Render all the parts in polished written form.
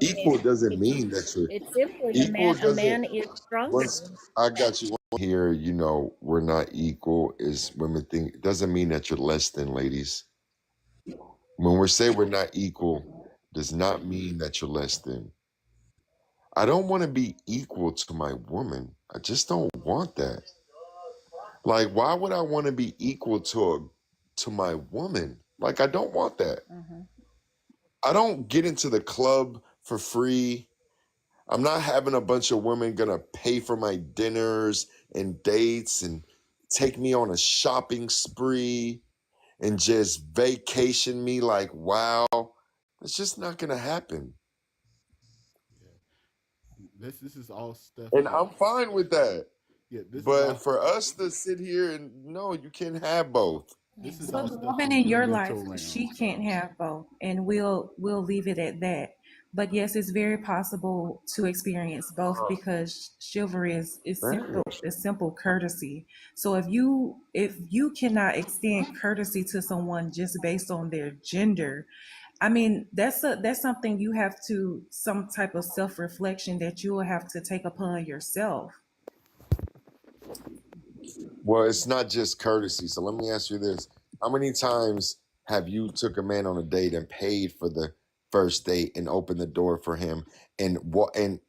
Equal doesn't It's mean that you're it's simply equal. a Doesn't man is once stronger. I got you here. We're not equal. Is women think it doesn't mean that you're less than ladies. When we say we're not equal, does not mean that you're less than. I don't want to be equal to my woman. I just don't want that. Like, why would I want to be equal to my woman? Like, I don't want that. Mm-hmm. I don't get into the club for free. I'm not having a bunch of women gonna pay for my dinners and dates and take me on a shopping spree and just vacation me like, wow. It's just not gonna happen. Yeah. This is all stuff And that I'm fine with that. yeah, this is But all for us to sit here and no, you can't have both. this is So all the stuff woman in in your your life, mental realm. she can't So have both, and we'll leave it at that. But yes, it's very possible to experience both because chivalry is Man, simple. It's simple courtesy. So if you cannot extend courtesy to someone just based on their gender, I mean that's something you have to some type of self reflection that you will have to take upon yourself. well, it's not just courtesy. So let me ask you this. How many times have you took a man on a date and paid for the first date and opened the door for him and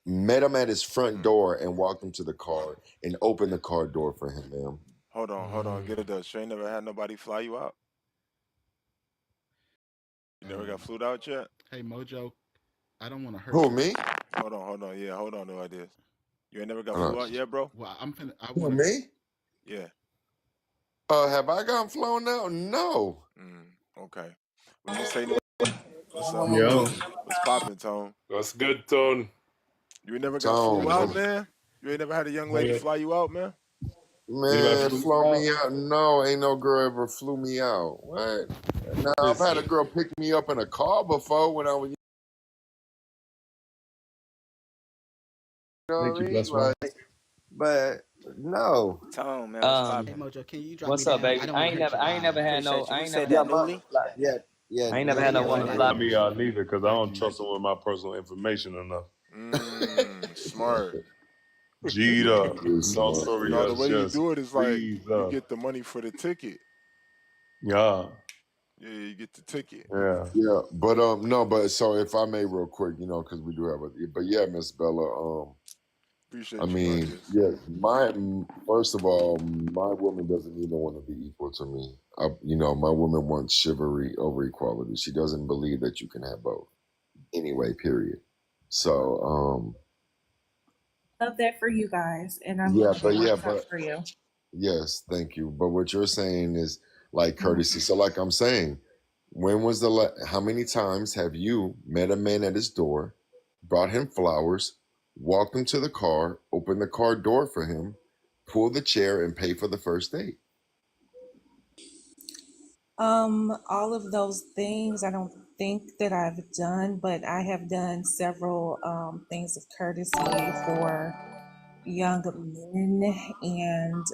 met him at his front door and walked him to the car and opened the car door for him, ma'am? Hold on, get it done. You ain't never had nobody fly you out. You never got um flew out yet. hey Mojo, I don't want to hurt Who, your me? Hold on, yeah, hold on, no ideas. You ain't never got Uh, flew out yet, bro? well, I who, want to me? Yeah. Have I gotten flown out? No. Okay. Well, just say no. What's up, Yo, Mojo? What's poppin', Tone? that's good, Tone. You ain't never got flew Tone, out, man. You ain't never had a young lady Nigga, fly you out, man. anybody man, flew you flow out? me out. No, ain't no girl ever flew me out. What? Now, I've had a Listen, girl pick me up in a car before when I was, you know thank what I you, mean? bless one. Like, but no. Tone, man, what's hey poppin'? Mojo, can you drop me What's up, down? I baby? don't want to hurt your vibe. Appreciate you. Who said Yeah, that, my, Newly? yeah, yeah, I ain't never Yeah, had no yeah, woman I fly. Fly got me you. out neither, because I I don't got you. trust them with my personal information enough. Smart. G'd up. Too Long smart. story, No, the yes, way you just do it is like freeze you up. get the money for the ticket. Yeah, Yeah, you get the ticket. yeah. Yeah, but no, but so if I may, real quick, because we do have but yeah, Miss Bella, I Appreciate you, mean, gorgeous. yeah, first of all, my woman doesn't even want to be equal to me. My woman wants chivalry over equality. She doesn't believe that you can have both. Anyway, period. So, Love that for you guys, and I'm yeah, glad but it yeah, works out but for you. yes, thank you. But what you're saying is like Mhm. courtesy. So, like I'm saying, when was how many times have you met a man at his door, brought him flowers, walked him to the car, opened the car door for him, pulled the chair, and paid for the first date? All of those things I don't think that I've done, but I have done several things of courtesy for young men, and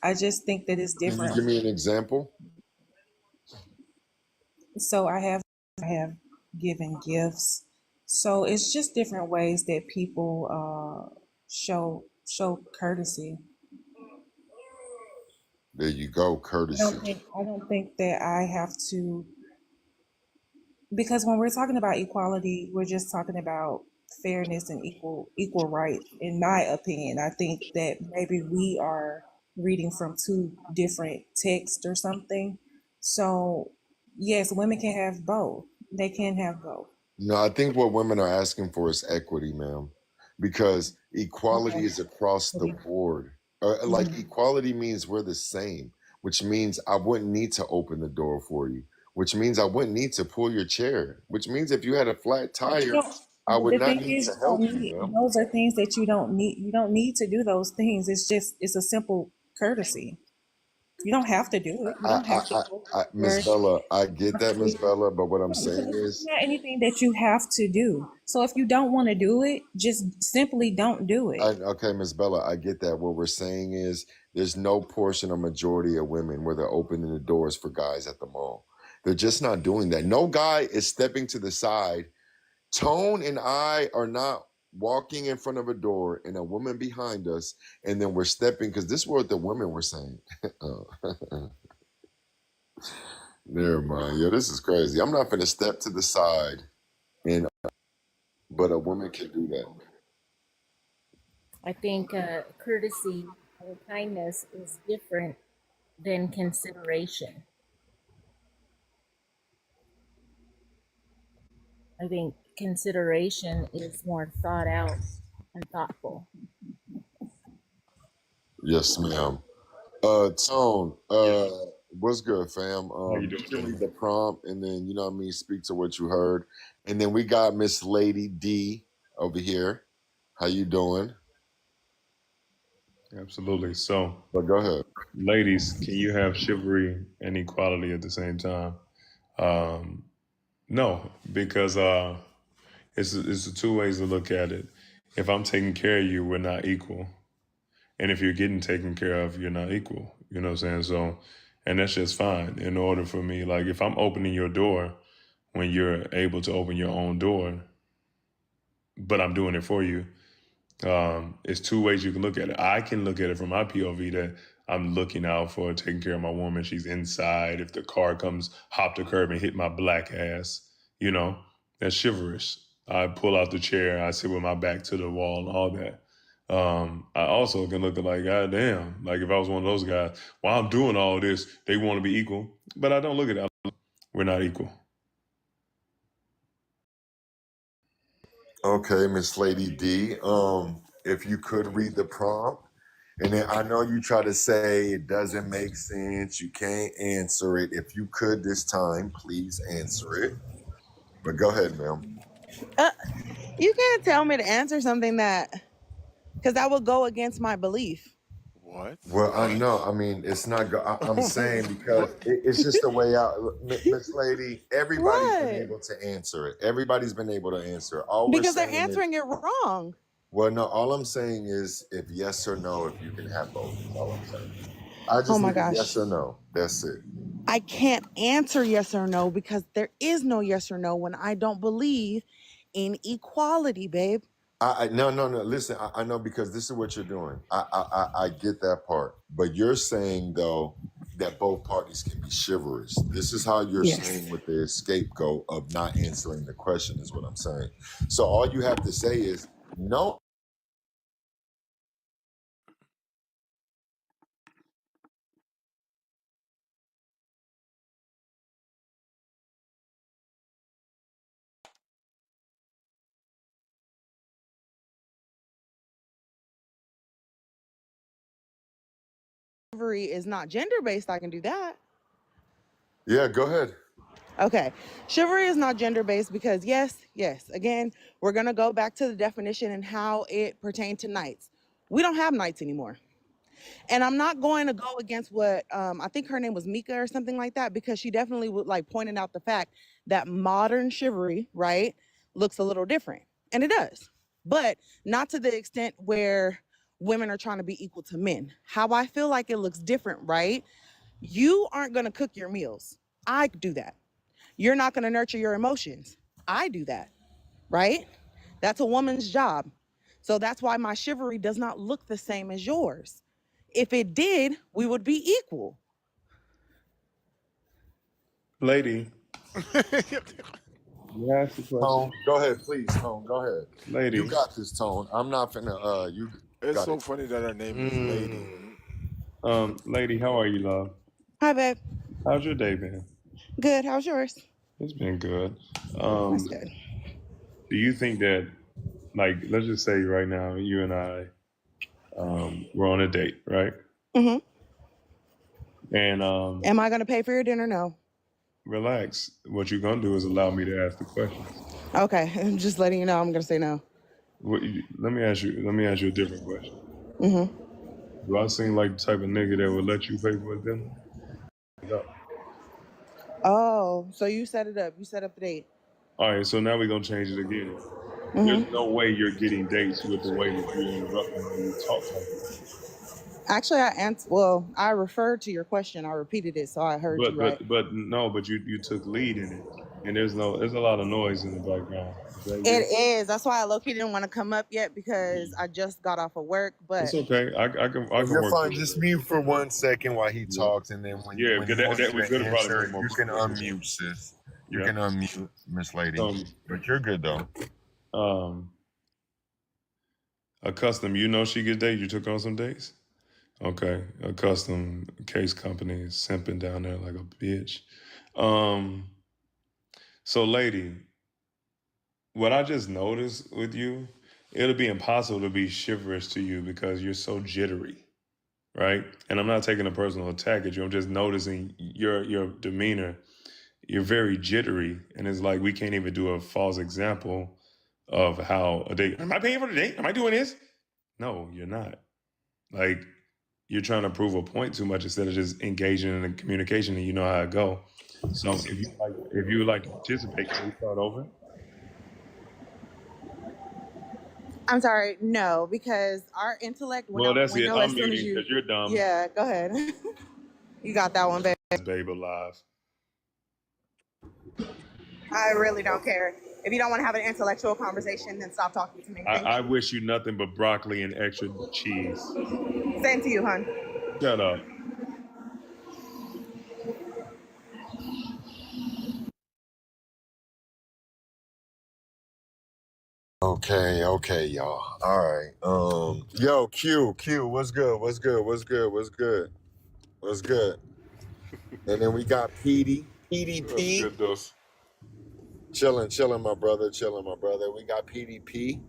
I just think that it's Can you different. give me an example? So I have given gifts. So it's just different ways that people show courtesy. There you go, courtesy. I don't think that I have to, because when we're talking about equality, we're just talking about fairness and equal rights. In my opinion, I think that maybe we are reading from two different texts or something. So yes, women can have both. They can have both. No, I think what women are asking for is equity, ma'am, because equality Okay. is across the board. Like Mhm. equality means we're the same, which means I wouldn't need to open the door for you, which means I wouldn't need to pull your chair, which means if you had a flat But tire, I but would the not thing need is, to you don't help you, need. ma'am. Those are things that you don't need. You don't need to do those things. It's a simple courtesy. You don't have to do it. You I, don't I, have to I, pull Miss your Bella, I get that, Miss sleeve. Bella, but what I'm No, because saying it's is, not anything that you have to do. So if you don't want to do it, just simply don't do it. okay, Miss Bella, I get that. What we're saying is there's no portion or majority of women where they're opening the doors for guys at the mall. They're just not doing that. No guy is stepping to the side Tone and I are not walking in front of a door and a woman behind us, and then we're stepping, because this is what the women were saying. Oh. Never mind. Yo, this is crazy. I'm not gonna step to the side, and but a woman can do that. I think courtesy or kindness is different than consideration. I think consideration is more thought out and thoughtful. Yes, ma'am. Tone, what's good, fam? How you You doing, can read gentlemen? the prompt, and then you know what I mean, speak to what you heard, and then we got Miss Lady D over here. How you doing? Absolutely. So, But go ahead. ladies, can you have chivalry and equality at the same time? No, because it's the two ways to look at it. If I'm taking care of you, we're not equal. And if you're getting taken care of, you're not equal. You know what I'm saying? So, and that's just fine. In order for me, like if I'm opening your door when you're able to open your own door, but I'm doing it for you, it's two ways you can look at it. I can look at it from my POV that I'm looking out for taking care of my woman. She's inside. If the car comes, hop the curb and hit my black ass, you know, that's chivalrous. I pull out the chair. I sit with my back to the wall and all that. I also can look at like, God damn, like if I was one of those guys, while I'm doing all this, they want to be equal, but I don't look at it. We're not equal. Okay, Miss Lady D. If you could read the prompt, and then I know you try to say it doesn't make sense, you can't answer it. If you could this time, please answer it. But go ahead, ma'am. You can't tell me to answer something because that would go against my belief. What? Well, I know. I mean, it's not. I'm saying because it's just the way out, Miss Lady. Everybody's been What? able to answer it. Everybody's been able to answer it. All we're Because they're saying is, answering it wrong. well, no. All I'm saying is, if yes or no, if you can have both. That's all I'm saying. I Oh just my need a gosh. yes or no. That's it. I can't answer yes or no because there is no yes or no when I don't believe in equality, babe. No. Listen, I know, because this is what you're doing. I get that part, but you're saying though that both parties can be chivalrous. This is how you're Yes. saying with the scapegoat of not answering the question is what I'm saying. So all you have to say is no. Chivalry is not gender-based. I can do that. Yeah, go ahead. Okay. Chivalry is not gender-based because yes, again, we're going to go back to the definition and how it pertained to knights. We don't have knights anymore. And I'm not going to go against what I think her name was Mika or something like that, because she definitely would like pointed out the fact that modern chivalry, right, looks a little different. And it does. But not to the extent where women are trying to be equal to men. How I feel like it looks different, right? You aren't going to cook your meals. I do that. You're not going to nurture your emotions. I do that, right? That's a woman's job. So that's why my chivalry does not look the same as yours. If it did, we would be equal. Lady, you asked the question. Tone, go ahead, please. Tone, go ahead. Lady. You got this, Tone. I'm not finna. You. It's got so it. funny that her name is Lady. Lady, how are you, love? Hi, babe. How's your day been? Good. How's yours? It's been good. That's good. Do you think that, like, let's just say right now, you and I, we're on a date, right? Mm-hmm. And Am I going to pay for your dinner? No. relax. What you're gonna do is allow me to ask the questions. Okay. I'm just letting you know I'm going to say no. Let me ask you a different question. Mm-hmm. Do I seem like the type of nigga that would let you pay for a dinner? No. Oh, so you set it up. You set up the date. All right, so now we're gonna change it again. There's no way you're getting dates with the way that you interrupt me when you talk like that. Actually, I referred to your question. I repeated it, so I heard you right. But you took lead in it, and there's a lot of noise in the background. baby. It is. That's why I low-key didn't want to come up yet because I just got off of work. But It's okay. I can You're work fine. with Just it. mute for 1 second while he Yeah. talks, and then when Yeah, when because he wants that you we to could have probably answer, made more you can progress. unmute, sis. You Yeah. can unmute, Miss Lady. But you're good though. A custom, you know she get dates. You took her on some dates? Okay. A custom case company is simping down there like a bitch. So lady, what I just noticed with you, it'll be impossible to be chivalrous to you because you're so jittery, right? And I'm not taking a personal attack at you. I'm just noticing your demeanor. You're very jittery, and it's like we can't even do a false example of how a date. Am I paying for the date? Am I doing this? No, you're not. Like you're trying to prove a point too much instead of just engaging in the communication, and you know how it go. So if you would like to participate, can we start over? I'm sorry, no, because our intellect went Well, out the that's it. window I'm as soon as muting you. because you're dumb. Yeah, go ahead. You got that one, babe. Babe alive. I really don't care. If you don't want to have an intellectual conversation, then stop talking to me. I wish you nothing but broccoli and extra cheese. Same to you, hon. Shut up. Okay, y'all. All right. Yo, Q, what's good? What's good? And then we got That's PDP. good, Dos. Chilling, my brother. We got PDP.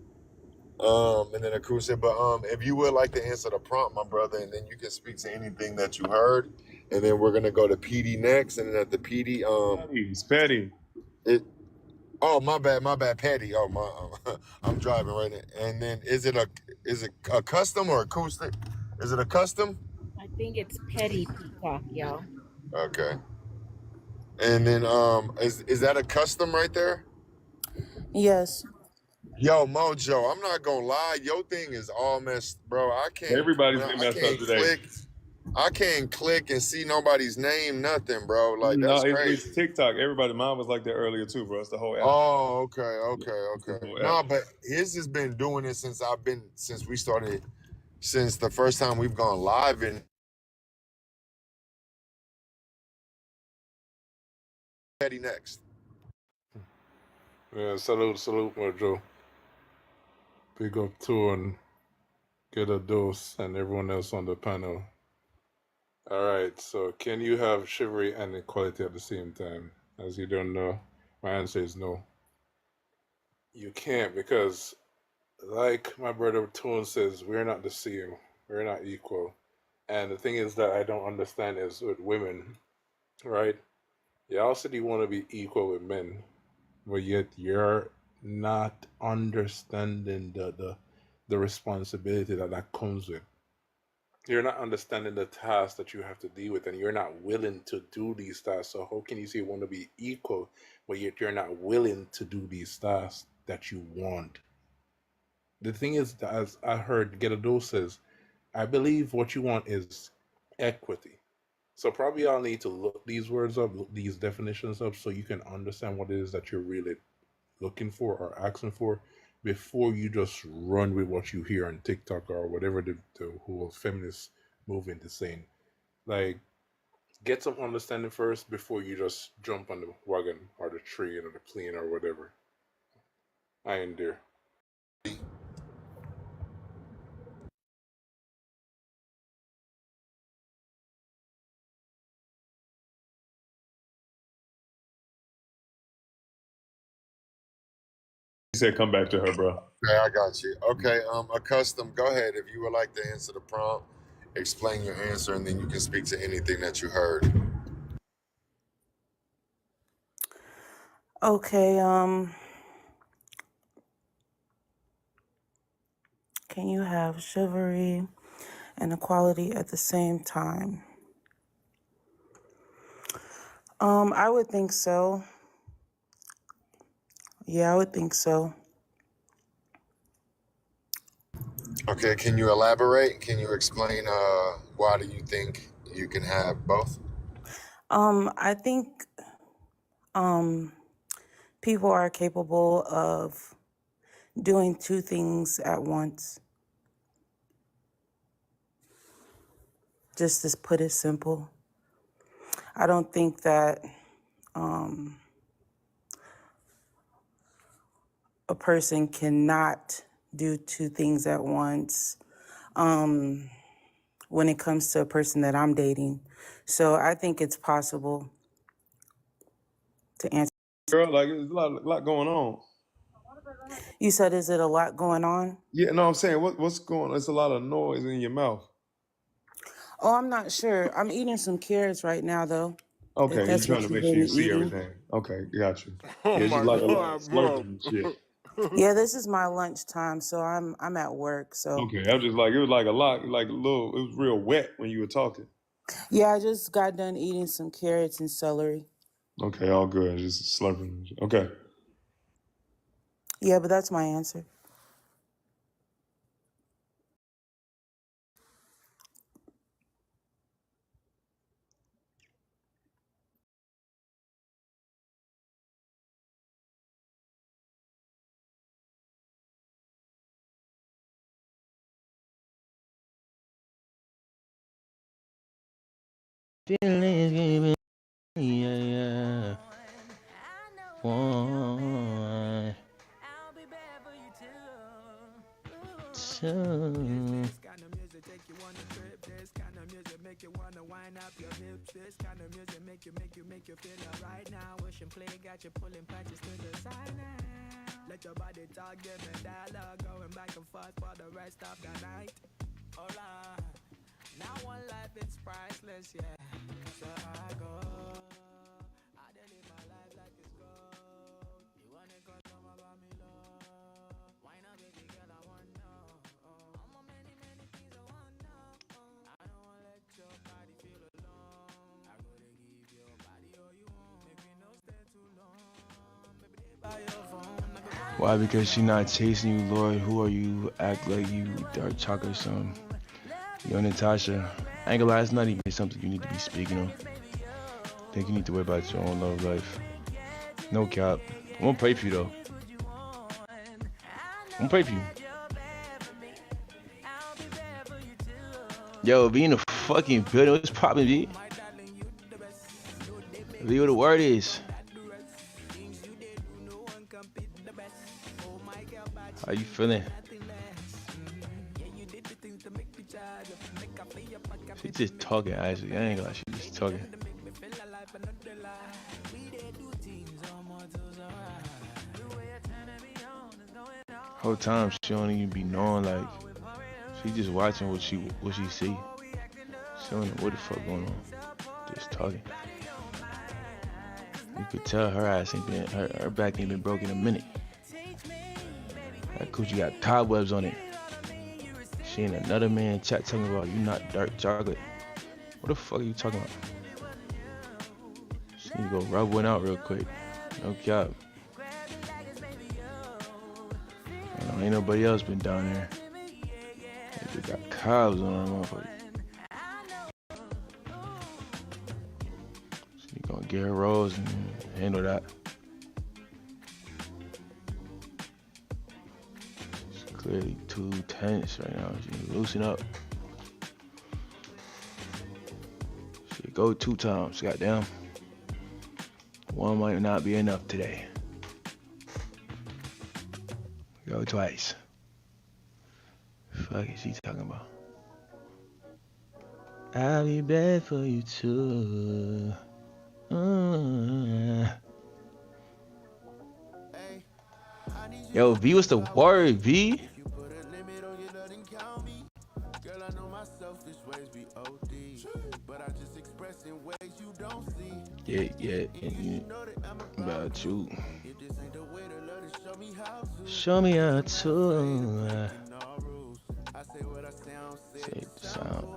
And then Akusa. But if you would like to answer the prompt, my brother, and then you can speak to anything that you heard. And then we're gonna go to PD next, and then at the PD, It's petty. Oh, my bad, Patty. Oh my, I'm driving right now. And then is it a custom or acoustic? Is it a custom? I think it's petty peacock, y'all. Okay. And then is that a custom right there? Yes. Yo, Mojo, I'm not gonna lie, your thing is all messed, bro. I can't. Everybody's man, been I messed up can't today. click. I can't click and see nobody's name, nothing, bro. Like No, that's it's crazy. TikTok. Everybody, mine was like that earlier too, bro. It's the whole app. Oh, okay. It's the whole No, app. but his has been doing it since we started, since the first time we've gone live in. Petty next. Yeah, salute, Mojo. Big up to and get a dose and everyone else on the panel. All right, so can you have chivalry and equality at the same time? As you don't know, my answer is no. You can't because, like my brother Toon says, we're not the same. We're not equal. And the thing is that I don't understand is with women, right? Y'all said you want to be equal with men, but yet you're not understanding the responsibility that comes with. You're not understanding the tasks that you have to deal with, and you're not willing to do these tasks. So how can you say you want to be equal, but yet you're not willing to do these tasks that you want? The thing is, that as I heard Gedado says, I believe what you want is equity. So probably I'll need to look these words up, look these definitions up, so you can understand what it is that you're really looking for or asking for before you just run with what you hear on TikTok or whatever the whole feminist movement is saying. Like, get some understanding first before you just jump on the wagon or the train or the plane or whatever. I ain't there. He said, "Come back to her, bro." Okay, I got you. Okay, a custom. Go ahead if you would like to answer the prompt. Explain your answer, and then you can speak to anything that you heard. Okay. Can you have chivalry and equality at the same time? I would think so. Yeah, I would think so. Okay, can you elaborate? Can you explain why do you think you can have both? I think people are capable of doing two things at once. Just to put it simple. I don't think that a person cannot do two things at once when it comes to a person that I'm dating. So I think it's possible to answer. Girl, like there's a lot going on. You said, is it a lot going on? Yeah, no, I'm saying what's going on? There's a lot of noise in your mouth. Oh, I'm not sure. I'm eating some carrots right now, though. Okay, If you're that's trying what to you've make sure you been see eating. everything. Okay, got you. Oh Yeah, it's just my like a lot of God, bro. slurping and shit. Yeah, this is my lunchtime, so I'm at work. So Okay, I'm just like, it was like a lot, like a little, it was real wet when you were talking. yeah, I just got done eating some carrots and celery. Okay, all good, just slurping. Okay. Yeah, but that's my answer. Feelings giving, yeah. One, two. Let your body talk, give me dialogue, going back and forth for the rest of the night. Hola, now one life it's priceless, yeah. So I go, I live my life like it's gold. You wanna go some about me, love? Why not, baby girl? I wanna know. I'm on many things I wanna know. I don't wanna let your body feel alone. I gotta give your body all you want. Make me no stay too long. Baby, they by your phone. Why? Because she not chasing you, Lord. Who are you? Act like you dark chocolate or something. Yo, Natasha, I ain't gonna lie, it's not even something you need to be speaking on. I think you need to worry about your own love life. No cap. I'm gonna pray for you, though. I'm gonna pray for you. Yo, be in the fucking building. What's poppin', B? B, what the word is? How you feeling? She just talking, actually. I ain't gonna lie, she just talking. Whole time she don't even be knowing, like, she just watching what she see. She don't know what the fuck going on. Just talking. You could tell her ass ain't been, her back ain't been broke in a minute. That coochie got cobwebs on it. She and another man chat talking about you not dark chocolate. What the fuck are you talking about? She need to go rub one out real quick. No cap. Ain't nobody else been down there. They just got cobs on her motherfucker. She gonna get her rose and handle that. She's clearly too tense right now. She need to loosen up. She go 2 times, goddamn. One might not be enough today. Go twice. Fuck is she talking about? I'll be bad for you too. Yo, V, what's the word, V? Yeah, and you, about you. Show me how to. Say the sound.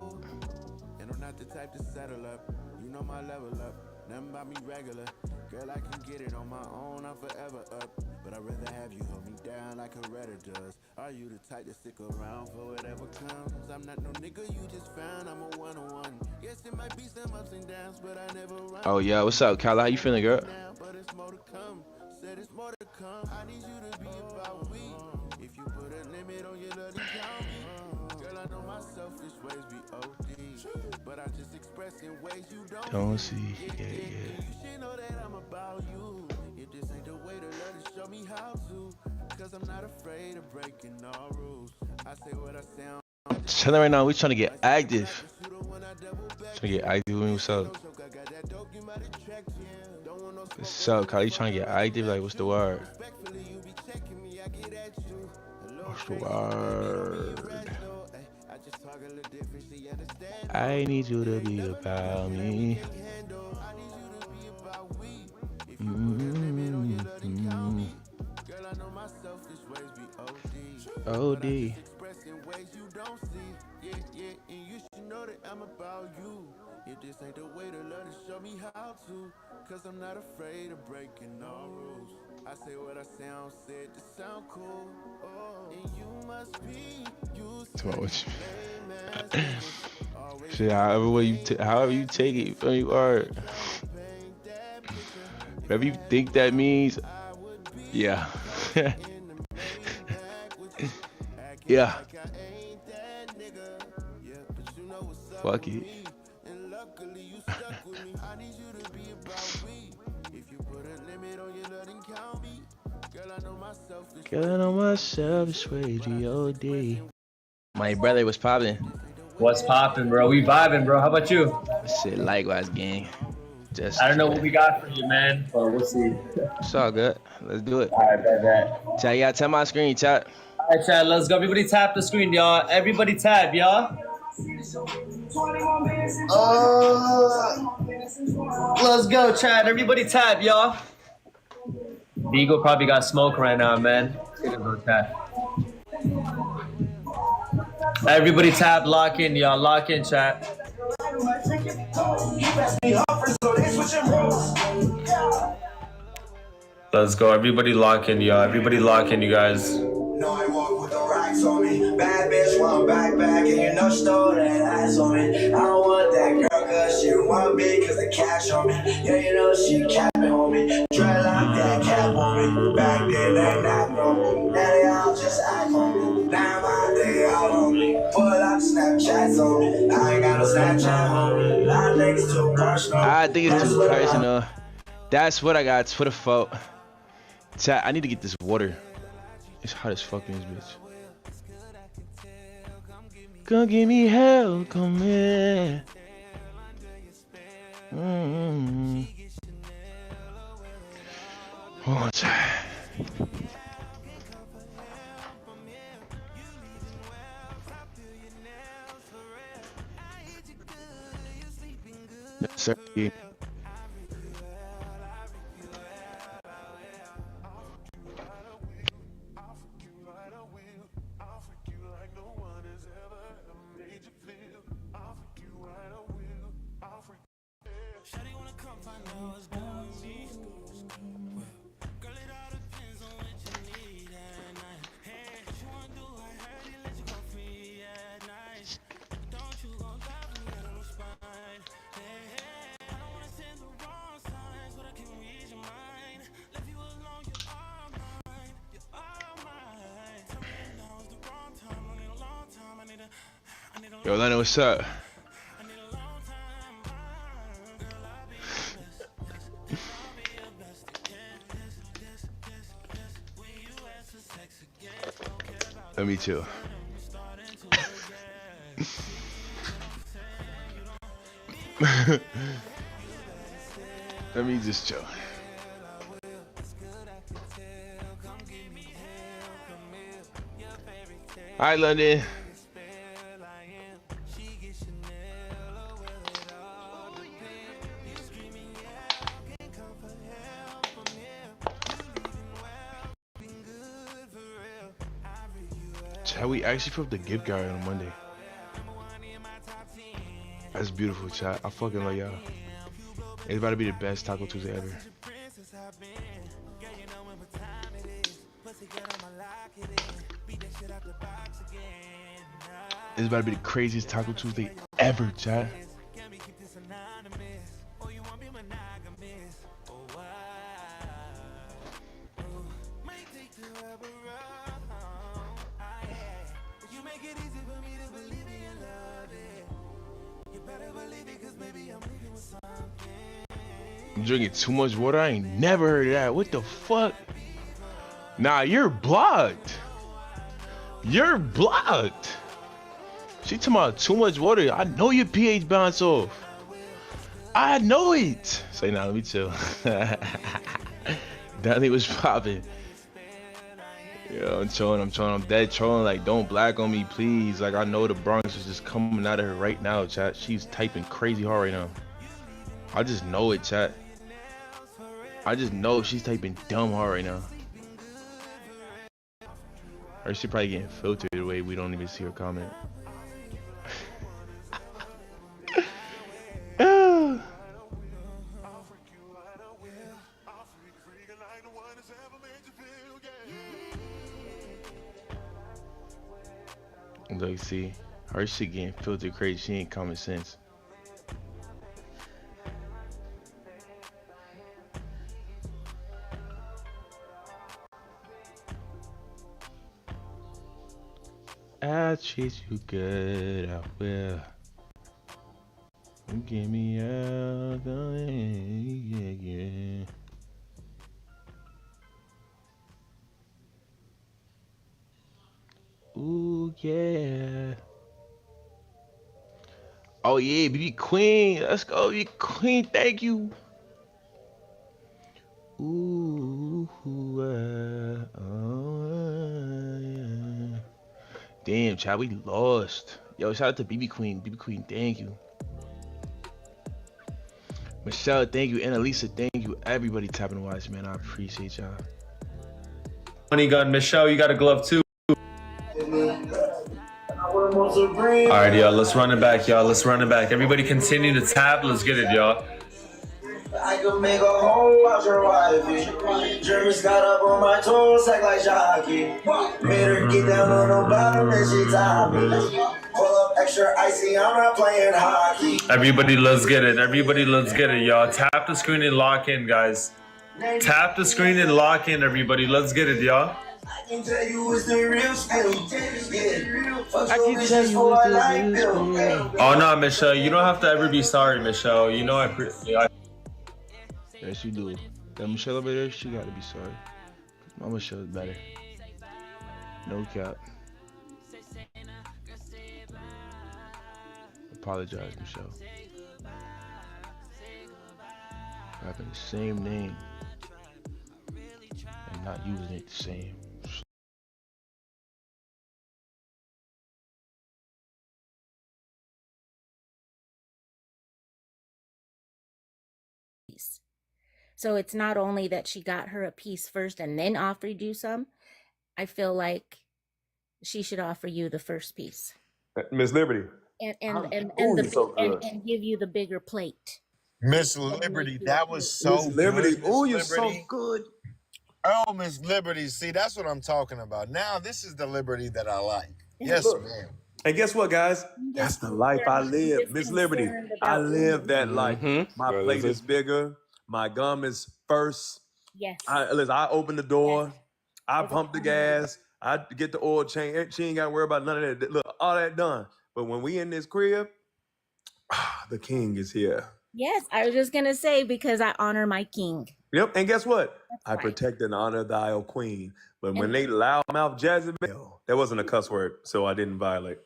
And I'm not the type to settle up. You know my level up. Nothing about me regular. Girl, I can get it on my own. I'm forever up. But I'd rather have you hold me down like a redder does. Are you the type to stick around for whatever comes? I'm not no nigga you just found. I'm a one-on-one. Yes, it might be some ups and downs, but I never run. Oh yeah, what's up, Kyla? How you feeling, girl? But it's more to come. Said it's more to come. I need you to be about we. If you put a limit on your love, then count me. Girl, I know my selfish ways be OD, but I just express in ways you Don't see. Yeah. You should know that I'm about you. If this ain't the way to love, then show me how to. Cause I'm not afraid of breaking all rules. I say what I sound. Chilling right now. We trying to get active. Trying to get active with me. What's up? What's up, Kyle? You trying to get active? Like, what's the word? What's the word? I need you to be about me. OD. I'm about you. If this ain't the way to love, then show me how to. Cause I'm not afraid of breaking all rules. I say what I sound, said to sound cool. Oh, and you must be used to lame ass. Shit, however you take it, you feel me? Or whatever you think that means, yeah. Yeah. Fuck it. Girl, I know myself is way G.O.D. My brother was popping. What's popping, bro? We vibing, bro. How about you? Shit, likewise, gang. Just I don't know what we got for you, man, but we'll see. It's all good. Let's do it. All right, bet. Chat, you gotta tap my screen, chat. All right, chat, let's go. Everybody tap the screen, y'all. Everybody tap, y'all. Let's go, chat. Everybody tap, y'all. Beagle probably got smoke right now, man. Let's go tap. Everybody tap, lock in, y'all. Lock in, chat. Let's go. Everybody lock in, y'all. Everybody lock in, you guys. No, I walk with the racks on me. Bad bitch want backpack, and you know she stole that ass on me. I don't want that girl, cause she want me, cause the cash on me. Yeah, you know she capping on me. Dreadlock that cap on me. Back then they knocked on me. Now they all just act on me. Now my they all on me. Pull up Snapchats on me. I ain't got no Snapchat on me. A lot of niggas too personal. I think it's too personal. That's what I got for the fault. Chat, I need to get this water. It's hot as fuck in this bitch. Come give me hell, come here. Hold on, chat. Yes, sir. Yo, Lena, what's up? Me too. Let me just chill. All right, London. Chat, we actually put up the gift guide on Monday. That's beautiful, chat. I fucking love y'all. It's about to be the best Taco Tuesday ever. It's about to be the craziest Taco Tuesday ever, chat. You make it easy for me to believe in your love, yeah. You better believe it, cause maybe I'm leaving with something. I'm drinking too much water. I ain't never heard of that. What the fuck? Nah, you're blocked. You're blocked. She talking about too much water. I know your pH bounce off. I know it. Say nah, let me chill. Danny was popping. Yo, I'm trolling. I'm dead trolling. Like, don't black on me, please. Like, I know the Bronx is just coming out of her right now, chat. She's typing crazy hard right now. I just know it, chat. I just know she's typing dumb hard right now. Or she probably getting filtered away. We don't even see her comment. Look, see, her shit getting filtered crazy. She ain't common sense. I treat you good, I will. Give me out, yeah, yeah. Ooh, yeah. Oh, yeah, BB Queen. Let's go, BB Queen. Thank you. Ooh, yeah. Damn, child, we lost. Yo, shout out to BB Queen. BB Queen, thank you. Michelle, thank you. Annalisa, thank you. Everybody tapping and watching, man. I appreciate y'all. Money gun, Michelle, you got a glove too. Alright, y'all, let's run it back, y'all. Let's run it back. Everybody continue to tap. Let's get it, y'all. I can make a whole out your wifey. Germans got up on my toes, act like jockey. Made her get down on the bottom and she tied me. Pull up extra icy, I'm not playing hockey. Everybody, let's get it. Everybody, let's get it, y'all. Tap the screen and lock in, guys. Tap the screen and lock in, everybody. Let's get it, y'all. I can tell you it's the real skill. I can tell you it's the real skill. Oh, no, Michelle. You don't have to ever be sorry, Michelle. You know I Yes, you do. That Michelle over there, she gotta be sorry. My Michelle's better. No cap. Apologize, Michelle. Having the same name and not using it the same. So it's not only that she got her a piece first and then offered you some. I feel like she should offer you the first piece. Miss Liberty. And give you the bigger plate. Miss Liberty, that was so Miss Liberty. good. Oh, you're so good. Oh, Miss Liberty. See, that's what I'm talking about. Now, this is the Liberty that I like. Yes, ma'am. And guess what, guys? That's the life I live. Miss Liberty, I live that life. My plate is bigger. My gum is first. Yes. Listen, I open the door. I pump the gas. I get the oil change. She ain't got to worry about none of that. Look, all that done. But when we in this crib, the king is here. Yes, I was just going to say, because I honor my king. Yep, and guess what? I protect and honor thy O queen. But when they loudmouth Jezebel, that wasn't a cuss word, so I didn't violate.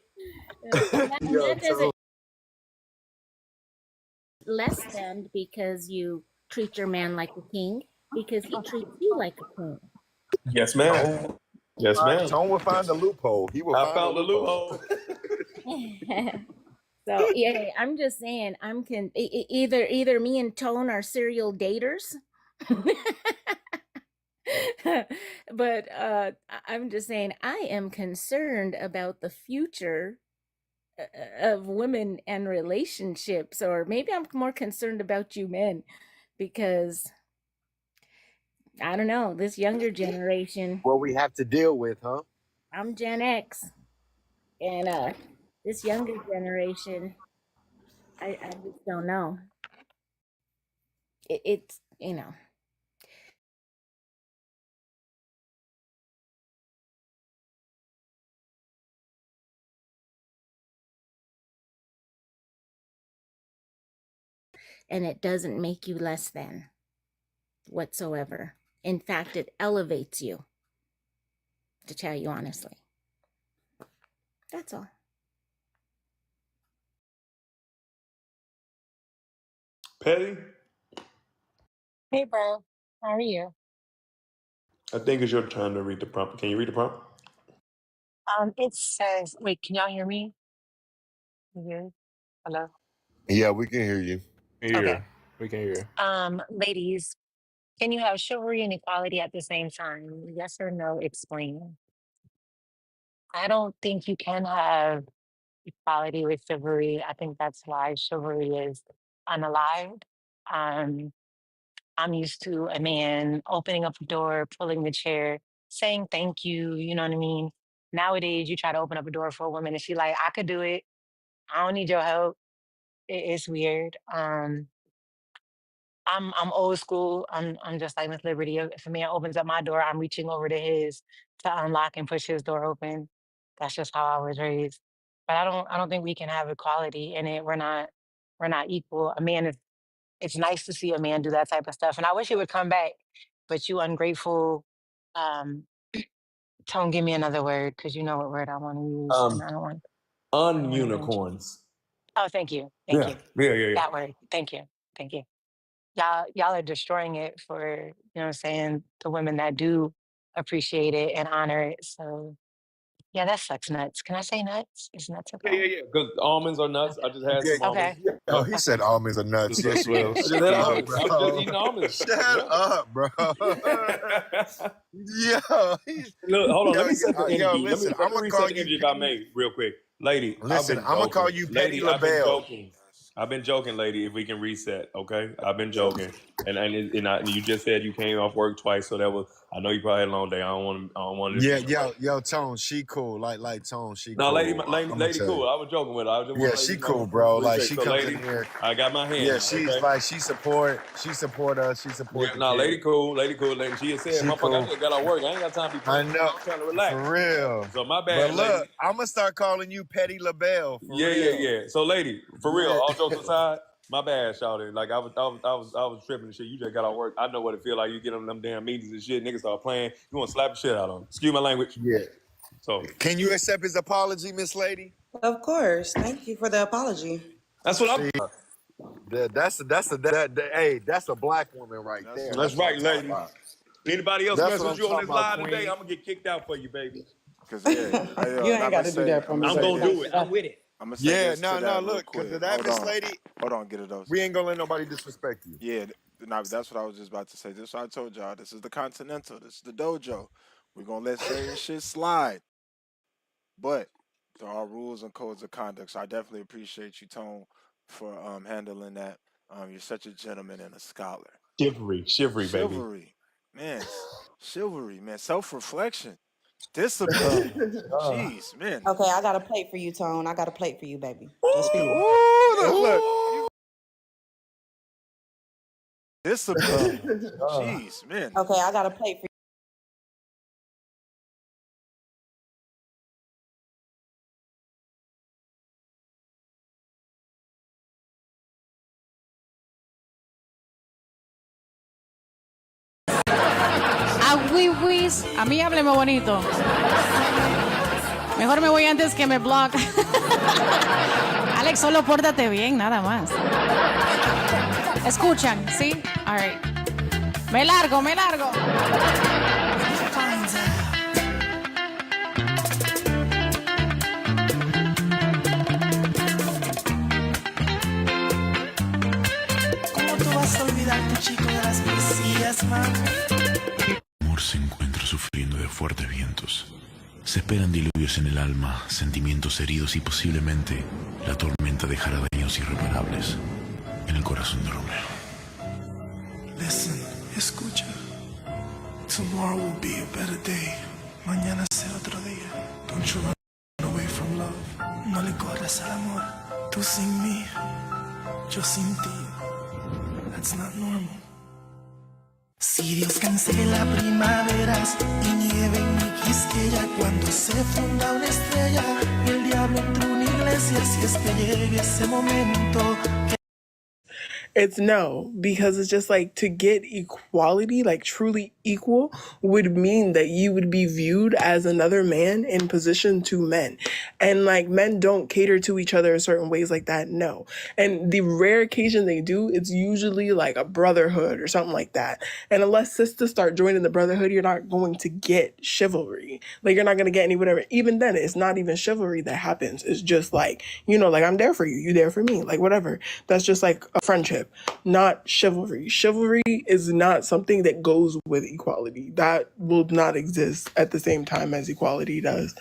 That doesn't less than because you treat your man like a king, because he treats you like a queen. Yes, ma'am. Yes, ma'am. Tone will find the loophole. He will I find found the loophole. So yeah, I'm just saying, either me and Tone are serial daters. But I'm just saying, I am concerned about the future of women and relationships, or maybe I'm more concerned about you men, because I don't know, this younger generation. What we have to deal with, huh? I'm Gen X, and this younger generation, I just don't know. It's and it doesn't make you less than whatsoever. In fact, it elevates you, to tell you honestly. That's all. Petty, Hey, bro. How are you? I think it's your turn to read the prompt. Can you read the prompt? It says, wait, can y'all hear me? You good? Hello? Yeah, we can hear you. Okay. We can hear. Ladies, can you have chivalry and equality at the same time? Yes or no? Explain. I don't think you can have equality with chivalry. I think that's why chivalry is unalived. Um, I'm used to a man opening up a door, pulling the chair, saying thank you. You know what I mean? Nowadays, you try to open up a door for a woman and she like, I could do it. I don't need your help. It's weird. I'm old school. I'm just like Miss Liberty. If a man opens up my door, I'm reaching over to his to unlock and push his door open. That's just how I was raised. But I don't think we can have equality in it. We're not equal. A man is it's nice to see a man do that type of stuff. And I wish it would come back. But you ungrateful, um, Tone, give me another word because you know what word I want to use. And I don't want to mention. Ununicorns. Oh, thank you. Thank Yeah, you. yeah. That word. Thank you. Thank you. Y'all are destroying it for, you know what I'm saying, the women that do appreciate it and honor it. So yeah, that sucks nuts. Can I say nuts? Is nuts okay? Yeah. Because almonds are nuts. I just had Yeah. some almonds. Okay. Oh, Yep. he Okay. said almonds are nuts. Sister Yes, you did. Swill, I just Shut had he up, did. almonds. I was just bro. eating almonds. Shut up, bro. Yo, he's, Look, hold on. Let me set the yo, energy. listen, Let I'm me gonna reset call the you energy if I Petty. may, real quick. Lady, I've Listen, been I'm gonna call joking. you Petty Lady, I've been LaBelle. joking. I've been joking, lady. If we can reset, okay? I've been joking, and you just said you came off work twice, so that was. I know you probably had a long day. I don't want to Yeah, disrespect her. yo, Tone, she cool. Like Tone, she No, cool. I'm gonna lady, tell cool. you. I was joking with her. I just Yeah, want to let she you know. cool, bro. Like Appreciate. she So, comes in lady, here. I got my hand. Yeah, she's Okay. like she support us. She support Yeah, the no, kid. lady, cool. Lady, cool. Lady, she had said, She "Motherfucker, I cool. just got out of work. I ain't got time to be I playing with you. know, I'm trying to relax." for real. So my But bad, look, lady. I'm gonna start calling you Petty LaBelle for real. Yeah. So, lady, for real, Yeah. all jokes aside, my bad, shawty. Like I was tripping and shit. You just got out of work. I know what it feel like. You get on them damn meetings and shit. Niggas start playing. You want to slap the shit out of them. Excuse my language. Yeah. So Can you accept his apology, Miss Lady? Of course. Thank you for the apology. that's what I'm. See, hey, that's a black woman right there. That's That's what I'm right, talking lady. about. Anybody else That's mess what with I'm you on talking this about, live today? Queen. I'm gonna get kicked out for you, baby. You ain't got to do that for me. I'm but gonna do it. thank I'm you. with it. Yeah, no, look, because of that, Miss Lady, we ain't gonna let nobody disrespect you. Shivery, baby. Okay, I got a plate for you, Tone. I got a plate for you, baby. Just for you. Look. Okay, I got a plate for you. A mí hábleme bonito. Mejor me voy antes que me block. Alex, solo pórtate bien, nada más. Escuchan, ¿sí? All right. Me largo. ¿Cómo tú vas a olvidar tu chico de las poesías, man? El amor se encuentra sufriendo de fuertes vientos. Se esperan diluvios en el alma, sentimientos heridos y posiblemente la tormenta dejará daños irreparables en el corazón de Romeo. Listen, escucha. Tomorrow will be a better day. Mañana será otro día. Don't you run away from love. No le corras al amor. Tú sin mí, yo sin ti. That's not normal. Si Dios cancela primaveras y nieve en mi Quisqueya, cuando se funda una estrella y el diablo entre una iglesia, si es que llegue ese momento. It's no, because it's just like to get equality, like truly equal, would mean that you would be viewed as another man in position to men. And like men don't cater to each other in certain ways like that, no. And the rare occasion they do, it's usually like a brotherhood or something like that. And unless sisters start joining the brotherhood, you're not going to get chivalry. Like you're not going to get any whatever. Even then, it's not even chivalry that happens. It's just like, like I'm there for you, you there for me, like whatever. That's just like a friendship, not chivalry. Chivalry is not something that goes with equality. That will not exist at the same time as equality does.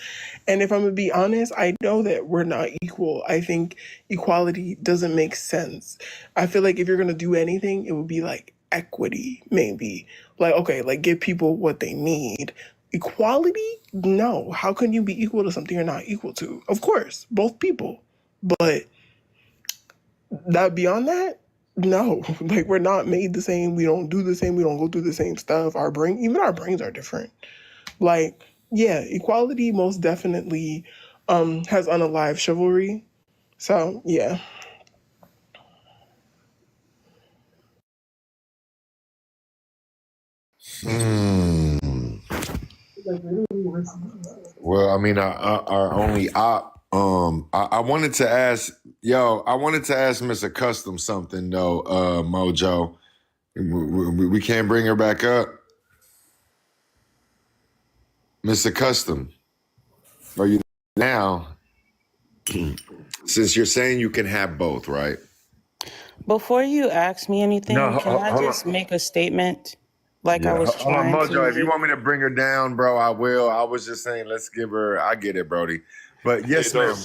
And if I'm gonna be honest, I know that we're not equal. I think equality doesn't make sense. I feel like if you're gonna do anything, it would be like equity, maybe. Like, okay, like give people what they need. Equality? No. How can you be equal to something you're not equal to? Of course, both people. But that beyond that, no. Like we're not made the same. We don't do the same. We don't go through the same stuff. Even our brains are different. Like, yeah, equality most definitely has unalived chivalry. So yeah. Well, I mean, our only op. I wanted to ask, Mr. Custom something though, Mojo. We can't bring her back up, Mr. Custom. Are you now? Since you're saying you can have both, right? Before you ask me anything, No, can I hold just on. make a statement like I Yeah, was hold on, trying to Mojo. If you make? want me to bring her down, bro, I will. I was just saying, let's give her. I get it, Brody. But yes, ma'am.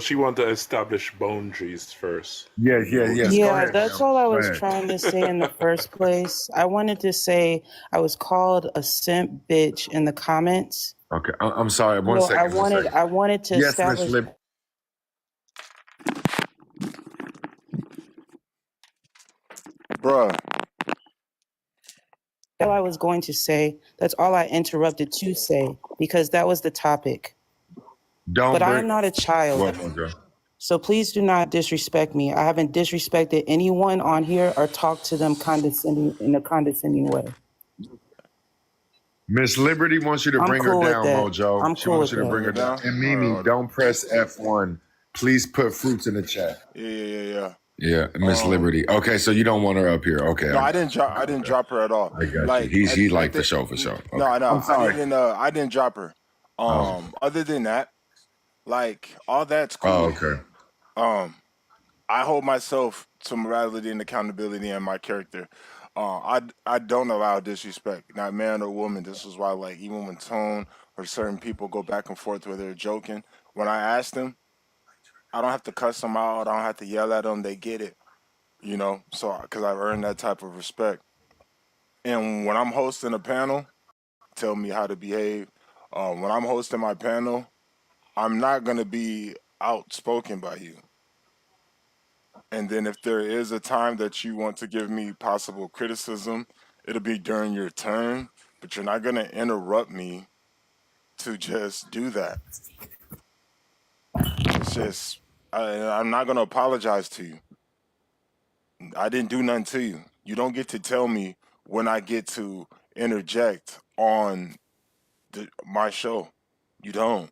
She want to establish boundaries first. Yes. Go Yeah, ahead, that's ma'am. all I Go was ahead. trying to say in the first place. I wanted to say I was called a simp bitch in the comments. Okay, I'm sorry. One So second. I wanted to Yes, Miss establish. Lib. Bruh. All I was going to say, that's all I interrupted to say, because that was the topic. But I am not a child. What, Mojo? So please do not disrespect me. I haven't disrespected anyone on here or talked to them in a condescending way. Miss Liberty wants you to I'm bring her cool with down, that. Mojo. I'm She cool wants with you to that. bring her down. And Mimi, don't press F1. Please put fruits in the chat. Yeah. Yeah, Miss Liberty. Okay, so you don't want her up here. Okay. No, I didn't drop her at all. I got Like you. He like for sure. Okay. No, I'm sorry. I didn't drop her. Other than that, like all that's cool. okay. I hold myself to morality and accountability in my character. I don't allow disrespect, not man or woman. This is why, like, even when Tone or certain people go back and forth where they're joking, when I ask them, I don't have to cuss them out. I don't have to yell at them. They get it, So, because I've earned that type of respect. And when I'm hosting a panel, tell me how to behave. When I'm hosting my panel, I'm not gonna be outspoken by you. And then if there is a time that you want to give me possible criticism, it'll be during your turn, but you're not gonna interrupt me to just do that. It's just, I'm not gonna apologize to you. I didn't do nothing to you. You don't get to tell me when I get to interject on my show. You don't.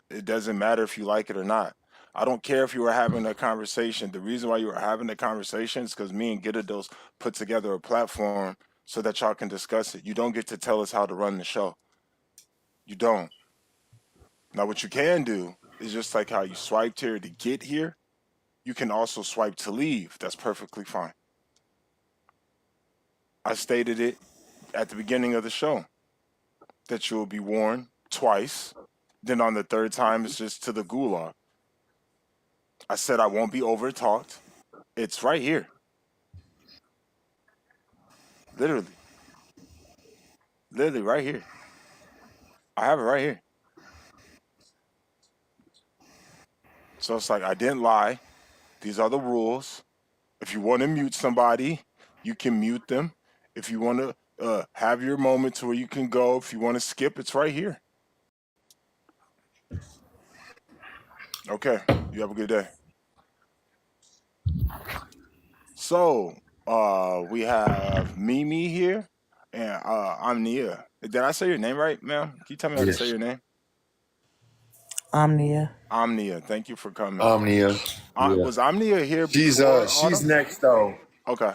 It doesn't matter if you like it or not. I don't care if you were having a conversation. The reason why you were having the conversation is because me and Gitados put together a platform so that y'all can discuss it. You don't get to tell us how to run the show. You don't. Now, what you can do is just like how you swiped here to get here, you can also swipe to leave. That's perfectly fine. I stated it at the beginning of the show that you will be warned twice. Then on the third time, it's just to the gulag. I said I won't be overtalked. It's right here. Literally right here. I have it right here. So it's like I didn't lie. These are the rules. If you want to mute somebody, you can mute them. If you want to have your moments where you can go, if you want to skip, it's right here. Okay. You have a good day. So, we have Mimi here, and I'm Nia. Did I say your name right, ma'am? Can you tell me how to say Yes. your name? Omnia. Omnia. Thank you for coming. Omnia. Yeah. Was Omnia here She's before she's Autumn? next though. Okay,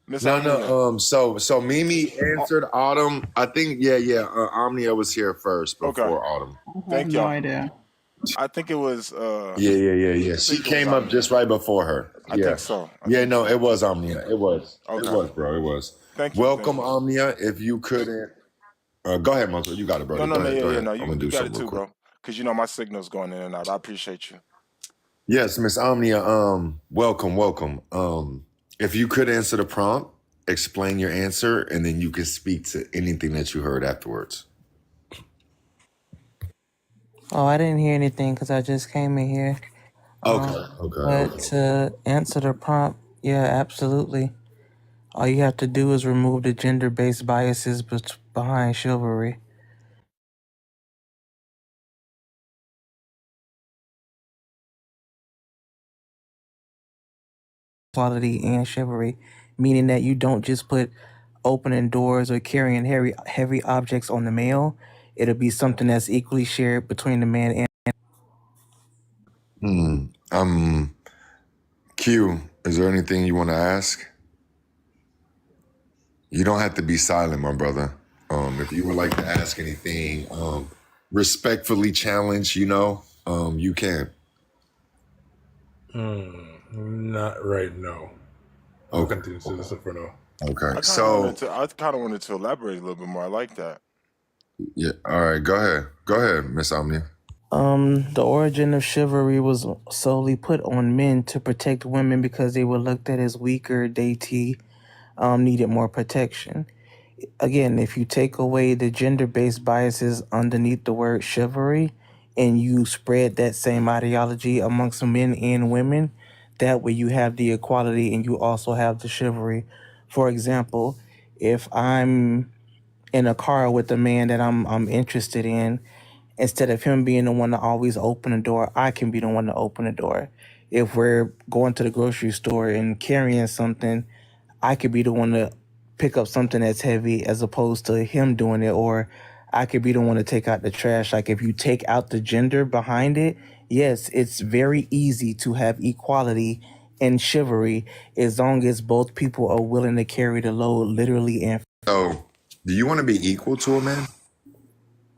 Miss No, Omnia. no. So Mimi answered Autumn. I think yeah. Omnia was here first Okay, before Autumn. I have thank no y'all. idea. I think it was. Yeah. I She think it was came up Omnia. just right before her. I think Yeah. so. I Yeah, think no, so. it was Omnia. It was. It Okay. was, bro. It was. Thank you. Thank Welcome, you. Omnia. If you couldn't go ahead, Mojo. You got it, No, brother. no, Go no. ahead. Yeah, Go yeah. ahead. No, I'm gonna you do got it something real too, quick. bro. Because my signal's going in and out. I appreciate you. Yes, Miss Omnia, welcome. If you could answer the prompt, explain your answer, and then you can speak to anything that you heard afterwards. Oh, I didn't hear anything because I just came in here. But Okay. to answer the prompt, yeah, absolutely. All you have to do is remove the gender-based biases behind chivalry. Equality and chivalry, meaning that you don't just put opening doors or carrying heavy objects on the male. It'll be something that's equally shared between the man and. Q, is there anything you want to ask? You don't have to be silent, my brother. If you would like to ask anything, respectfully challenge, you can. Not right now. I'll Okay. continue to listen for now. Okay. I kind of So, wanted to elaborate a little bit more. I like that. yeah. All right. Go ahead. Go ahead, Miss Omnia. The origin of chivalry was solely put on men to protect women because they were looked at as weaker, dainty, needed more protection. Again, if you take away the gender-based biases underneath the word chivalry and you spread that same ideology amongst men and women, that way you have the equality and you also have the chivalry. For example, if I'm in a car with a man that I'm interested in, instead of him being the one to always open the door, I can be the one to open the door. If we're going to the grocery store and carrying something, I could be the one to pick up something that's heavy as opposed to him doing it, or I could be the one to take out the trash. Like if you take out the gender behind it, yes, it's very easy to have equality and chivalry as long as both people are willing to carry the load literally and. So, do you want to be equal to a man?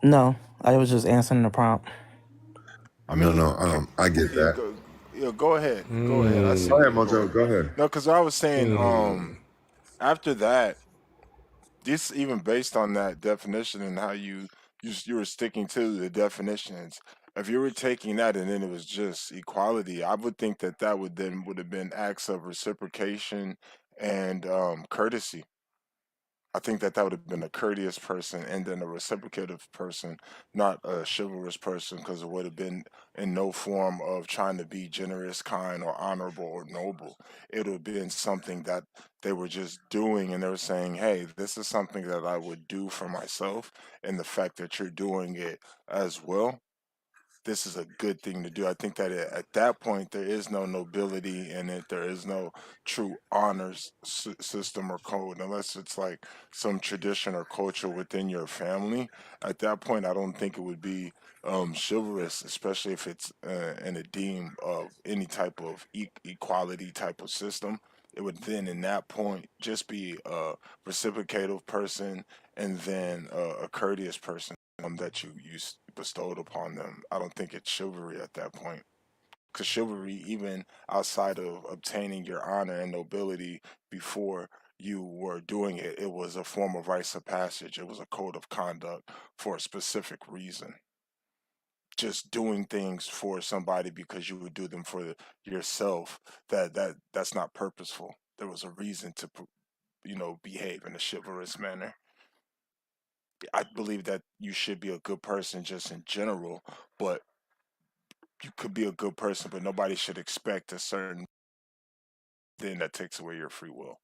No, I was just answering the prompt. I mean, I get that. Go ahead. Go ahead. I see Go where ahead, you're going. Mojo. Go ahead. No, because I was saying, after that, this even based on that definition and how you were sticking to the definitions. If you were taking that and then it was just equality, I would think that would have been acts of reciprocation and courtesy. I think that would have been a courteous person and then a reciprocative person, not a chivalrous person, because it would have been in no form of trying to be generous, kind, or honorable or noble. It would have been something that they were just doing and they were saying, hey, this is something that I would do for myself. And the fact that you're doing it as well, this is a good thing to do. I think that at that point there is no nobility in it. There is no true honors system or code unless it's like some tradition or culture within your family. At that point, I don't think it would be chivalrous, especially if it's in a deem of any type of equality type of system. It would then, in that point, just be a reciprocative person and then a courteous person that you bestowed upon them. I don't think it's chivalry at that point. Because chivalry, even outside of obtaining your honor and nobility before you were doing it, it was a form of rites of passage. It was a code of conduct for a specific reason. Just doing things for somebody because you would do them for yourself, that's not purposeful. There was a reason to behave in a chivalrous manner. I believe that you should be a good person just in general, but you could be a good person, but nobody should expect a certain thing that takes away your free will.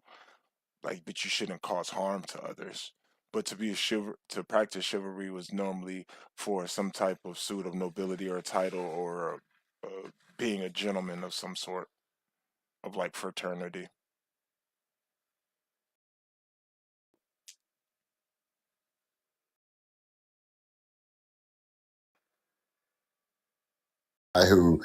Like, but you shouldn't cause harm to others. But to practice chivalry was normally for some type of suit of nobility or a title or being a gentleman of some sort of like fraternity. who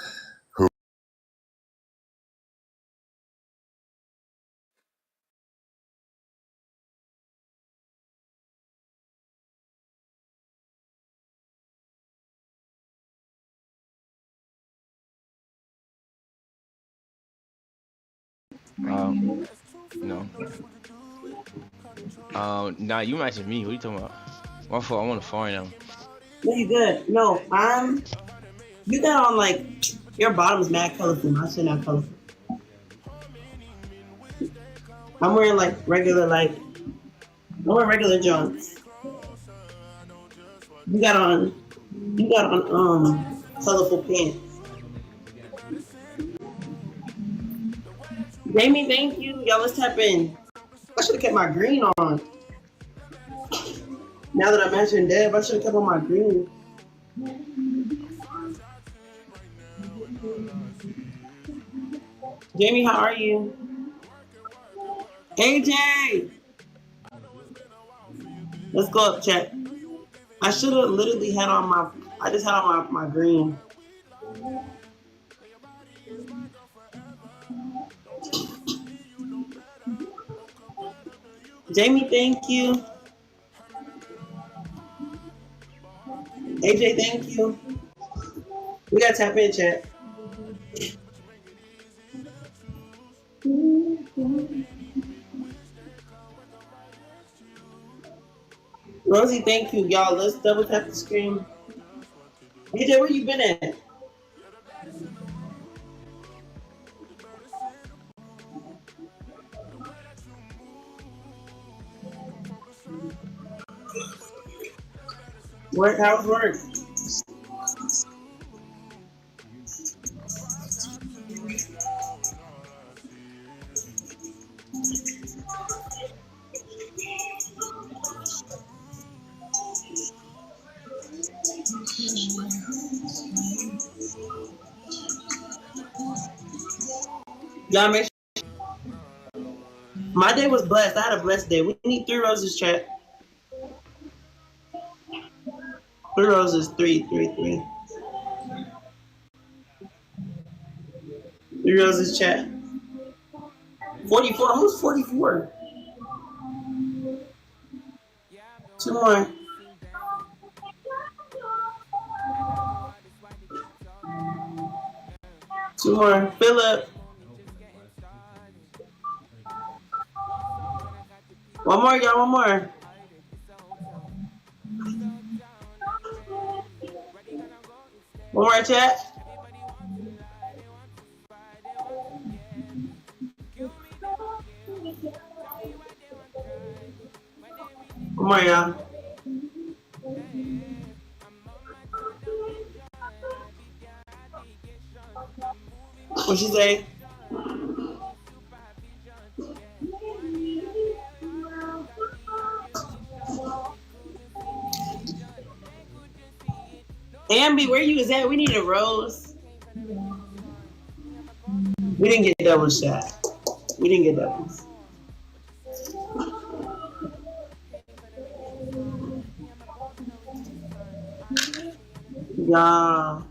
No. Nah, you matching me. What are you talking about? My fault. I'm on the phone now. No, you good. No, you got on like, your bottom is mad colorful. My shit not colorful. I'm wearing like regular, I'm wearing regular Jones. You got on colorful pants. Jamie, thank you. Y'all, let's tap in. I should have kept my green on. Now that I'm matching Dev, I should have kept on my green. Jamie, how are you? AJ! Let's go up, chat. I should have literally had on I just had on my green. Jamie, thank you. AJ, thank you. We gotta tap in, chat. Rosie, thank you. Y'all, let's double tap the screen. AJ, where you been at? How's work? Y'all make sure. My day was blessed. I had a blessed day. We need 3 roses, chat. 3 roses, 3. 3 roses, chat. 44. Who's 44? 2 more. 2 more. Philip. 1 more, y'all. 1 more. One more, chat. One more, y'all. What she say? Ambi, where you was at? We need a rose. We didn't get double shot. We didn't get doubles. Yeah.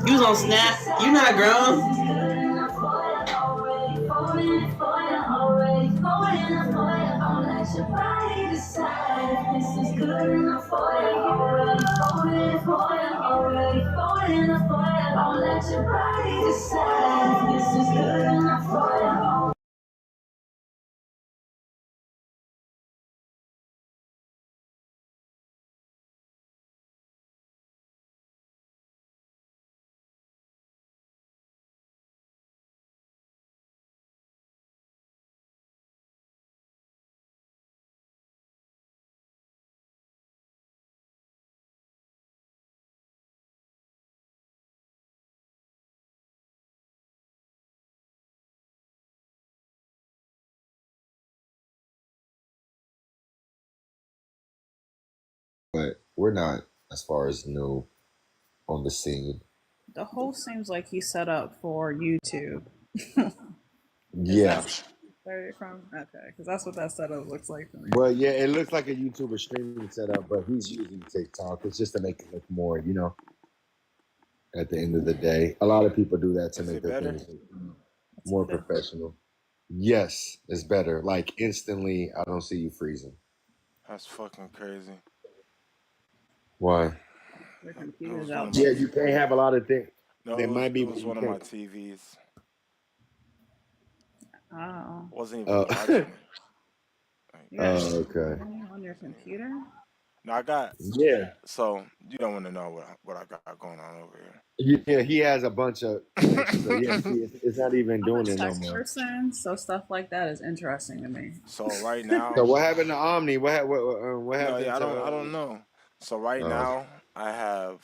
You was on Snap. You not grown. but we're not as far as new on the scene. The whole seems like he's set up for YouTube. Yeah. Where are you from? Okay, because that's what that setup looks like to me. Well, yeah, it looks like a YouTuber streaming setup, but he's using TikTok. It's just to make it look more, at the end of the day. A lot of people do that to Is make it their better? things more professional. Yes, it's better. Like instantly, I don't see you freezing. That's fucking crazy. Why? The It computer's was one of out. my. Yeah, you can't have a lot of things. No, There might be, it but was you one of my can't. TVs. Oh. Wasn't even watching it. Like, You got Okay. on your computer? now I got. Yeah. So you don't want to know what I got going on over here. Yeah, he has a bunch of connections. So yeah, see, it's not even I'm a doing it no tech more. person, so stuff like that is interesting to me. So right So now, what happened to Omni? What no, happened yeah, to? I don't know. So right now, um,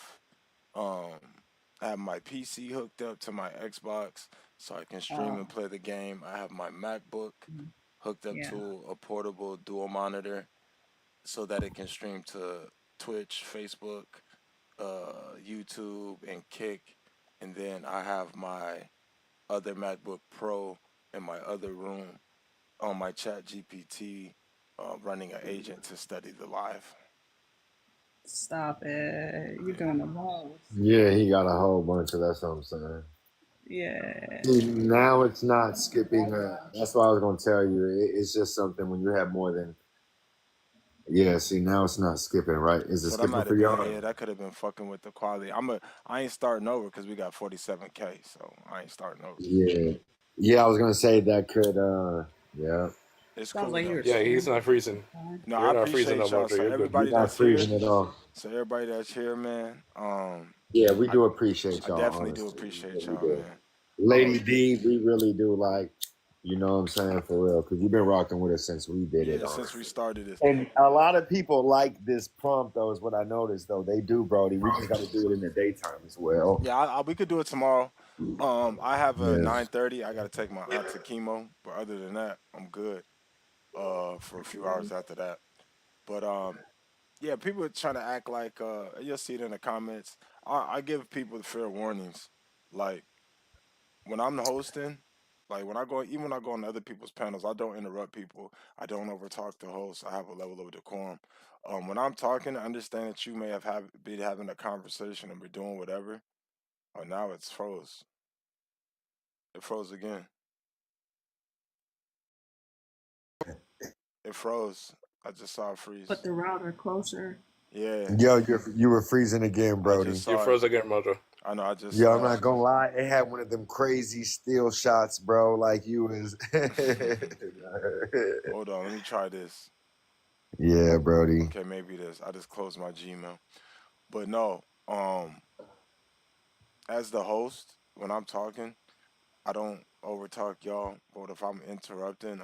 I have my PC hooked up to my Xbox, so I can stream and Oh, play the game. I have my MacBook hooked up yeah. to a portable dual monitor, so that it can stream to Twitch, Facebook, YouTube, and Kick. And then I have my other MacBook Pro in my other room on my Chat GPT, running an agent to study the live. Stop it. You're doing the most. Yeah, he got a whole bunch of. That's what I'm saying. Yeah. See, now it's not skipping. That's what I was gonna tell you. It's just something when you have more than. Yeah. See, now it's not skipping, right? Is it So that skipping might for have been, y'all? yeah, that could have been fucking with the quality. I ain't starting over because we got 47K, so I ain't starting over. Yeah. Yeah, I was gonna say that could. Yeah. It's Sounds cool like you though. were Yeah, he's streaming. not freezing. No, I You're not freezing no appreciate more, y'all. Mojo. So You're good. You're everybody not that's here, freezing at all. so everybody that's here, man. Yeah, we I do appreciate I y'all, definitely do honestly. We appreciate really y'all, do. man. Lady D, we really do like, you know what I'm saying, for real, because you've been rocking with us since we did it, Yeah, since we honestly. started this. And a lot of people like this prompt, though, is what I noticed, though. They do, Brody. We just got to do it in the daytime as well. Yeah, we could do it tomorrow. I have a Yeah. 9:30. I gotta take my aunt to chemo, but other than that, I'm good. For a few hours after that. But yeah, people are trying to act like you'll see it in the comments. I give people fair warnings. Like when I'm hosting, like when I go, even when I go on other people's panels, I don't interrupt people. I don't overtalk the host. I have a level of decorum. When I'm talking, I understand that you may been having a conversation and we're doing whatever. Oh, now it's froze. It froze again. It froze. I just saw it freeze. Put the router closer. Yeah, Yo, you were freezing again, I just Brody. You saw it. froze again, Mojo. I know. I just Yo, I'm saw it. not gonna lie. It had one of them crazy steal shots, bro. Like you was. Hold on, let me try this. Yeah, Brody. Okay, maybe this. I just closed my Gmail. But no, as the host, when I'm talking, I don't overtalk y'all. But if I'm interrupting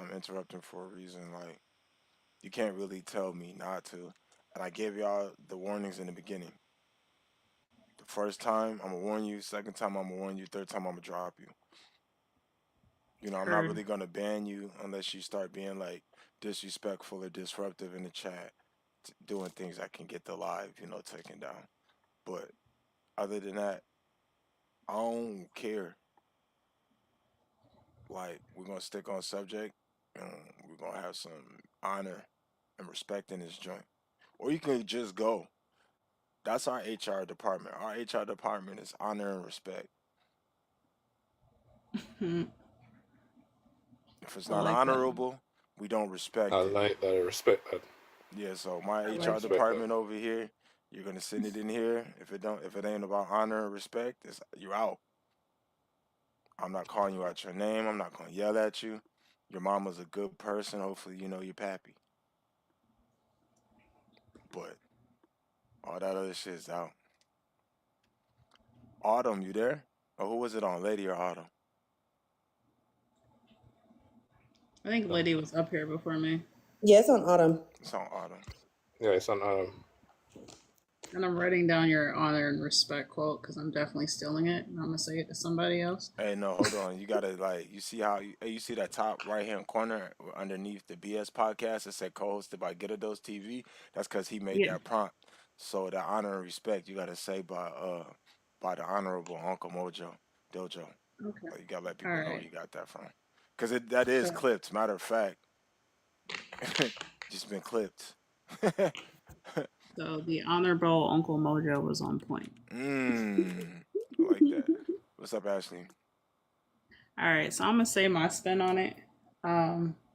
for a reason. Like you can't really tell me not to. And I gave y'all the warnings in the beginning. The first time I'm gonna warn you. Second time I'm gonna warn you. Third time I'm gonna drop you. You know, I'm not Heard. really gonna ban you unless you start being like disrespectful or disruptive in the chat, doing things that can get the live, taken down. But other than that, I don't care. Like we're gonna stick on subject, and we're gonna have some honor and respect in this joint. Or you can just go. That's our HR department. Our HR department is honor and respect. If it's I not like that. honorable, we don't I respect it. like that. I respect that. Yeah, so my I HR like it. Respect that. department over here, you're gonna send it in here. If it ain't about honor and respect, you're out. I'm not calling you out your name. I'm not gonna yell at you. Your mama's a good person. Hopefully, you know your pappy. But all that other shit's out. Autumn, you there? Or who was it on, Lady or Autumn? I think Lady was up here before me. Yeah, it's on Autumn. It's on Autumn. Yeah, it's on. And I'm writing down your honor and respect quote because I'm definitely stealing it. And I'm going to say it to somebody else. Hey, no, hold on. You gotta you see how you see that top right hand corner underneath the BS podcast? It said co-hosted by Get a Dose TV. That's because he made Yeah. that prompt. So the honor and respect you gotta say by the honorable Uncle Mojo Dojo. Okay. Like, you gotta let All people know where right. you got that from. Because that is So, clipped. Matter of fact, just been clipped. so the honorable Uncle Mojo was on point. I like that. What's up, Ashley? All right, so I'm gonna say my spin on it.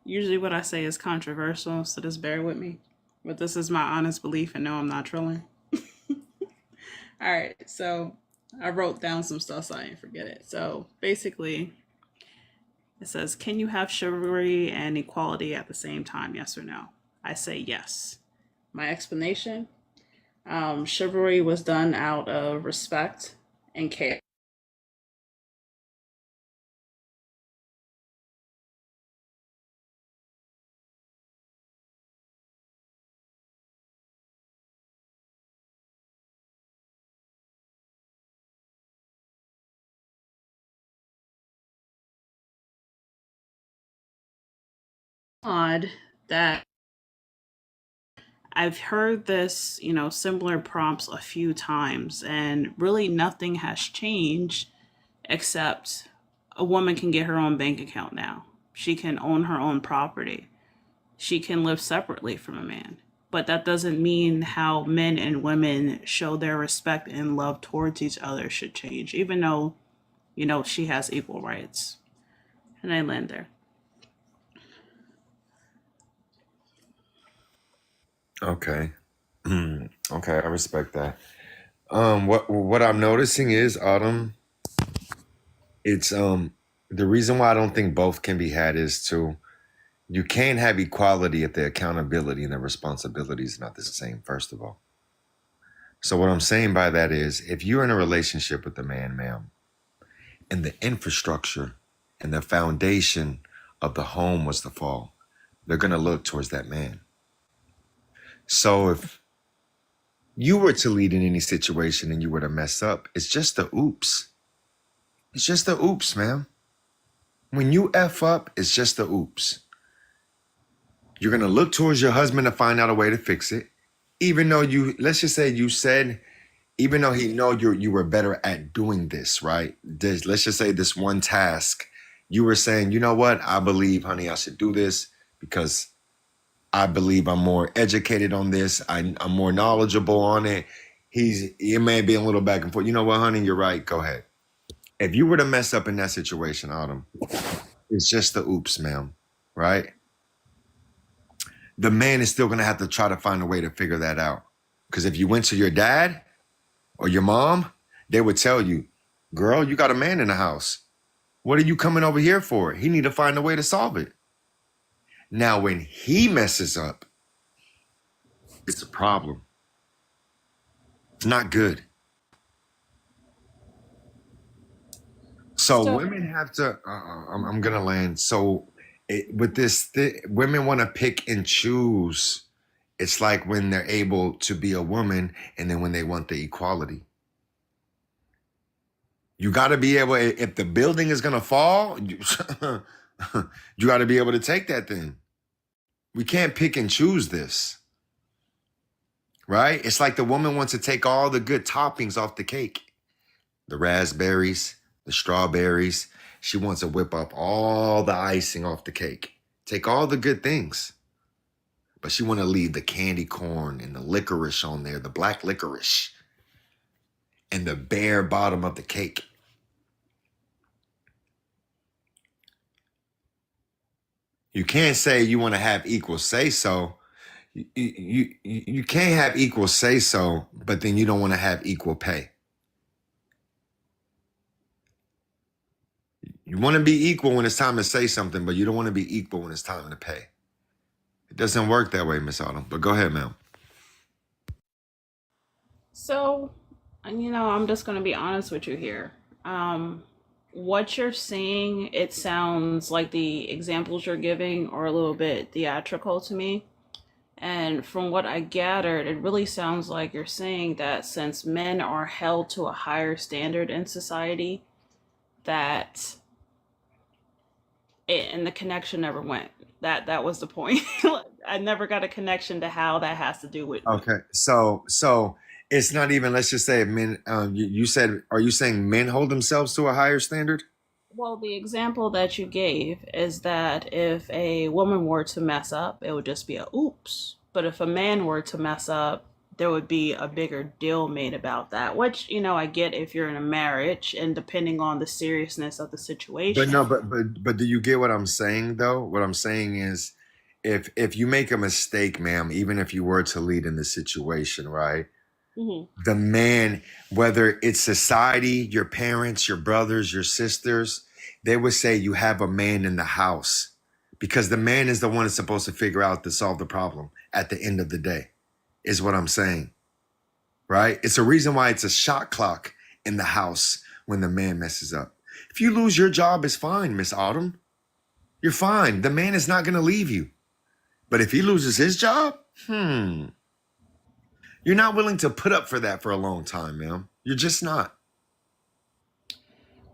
Usually what I say is controversial, so just bear with me. But this is my honest belief, and no, I'm not trolling. All right, so I wrote down some stuff so I didn't forget it. So basically, it says, "Can you have chivalry and equality at the same time? Yes or no?" I say yes. My explanation: chivalry was done out of respect and care. Odd that I've heard this, similar prompts a few times, and really nothing has changed except a woman can get her own bank account now. She can own her own property. She can live separately from a man. But that doesn't mean how men and women show their respect and love towards each other should change, even though, she has equal rights. And I land there. Okay. Okay, I respect that. What I'm noticing is, Autumn, it's the reason why I don't think both can be had is you can't have equality if the accountability and the responsibility is not the same, first of all. So what I'm saying by that is if you're in a relationship with a man, ma'am, and the infrastructure and the foundation of the home was to fall, they're gonna look towards that man. So if you were to lead in any situation and you were to mess up, it's just a oops. It's just a oops, ma'am. When you F up, it's just a oops. You're going to look towards your husband to find out a way to fix it. Even though let's just say you said, even though he know you were better at doing this, right? Let's just say this one task, you were saying, you know what? I believe, honey, I should do this because I believe I'm more educated on this. I'm more knowledgeable on it. It may be a little back and forth. You know what, honey? You're right. Go ahead. If you were to mess up in that situation, Autumn, it's just the oops, ma'am, right? The man is still going to have to try to find a way to figure that out. Because if you went to your dad or your mom, they would tell you, girl, you got a man in the house. What are you coming over here for? He need to find a way to solve it. Now, when he messes up, it's a problem. It's not good. So women have to, I'm going to land. So with this, women want to pick and choose. It's like when they're able to be a woman and then when they want the equality. You got to be able, if the building is going to fall, you got to be able to take that thing. We can't pick and choose this, right? It's like the woman wants to take all the good toppings off the cake. The raspberries, the strawberries. She wants to whip up all the icing off the cake. Take all the good things. But she want to leave the candy corn and the licorice on there, the black licorice, and the bare bottom of the cake. You can't say you want to have equal say-so. You can't have equal say-so, but then you don't want to have equal pay. You want to be equal when it's time to say something, but you don't want to be equal when it's time to pay. It doesn't work that way, Miss Autumn. But go ahead, ma'am. So, I'm just going to be honest with you here. What you're saying, it sounds like the examples you're giving are a little bit theatrical to me. And from what I gathered, it really sounds like you're saying that since men are held to a higher standard in society, that and the connection never went. That was the point. I never got a connection to how that has to do with. Okay, so it's not even. Let's just say men. You said, are you saying men hold themselves to a higher standard? Well, the example that you gave is that if a woman were to mess up, it would just be a oops. But if a man were to mess up, there would be a bigger deal made about that, which, I get if you're in a marriage and depending on the seriousness of the But situation. no, but do you get what I'm saying though? What I'm saying is, if you make a mistake, ma'am, even if you were to lead in the situation, right? Hmm. The man, whether it's society, your parents, your brothers, your sisters, they would say you have a man in the house because the man is the one that's supposed to figure out to solve the problem at the end of the day, is what I'm saying, right? It's a reason why it's a shot clock in the house when the man messes up. If you lose your job, it's fine, Miss Autumn. You're fine. The man is not going to leave you. But if he loses his job, you're not willing to put up for that for a long time, ma'am. You're just not.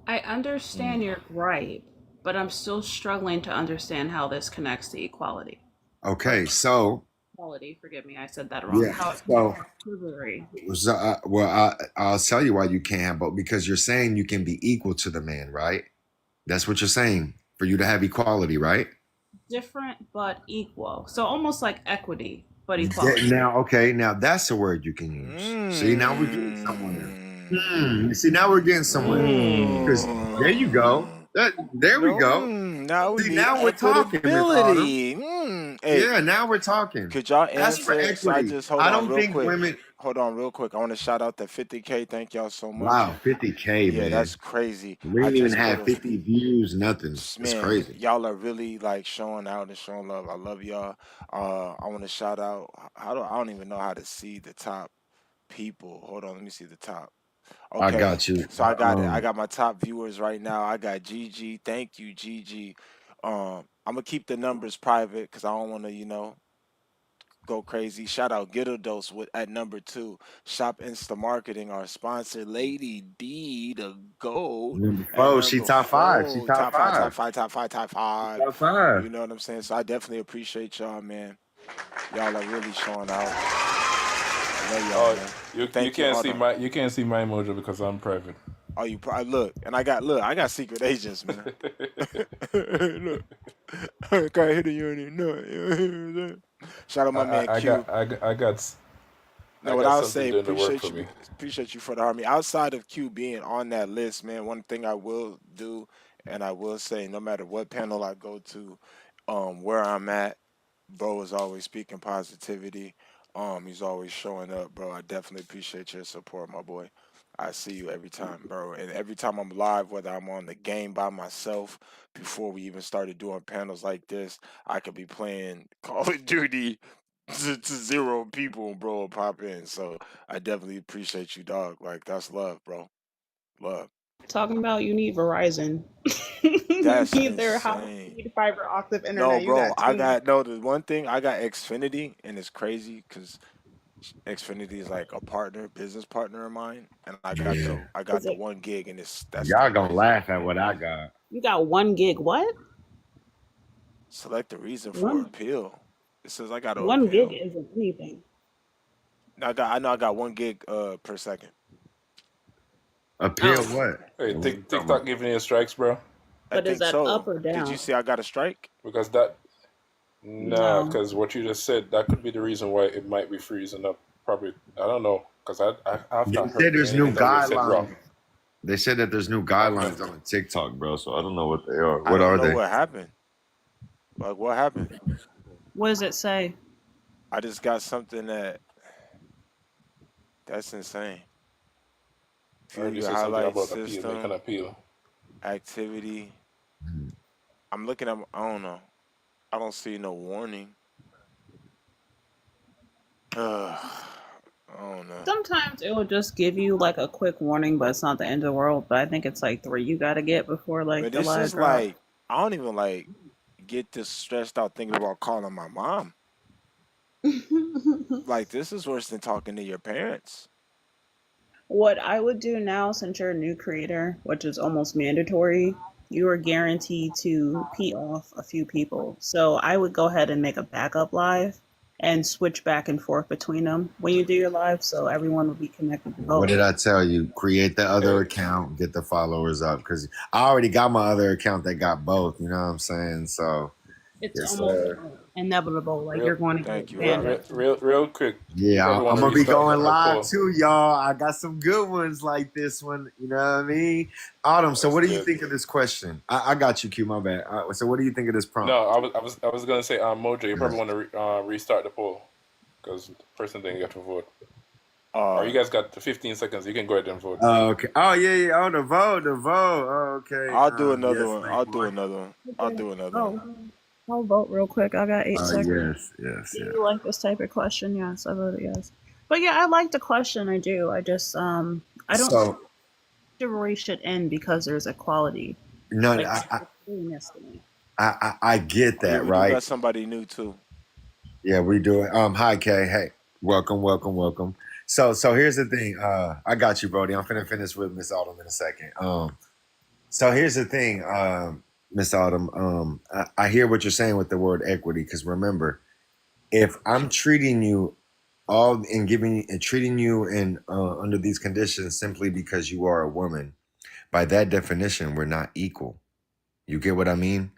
I understand your gripe, but I'm still struggling to understand how this connects to equality. Okay, so Equality, forgive me, I said that wrong. yeah, How it so, connects to chivalry. I'll tell you why you can't, but because you're saying you can be equal to the man, right? That's what you're saying for you to have equality, right? Different but equal. So almost like equity, but equality. Now that's a word you can use. See, now we're getting somewhere. You see, now we're getting somewhere. Because there you go. There we go. Now we See, need now we're talking, Miss Autumn. equitability. Hey, Yeah, now we're talking. could y'all That's for answer? So I equity. just hold I on don't real think quick. women. Hold on real quick. I want to shout out the 50K. Thank y'all so much. Wow, 50K, Yeah, man. that's crazy. We I didn't even just put have a 50 views, nothing. It's man. crazy. Y'all are really like showing out and showing love. I love y'all. I want to shout out. I don't even know how to see the top people. Hold on, let me see the top. I Okay, got you. so I got it. I got my top viewers right now. I got Gigi. Thank you, Gigi. I'm gonna keep the numbers private because I don't want to, go crazy. Shout out Dose with at number 2. Shop Insta Marketing, our sponsor, Lady D, the GOAT Number at 4, she number top 5. She 4. top Top 5, top 5. 5, top 5, top 5. Top 5. You know what I'm saying? So I definitely appreciate y'all, man. Y'all are really showing out. I love y'all, man. You Thank you. can't Hold see on. my Mojo because I'm private. Oh, you probably look, and I got secret agents, man. Look, I can't hit you in no. Shout out my man I Q. got No, what I'll something say, doing the work for me. appreciate you for the army. Outside of Q being on that list, man, one thing I will do, and I will say, no matter what panel I go to, where I'm at, bro is always speaking positivity. He's always showing up, bro. I definitely appreciate your support, my boy. I see you every time, bro. And every time I'm live, whether I'm on the game by myself, before we even started doing panels like this, I could be playing Call of Duty to 0 people, bro, will pop in. So I definitely appreciate you, dog. Like, that's love, bro. Love. Talking about you need Verizon. That's You need their high insane. speed fiber optic No, internet. You bro, got too much. the one thing, I got Xfinity, and it's crazy because Xfinity is like a business partner of mine, and Yeah. I got Is the it? 1 gig, and that's the Y'all gonna crazy. laugh at what I got. You got 1 gig. What? Select the reason for One appeal. It says I got to 1 gig appeal. isn't anything. I know I got 1 gig per second. Appeal Oh, what? Hey, What you talking TikTok about? giving you strikes, bro? I but is think that up so. or Did you down? see I got a strike? Because that No. because what you just said, that could be the reason why it might be freezing up. Probably, I don't know, because I've They not said heard there's new anything that you said wrong. guidelines. They said that there's new I've not. guidelines on TikTok, bro. So I don't know what they are. I What don't are know they? what happened. Like, what happened? What does it say? I just got something that's insane. I View heard you your say something highlight about appeal. They can system, appeal. activity. I'm looking at, I don't know. I don't see no warning. I don't know. Sometimes it will just give you like a quick warning, but it's not the end of the world. But I think it's like 3 you gotta get before like But the this live is drop. like, I don't even like get this stressed out thinking about calling my mom. Like, this is worse than talking to your parents. What I would do now, since you're a new creator, which is almost mandatory, you are guaranteed to pee off a few people. So I would go ahead and make a backup live and switch back and forth between them when you do your live, so everyone will be connected to both. What did I tell you? Create the other account, get the followers up, because I already got my other account that got both. You know what I'm saying? So It's yes, almost sir. inevitable. Like you're going to get banned. Real quick. Yeah, Probably I'm wanna gonna be restart going the live poll. too, y'all. I got some good ones like this one. You know what I mean? Autumn. So, what do you think of this question? I got you, Q. My bad. So, what do you think of this prompt? No, I was gonna say, Mojo, you probably want to restart the poll because the person didn't get to vote. Or you guys got the 15 seconds. You can go ahead and vote. Oh, okay. Oh, yeah. Oh, the vote. Oh, okay. I'll do another yes, one. Snake I'll boy. do another one. I'll do another one. I'll vote real quick. I got 8 seconds. Yes. Do you like this type of question? Yes, I voted yes. But yeah, I like the question. I do. I just I don't think chivalry should end because there's equality. No, like, to me. I get that, We right? got somebody new too. Yeah, we do it. Hi, Kay. Hey, welcome. So here's the thing. I got you, Brody. I'm finna finish with Miss Autumn in a second. So here's the thing, Miss Autumn. I hear what you're saying with the word equity, because remember, if I'm treating you all and treating you in under these conditions simply because you are a woman, by that definition, we're not equal. You get what I mean?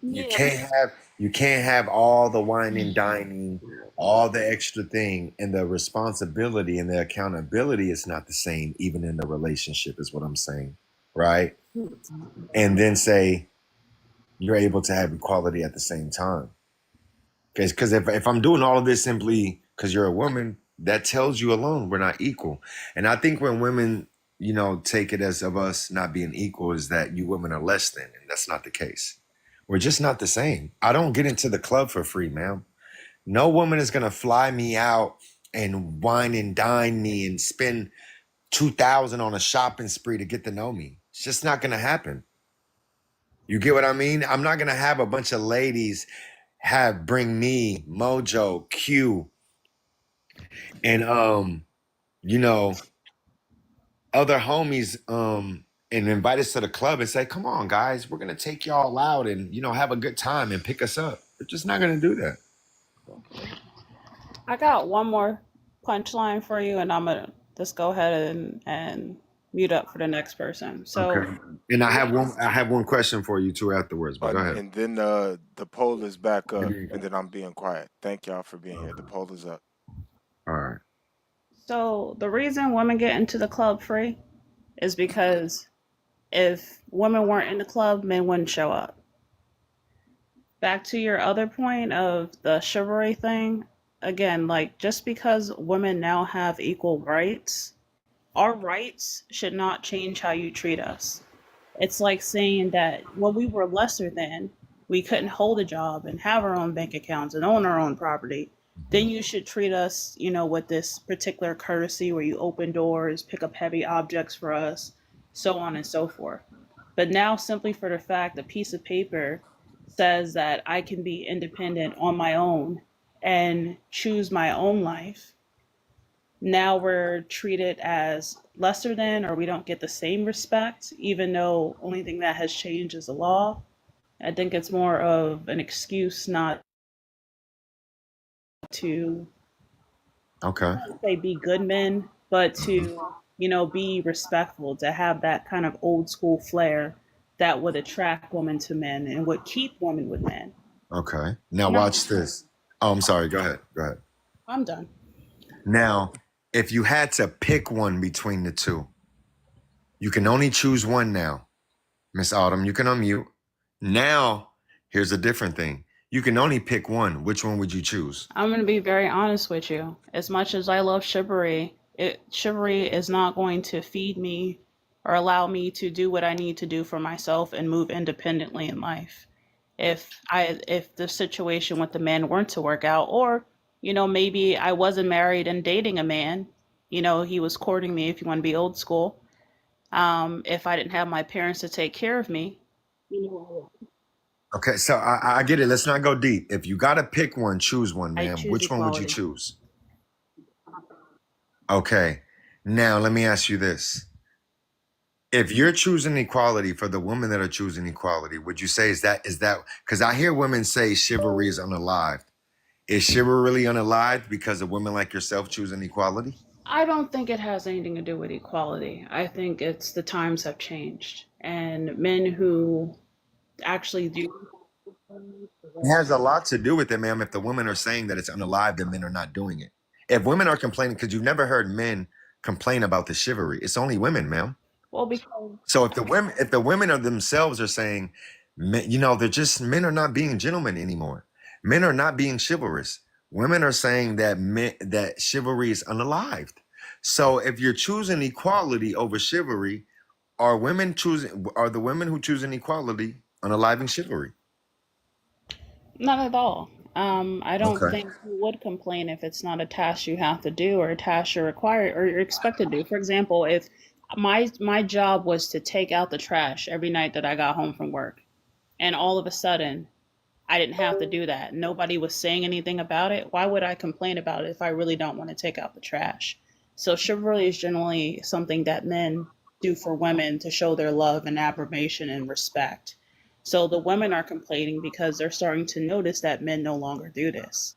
You can't have all the wine and dining, all the extra thing, and the responsibility and the accountability is not the same, even in the relationship, is what I'm saying, right? And then say you're able to have equality at the same time. Because if I'm doing all of this simply because you're a woman, that tells you alone we're not equal. And I think when women, take it as of us not being equal, is that you women are less than, and that's not the case. We're just not the same. I don't get into the club for free, ma'am. No woman is gonna fly me out and wine and dine me and spend $2,000 on a shopping spree to get to know me. It's just not gonna happen. You get what I mean? I'm not gonna have a bunch of ladies bring me Mojo, Q, and other homies and invite us to the club and say, come on, guys, we're gonna take y'all out and have a good time and pick us up. They're just not gonna do that. I got one more punchline for you, and I'm gonna just go ahead and mute up for the next person. So, okay. And I have one question for you too afterwards, but go ahead. And then the poll is back up, and then I'm being quiet. Thank y'all for being here. The poll is up. All right. So the reason women get into the club free is because if women weren't in the club, men wouldn't show up. Back to your other point of the chivalry thing, again, like just because women now have equal rights, our rights should not change how you treat us. It's like saying that when we were lesser than, we couldn't hold a job and have our own bank accounts and own our own property. Then you should treat us, with this particular courtesy where you open doors, pick up heavy objects for us, so on and so forth. But now, simply for the fact a piece of paper says that I can be independent on my own and choose my own life, now we're treated as lesser than, or we don't get the same respect, even though only thing that has changed is the law. I think it's more of an excuse not to say be good men, but to be respectful, to have that kind of old school flair that would attract women to men and would keep women with men. Okay. Now watch this. Oh, I'm sorry. Go ahead. I'm done. Now, if you had to pick one between the two, you can only choose one now. Miss Autumn, you can unmute. Now, here's a different thing. You can only pick one. Which one would you choose? I'm going to be very honest with you. As much as I love chivalry, chivalry is not going to feed me or allow me to do what I need to do for myself and move independently in life. If the situation with the man weren't to work out, or maybe I wasn't married and dating a man, he was courting me, if you want to be old school. If I didn't have my parents to take care of me, Okay, so I get it. Let's not go deep. If you got to pick one, choose one, I ma'am. choose Which one would you equality. choose? Okay, now let me ask you this. If you're choosing equality for the women that are choosing equality, would you say is that because I hear women say chivalry is unalived. Is chivalry really unalived because of women like yourself choosing equality? I don't think it has anything to do with equality. I think it's the times have changed, and men who actually do. It has a lot to do with it, ma'am. If the women are saying that it's unalived, then men are not doing it. If women are complaining, because you've never heard men complain about the chivalry, it's only women, ma'am. Well, because So if the women of themselves are saying, you know, they're just men are not being gentlemen anymore. Men are not being chivalrous. Women are saying that that chivalry is unalived. So if you're choosing equality over chivalry, are the women who choose inequality unaliving chivalry? not at all. I don't Okay. think you would complain if it's not a task you have to do or a task you're required or you're expected to do. For example, if my job was to take out the trash every night that I got home from work, and all of a sudden I didn't have to do that. Nobody was saying anything about it. Why would I complain about it if I really don't want to take out the trash? So chivalry is generally something that men do for women to show their love and admiration and respect. So the women are complaining because they're starting to notice that men no longer do this.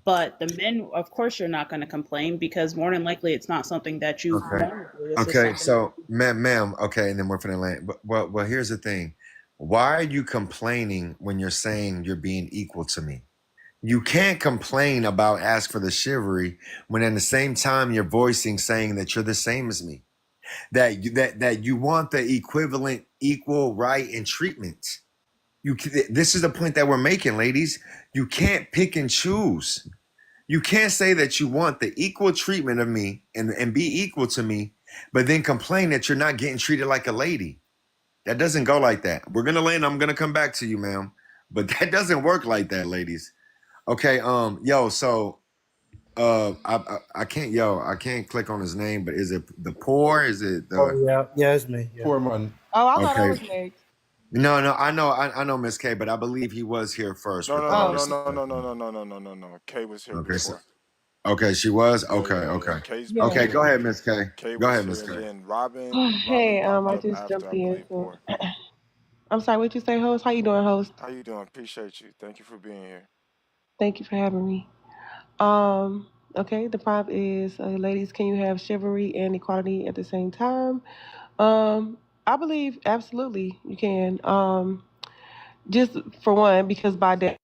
But the men, of course, you're not going to complain because more than likely it's not something that you Okay. want to do. This is Okay. something. So, ma'am. Okay, and then we're finna land. But well, here's the thing. Why are you complaining when you're saying you're being equal to me? You can't complain about ask for the chivalry when at the same time you're voicing saying that you're the same as me. That you want the equivalent, equal right and treatment. This is the point that we're making, ladies. You can't pick and choose. You can't say that you want the equal treatment of me and be equal to me, but then complain that you're not getting treated like a lady. That doesn't go like that. We're gonna land. I'm gonna come back to you, ma'am. But that doesn't work like that, ladies. Okay, yo, so I can't click on his name, but is it the poor? Is it the Yeah, it's me. Yeah. Poor man. Oh, I thought I was okay? next. No, I know Miss K, but I believe he was here first. No, With no, all no, no, respect. no, no, no, no, no, no, no, no, no. Kay was here Okay, so before. okay, she was Yeah, okay, yeah, yeah. okay, Kay's Yeah. been okay. Go here. ahead, Miss K. Kay Go was ahead, here, Miss and K. then Robin Hey, popped I up just after, jumped I in. believe, So poor. I'm sorry, what you say, host? How you doing, host? How you doing? Appreciate you. Thank you for being here. Thank you for having me. Okay, the prompt is, ladies, can you have chivalry and equality at the same time? I believe absolutely you can. Just for one, because by that.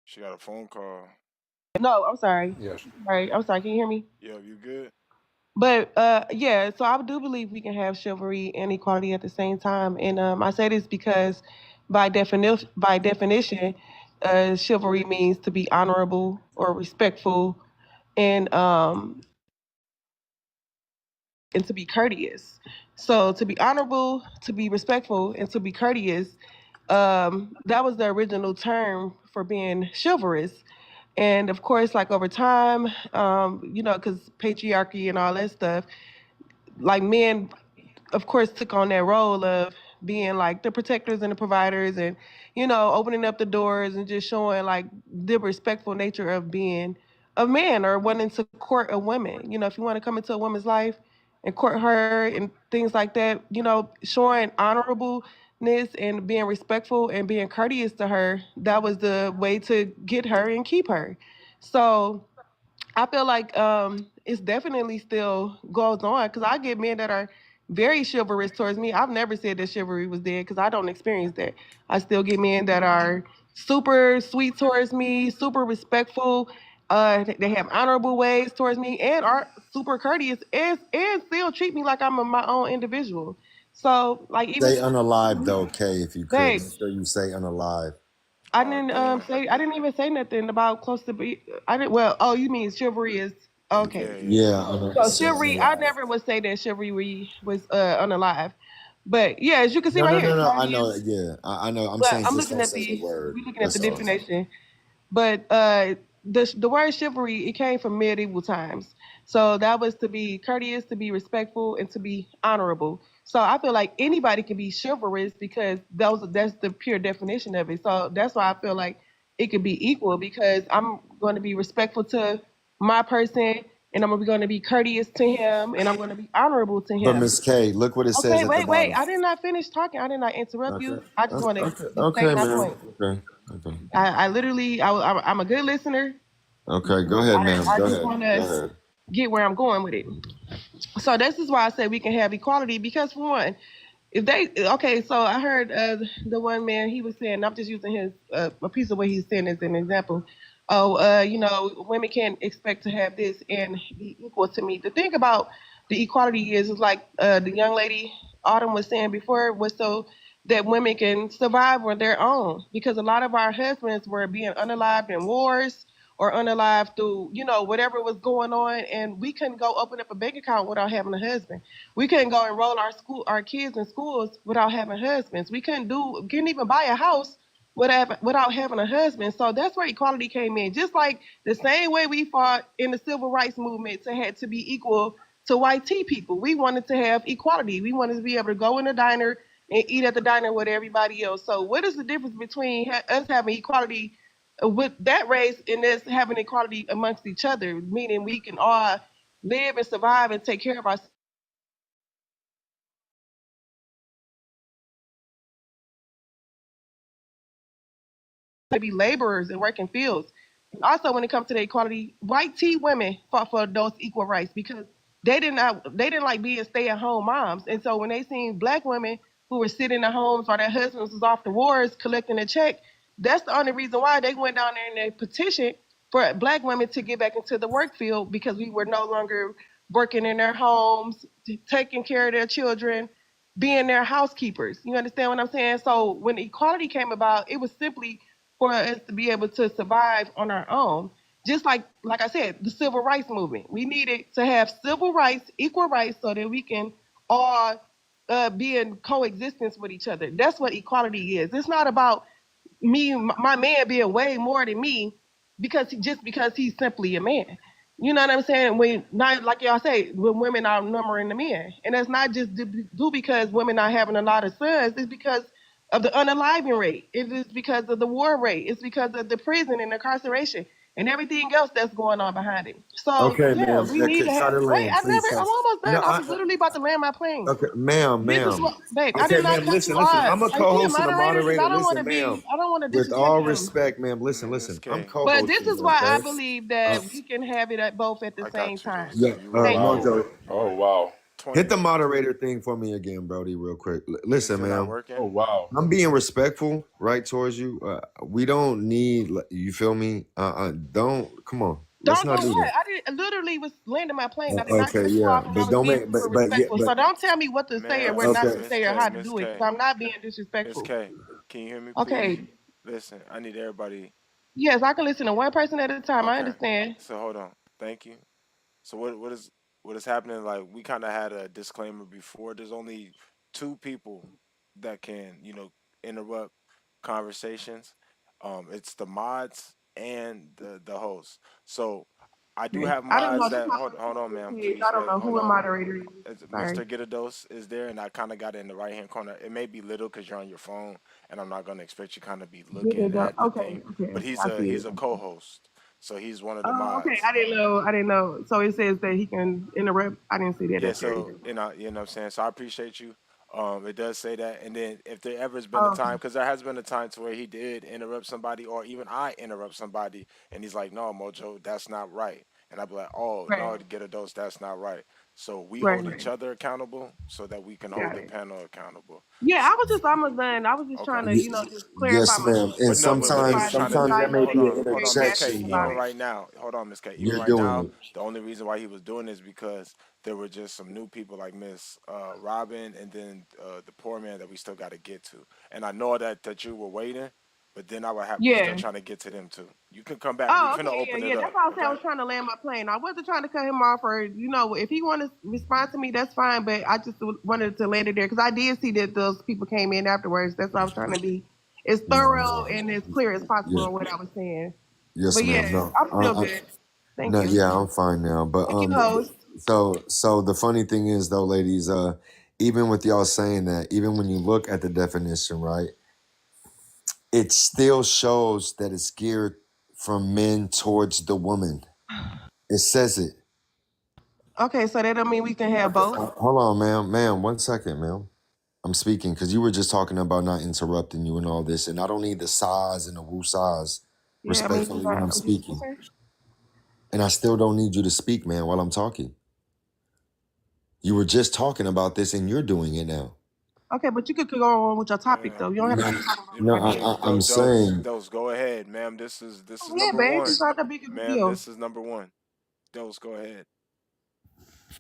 She got a phone call. No, I'm sorry. Yes. Right, I'm sorry. Can you hear me? Yeah, you good? But yeah, so I do believe we can have chivalry and equality at the same time, and I say this because, by definition, chivalry means to be honorable or respectful, and and to be courteous. So to be honorable, to be respectful, and to be courteous, that was the original term for being chivalrous. And of course, like over time, because patriarchy and all that stuff, like men of course took on that role of being like the protectors and the providers and opening up the doors and just showing like the respectful nature of being a man or wanting to court a woman. If you want to come into a woman's life and court her and things like that, showing honorableness and being respectful and being courteous to her, that was the way to get her and keep her. So I feel like it's definitely still goes on because I get men that are very chivalrous towards me. I've never said that chivalry was dead because I don't experience that. I still get men that are super sweet towards me, super respectful. They have honorable ways towards me and are super courteous and still treat me like I'm my own individual. So like even Say unalive though, K, if you could. babe, Make sure you say unalive. I Oh didn't damn. say I didn't even say nothing about close to be. I didn't. Well, oh, you mean chivalry is okay. Yeah, yeah, Yeah, yeah. So say chivalry, I unalive. never would say that chivalry was unalive. But yeah, as you can see No, right no, here, no, no. I know. courteous. Yeah, I know. I'm But saying I'm just looking don't at say the word. we're looking at the That's all. definition. But the word chivalry, it came from medieval times. So that was to be courteous, to be respectful, and to be honorable. So I feel like anybody can be chivalrous because that's the pure definition of it. So that's why I feel like it could be equal because I'm going to be respectful to my person and I'm going to be courteous to him, and I'm going to be honorable to But him. Miss K, look what it says Okay, at the wait. bottom. I did not finish talking. I did not interrupt you. I just want to Okay, state my man. point. Okay. I literally, I'm a good listener. Okay, go ahead, ma'am. I Go just ahead. want Go to ahead. get where I'm going with it. So this is why I say we can have equality, because for one, if they so I heard the one man, he was saying, I'm just using his a piece of what he's saying as an example. Oh, women can't expect to have this and be equal to me. The thing about the equality is like the young lady Autumn was saying before, was so that women can survive on their own, because a lot of our husbands were being unalived in wars or unalived through whatever was going on, and we couldn't go open up a bank account without having a husband. We couldn't go enroll our kids in schools without having husbands. We couldn't even buy a house without having a husband. So that's where equality came in. Just like the same way we fought in the civil rights movement to be equal to white tea people. We wanted to have equality. We wanted to be able to go in a diner and eat at the diner with everybody else. So what is the difference between us having equality with that race and us having equality amongst each other, meaning we can all live and survive and take care of ourselves? To be laborers and work in fields. And also, when it comes to the equality, white tea women fought for those equal rights because they didn't like being stay-at-home moms. And so when they seen black women who were sitting at homes or their husbands was off the wars collecting a check, that's the only reason why they went down there and they petitioned for black women to get back into the work field, because we were no longer working in their homes, taking care of their children, being their housekeepers. You understand what I'm saying? So when equality came about, it was simply for us to be able to survive on our own. Just like I said, the civil rights movement. We needed to have civil rights, equal rights, so that we can all be in coexistence with each other. That's what equality is. It's not about my man being way more than me because he's simply a man. You know what I'm saying? When not like y'all say, when women are numbering the men, and that's not just do because women are having a lot of sons. It's because of the unaliving rate. It is because of the war rate. It's because of the prison and incarceration and everything else that's going on behind it. So Okay, yeah, ma'am. we need Okay, to have. Charlie Wait, Lane, please. I'm almost done. No, I was literally about to land my plane. okay, ma'am, This is ma'am. what, babe. I Okay, did not ma'am. cut you Listen. off. I'm a Is he a co-host and a moderator? Because moderator. I don't want Listen, to be. ma'am. I don't want to With disrespect all him. respect, ma'am. Listen. I'm But this co-hosting. is why I Okay. believe that we can have it at both at the same time. Yeah. Thank you. Mojo. Oh wow. Hit the moderator thing for me again, Brody, real quick. Listen, ma'am. Oh wow. I'm being respectful, right, towards you. We don't need, you feel me? Don't, come on. Let's Don't not do do what? that. I literally was landing my plane. I did not Okay, cut you yeah, off, and I but was don't being make, super but yeah, respectful. So but don't tell me what to say or what not to say or how to Miss do it, K, because I'm not being Miss disrespectful. K, can you hear me, please? Okay. Listen, I need everybody. Yes, I can listen to one person at a time. I Okay, understand. so hold on. Thank you. So what is happening? Like we kind of had a disclaimer before. There's only two people that can interrupt conversations. It's the mods and the host. So I do Okay. have I don't know. mods This is that my hold first on, time ma'am, with kids. please I don't wait, know hold who a on. moderator is. Sorry. Mr. Gitados is there, and I kind of got it in the right hand corner. It may be little because you're on your phone, and I'm not gonna expect you kind of be looking at the Okay. thing. Okay. But he's I a see he's it. a co-host, so he's one of the Oh, okay. mods. I didn't know. I didn't know. So it says that he can interrupt. I didn't see that Yeah, up there so either. you know what I'm saying. So I appreciate you. It does say that, and then if there ever's been a Oh, okay. time, because there has been a time to where he did interrupt somebody, or even I interrupt somebody, and he's like, "No, Mojo, that's not right," and I'd be like, "Oh, Right. no, to get a dose, that's not right." So we Right. hold Right. each other accountable, so that we can hold Got the it. panel accountable. Yeah, So, I was just almost done. I was just okay. trying to, just clarify yes, my ma'am. point. And But no, but That's he why was I trying to didn't. sometimes I there didn't may want to be be an hold very on, Miss K. passionate interjection. about Even it. right now, hold on, Miss K. Even You're right doing now, it. the only reason why he was doing is because there were just some new people like Miss Robin, and then the poor man that we still got to get to. And I know that you were waiting, but then I would have we still Yeah. trying to get to them too. You can come back. We Oh, finna okay, open yeah. it That's up, why I said I okay? was trying to land my plane. I wasn't trying to cut him off, or if he want to respond to me, that's fine. But I just wanted to land it there because I did see that those people came in afterwards. That's why I was trying to be as thorough and as clear as possible Yeah. on what I was saying. Yes, But ma'am. yeah, No, I'm still good. Thank no, you. yeah, I'm fine now. But Thank you, host. so the funny thing is though, ladies, even with y'all saying that, even when you look at the definition, right, it still shows that it's geared from men towards the woman. It says it. Okay, so that don't mean we can have both. Hold on, ma'am. 1 second, ma'am. I'm speaking because you were just talking about not interrupting you and all this, and I don't need the sighs and the woo sighs Yeah, I mean, respectfully when I'm speaking. okay. And I still don't need you to speak, man, while I'm talking. You were just talking about this and you're doing it now. Okay, but you could go on with your topic though. You don't have to keep talking about No, I'm saying. Dose, go ahead, ma'am. This is yeah, number babe. one. It's not that big of a Ma'am, deal. this is number one. Dose, go ahead.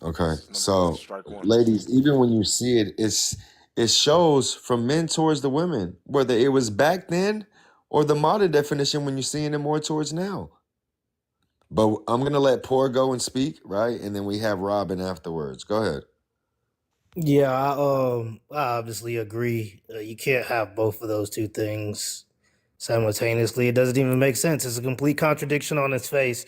Okay, Number one, so strike one. ladies, even when you see it, it shows from men towards the women, whether it was back then or the modern definition when you're seeing it more towards now. But I'm gonna let Poor go and speak, right? And then we have Robin afterwards. Go ahead. Yeah, I obviously agree. You can't have both of those two things simultaneously. It doesn't even make sense. It's a complete contradiction on its face.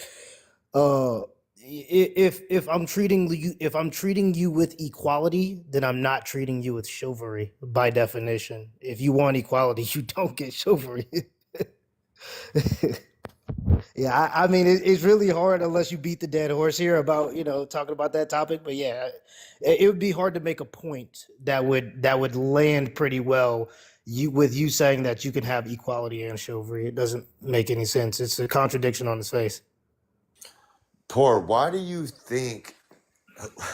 If I'm treating you with equality, then I'm not treating you with chivalry by definition. If you want equality, you don't get chivalry. Yeah, I mean, it's really hard unless you beat the dead horse here about talking about that topic. But yeah, it would be hard to make a point that would land pretty well. You saying that you can have equality and chivalry, it doesn't make any sense. It's a contradiction on its face. Poor, why do you think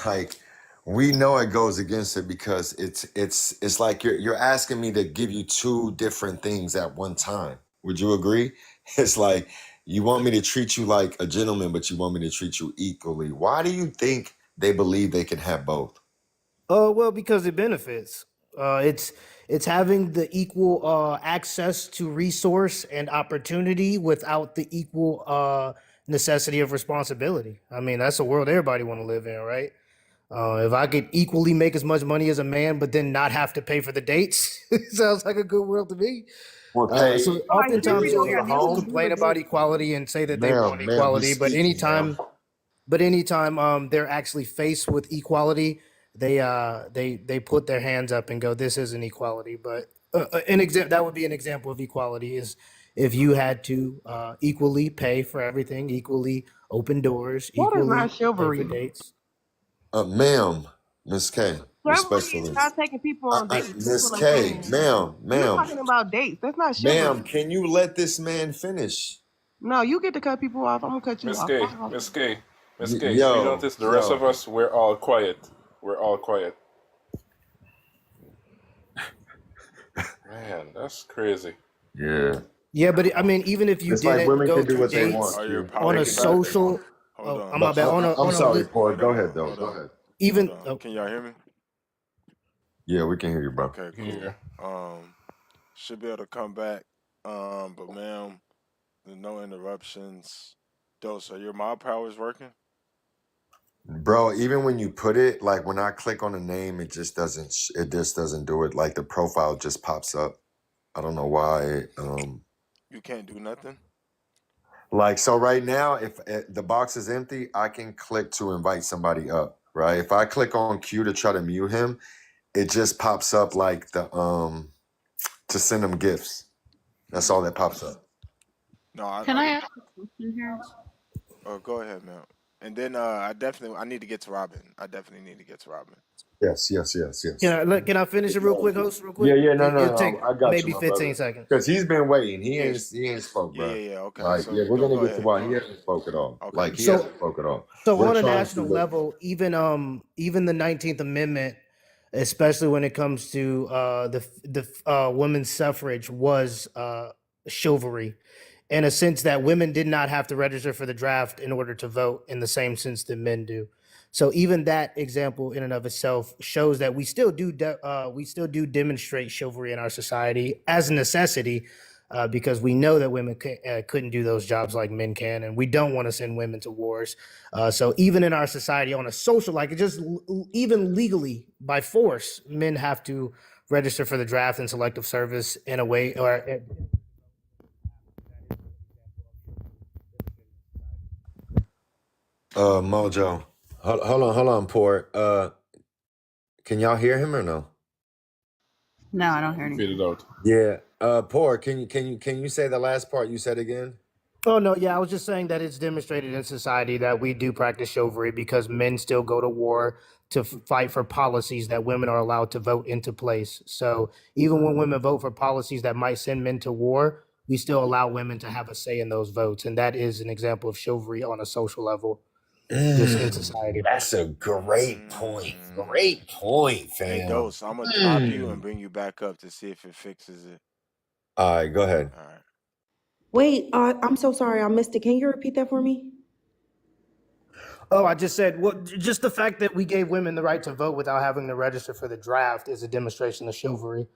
like we know it goes against it because it's like you're asking me to give you two different things at one time. Would you agree? It's like you want me to treat you like a gentleman, but you want me to treat you equally. Why do you think they believe they can have both? Well, because it benefits. It's having the equal access to resource and opportunity without the equal necessity of responsibility. I mean, that's a world everybody want to live in, right? If I could equally make as much money as a man, but then not have to pay for the dates, sounds like a good world to me. Or pay So oftentimes you'll hear for people home? complain about equality and say that they want Ma'am, equality, he's but speaking, ma'am. anytime they're actually faced with equality, they put their hands up and go, "This isn't equality." But that would be an example of equality is if you had to equally pay for everything, equally open doors, That is not equally pay for chivalry. dates. Ma'am, Miss K, Chivalry is respectfully. not taking people on dates. That's Miss what I'm K, saying. ma'am, You're ma'am, talking about dates. That's not ma'am, chivalry. can you let this man finish? No, you get to cut people off. I'm gonna cut you Miss off. K, Miss K, Miss K. You Yo, notice the rest of us, we're all quiet. We're all quiet. Man, that's crazy. Yeah. Yeah, but I mean, even if you It's like didn't women go can do through what they dates want. Q. on They a can social, Hold on. I'm my bad. I'm sorry, Poor. Hold Go on, ahead, though. hold Go on, ahead. even hold on. Can y'all hear me? Yeah, we can hear you, bro. Okay, cool. Should be able to come back. But ma'am, there's no interruptions. Dose, are your mob powers working? Bro, even when you put it, like when I click on the name, it just doesn't do it. Like the profile just pops up. I don't know why. You can't do nothing? Like, so right now, if the box is empty, I can click to invite somebody up, right? If I click on Q to try to mute him, it just pops up like the to send him gifts. That's all that pops up. No, Can I ask a question here? Oh, go ahead, man. And then I need to get to Robin. I definitely need to get to Robin. Yes. Can I finish it real quick, host? Real quick. Yeah, It'll take I got maybe you, my 15 brother. seconds. Because he's been waiting. He ain't spoke, bro. Yeah, okay. Like, So we're go gonna get ahead. to why he hasn't spoke at all. Okay. Like, he So- hasn't spoke at all. So We're on a trying national to look- level, even the 19th Amendment, especially when it comes to the women's suffrage, was chivalry, in a sense that women did not have to register for the draft in order to vote in the same sense that men do. So even that example in and of itself shows that we still do demonstrate chivalry in our society as a necessity. Because we know that women couldn't do those jobs like men can, and we don't want to send women to wars. So even in our society, on a social, like even legally by force, men have to register for the draft and selective service in a way, or Mojo. Hold on, Poor. Can y'all hear him or no? No, I don't hear anything. Fade it out. Yeah. Poor, can you say the last part you said again? Oh no, yeah, I was just saying that it's demonstrated in society that we do practice chivalry because men still go to war to fight for policies that women are allowed to vote into place. So even when women vote for policies that might send men to war, we still allow women to have a say in those votes, and that is an example of chivalry on a social level, just in society. That's a great point. Great point, Hey, fam. Dose, I'm gonna drop you and bring you back up to see if it fixes it. All right, go ahead. All right. Wait, I'm so sorry, I missed it. Can you repeat that for me? Oh, I just said, well, just the fact that we gave women the right to vote without having to register for the draft is a demonstration of chivalry.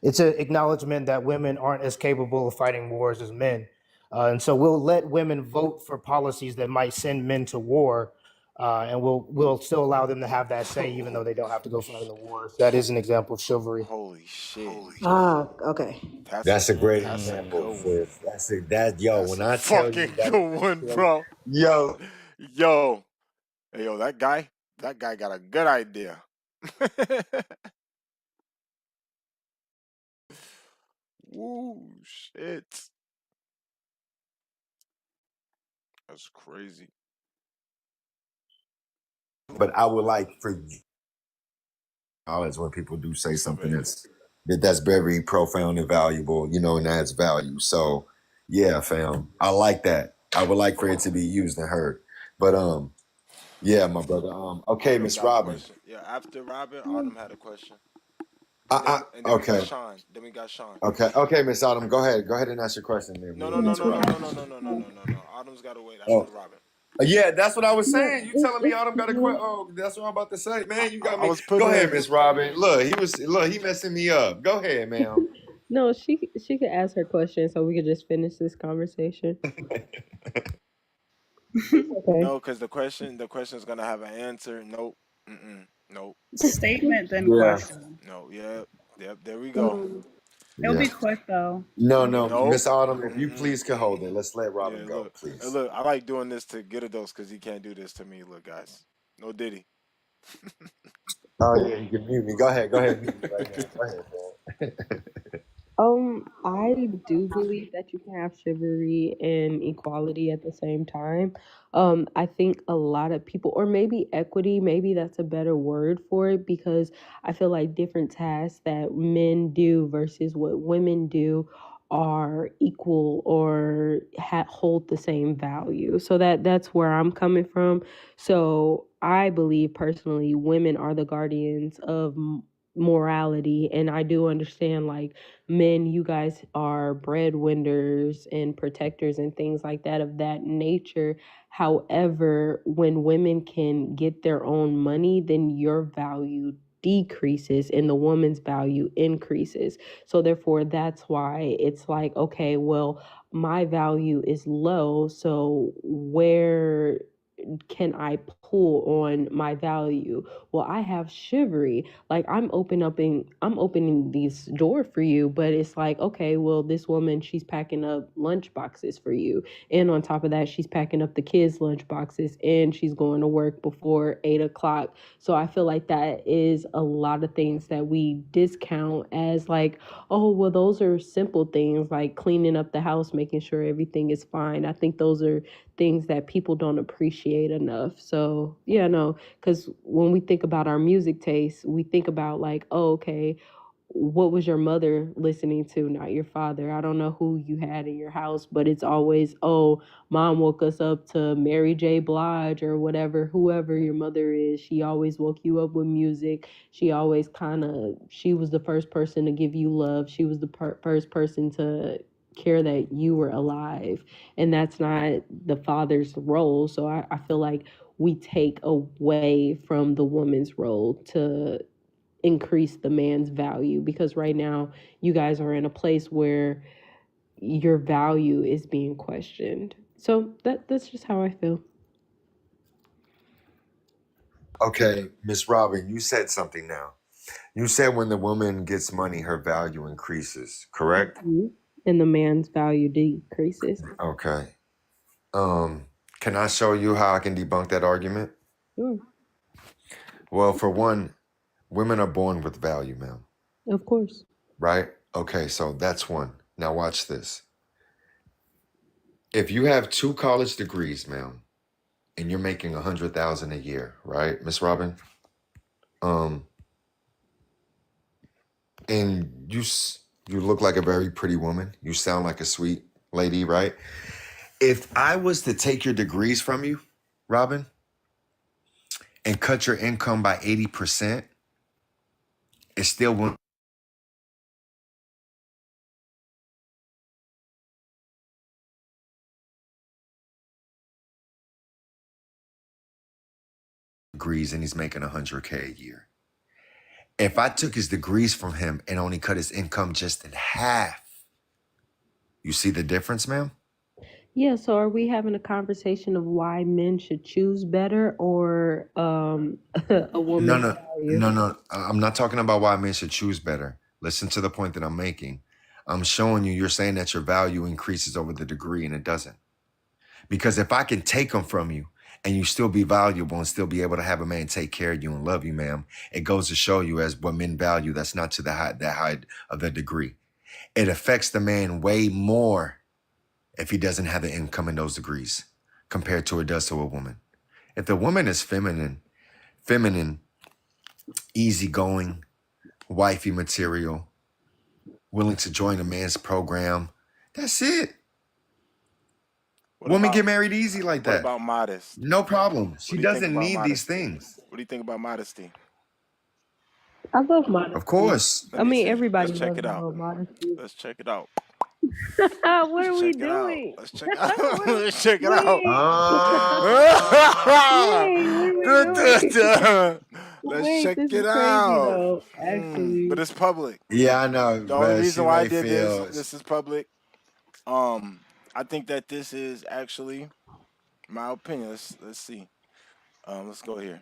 It's an acknowledgement that women aren't as capable of fighting wars as men. And so we'll let women vote for policies that might send men to war, and we'll still allow them to have that say, even though they don't have to go fight in the wars. That is an example of chivalry. Holy shit. Ah, okay. That's a great That's a example, good one. sis. When I tell you Fucking that good one, bro. yo, Hey, yo, that guy got a good idea. Woo, shit. That's crazy. but I would like for you always when people do say something that's very profound and valuable, and adds value. So yeah, fam. I like that. I would like for it to be used and heard. But yeah, my brother. Okay, Autumn Miss got a Robin. question. Yeah, after Robin, Autumn had a question. And then we Okay. got Sean. Then we got Sean. Okay, Miss Autumn, go ahead. Go ahead and ask your question there. No. Miss Robin. Autumn's got to wait Oh. after Robin. Yeah, that's what I was saying. You telling me Autumn got a question? Oh, that's what I'm about to say, man. You got me. Go ahead, Miss Robin. He messing me up. Go ahead, ma'am. No, she could ask her question so we could just finish this conversation. Okay. No, because the question's gonna have an answer. Nope. Nope. Statement then Yeah. question. No. Yep. There we go. It'll be Yeah. quick though. No, Miss Autumn, if you please can hold it. Let's let Robin Yeah, go, look. please. Hey, look, I like doing this to get a dose because he can't do this to me. Look, guys. No Diddy. Oh yeah, you can mute me. Go ahead, mute me right now. Go ahead, man. I do believe that you can have chivalry and equality at the same time. I think a lot of people, or maybe equity, maybe that's a better word for it, because I feel like different tasks that men do versus what women do are equal or hold the same value. So that's where I'm coming from. So I believe personally, women are the guardians of morality, and I do understand, like, men, you guys are breadwinners and protectors and things like that of that nature. However, when women can get their own money, then your value decreases and the woman's value increases. So therefore, that's why it's like, okay, well, my value is low, so where can I pull on my value? Well, I have chivalry. Like, I'm opening these door for you, but it's like, okay, well, this woman, she's packing up lunch boxes for you. And on top of that, she's packing up the kids' lunch boxes and she's going to work before 8 o'clock. So I feel like that is a lot of things that we discount as like, oh, well, those are simple things like cleaning up the house, making sure everything is fine. I think those are things that people don't appreciate enough. So yeah, no, because when we think about our music taste, we think about like, oh, okay, what was your mother listening to, not your father? I don't know who you had in your house, but it's always, oh, mom woke us up to Mary J. Blige or whatever, whoever your mother is. She always woke you up with music. She always she was the first person to give you love. She was the first person to care that you were alive. And that's not the father's role. So I feel like we take away from the woman's role to increase the man's value, because right now you guys are in a place where your value is being questioned. So that's just how I feel. Okay, Miss Robin, you said something now. You said when the woman gets money, her value increases, correct? And the man's value decreases. Okay. Can I show you how I can debunk that argument? Sure. Well, for one, women are born with value, ma'am. Of course. Right? Okay, so that's one. Now watch this. If you have 2 college degrees, ma'am, and you're making 100,000 a year, right, Miss Robin? And you look like a very pretty woman. You sound like a sweet lady, right? If I was to take your degrees from you, Robin, and cut your income by 80%, it still won't degrees and he's making 100K a year. If I took his degrees from him and only cut his income just in half, you see the difference, ma'am? Yeah, so are we having a conversation of why men should choose better or a woman's value? No. I'm not talking about why men should choose better. Listen to the point that I'm making. I'm showing you're saying that your value increases over the degree, and it doesn't. Because if I can take them from you and you still be valuable and still be able to have a man take care of you and love you, ma'am, it goes to show you as what men value. That's not to that high of the degree. It affects the man way more if he doesn't have the income in those degrees compared to it does to a woman. If the woman is feminine, easygoing, wifey material, willing to join a man's program, that's it. Women get married easy like that. What about modest? No problem. She What do you think doesn't about need these modesty? things. What do you think about modesty? I love modesty. Of course. I mean, everybody Let's check loves it a out. little modesty. Let's check it out. What are we Check it out. doing? Let's check it out. Let's check it Wait. out. Wait, what are we doing? Let's Wait, check this it is crazy out. though, actually. But it's public. Yeah, I know. The only But reason she why I may did feel this is public. I think that this is actually my opinion. Let's see. Let's go here.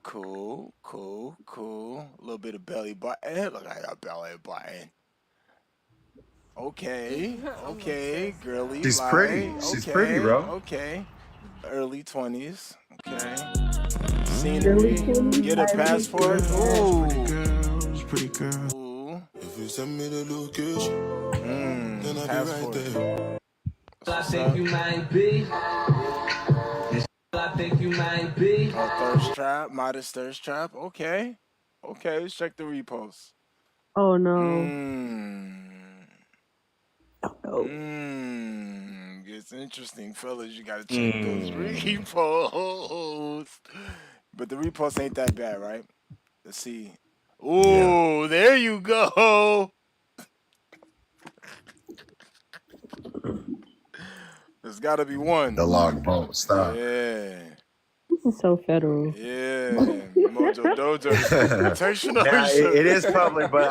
Cool. A little bit of belly button. Look at that belly button. Okay, girly she's pretty. light. She's pretty, bro. Okay. Early 20s. Okay. Early Scenery. 20s, Get a I passport. really Pretty girl. Ooh. If you send me the location, then I'll passport. Be right there. I think you might be. I think you might be. Thirst trap, modest thirst trap. Okay, let's check the repost. Oh no. It's interesting, fellas. You gotta check those reposts. But the repost ain't that bad, right? Let's see. Ooh, there you go. There's gotta be one. The log boat. Stop. Yeah. This is so federal. Yeah. Mojo Dojo. Now, it is public, but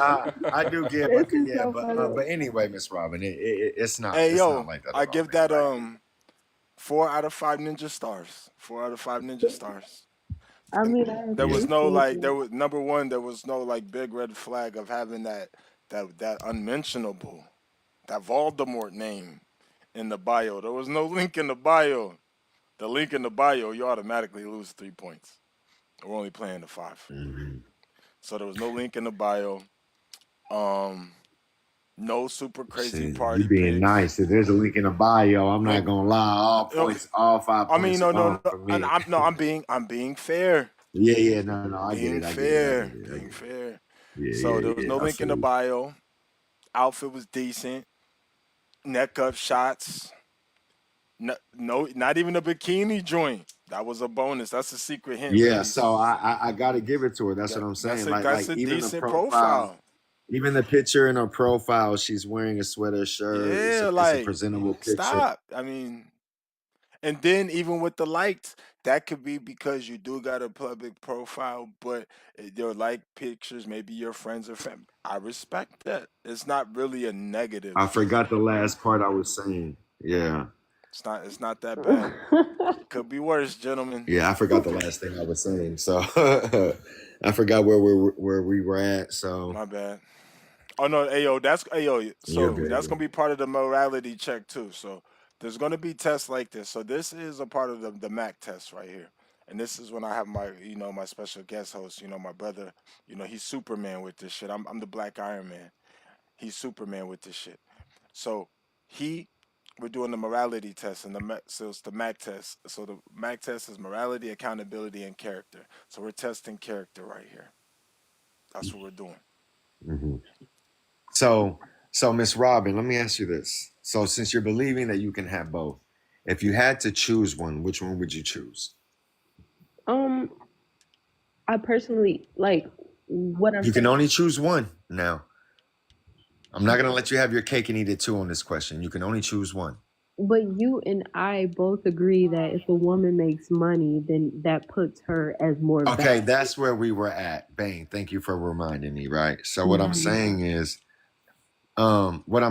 I do get but anyway, Miss Robin, it's not. Hey, it's yo, not like that. I give that 4 out of 5 ninja stars. 4 out of 5 ninja stars. I mean, There was no number one. There was no big red flag of having that unmentionable, that Voldemort name in the bio. There was no link in the bio. The link in the bio, you automatically lose 3 points. We're only playing the 5. So there was no link in the bio. No super crazy party. You being pics. nice. If there's a link in the bio, I'm not gonna lie. All 5 points. I mean, no. For me. I'm being fair. Yeah. No. I get it. Being fair. So there was no link in the bio. Outfit was decent. Neck up shots. No, not even a bikini joint. That was a bonus. That's a secret hint. Yeah, ladies. so I gotta give it to her. That's what I'm saying. That's a even decent the profile, even the picture in her profile, she's wearing a sweater shirt. Yeah, it's a presentable picture. Stop. I mean, and then even with the likes, that could be because you do got a public profile, but your like pictures, maybe your friends or family. I respect that. It's not really a negative. I forgot the last part I was saying. Yeah. It's not that bad. Could be worse, gentlemen. Yeah, I forgot the last thing I was saying. So I forgot where we were at. So my bad. Oh no, so that's gonna be part of the morality check too. So there's gonna be tests like this. So this is a part of the MAC test right here. And this is when I have my my special guest host, my brother, he's Superman with this shit. I'm the Black Iron Man. He's Superman with this shit. So We're doing the morality test, and so it's the MAC test. So the MAC test is morality, accountability, and character. So we're testing character right here. That's what we're doing. Mm-hmm. So Miss Robin, let me ask you this. So since you're believing that you can have both, if you had to choose one, which one would you choose? I personally like what I'm You can saying. only choose one now. I'm not gonna let you have your cake and eat it too on this question. You can only choose one. But you and I both agree that if a woman makes money, then that puts her as more Okay, valuable. that's where we were at. Bang, thank you for reminding me, right? So Mhm. what I'm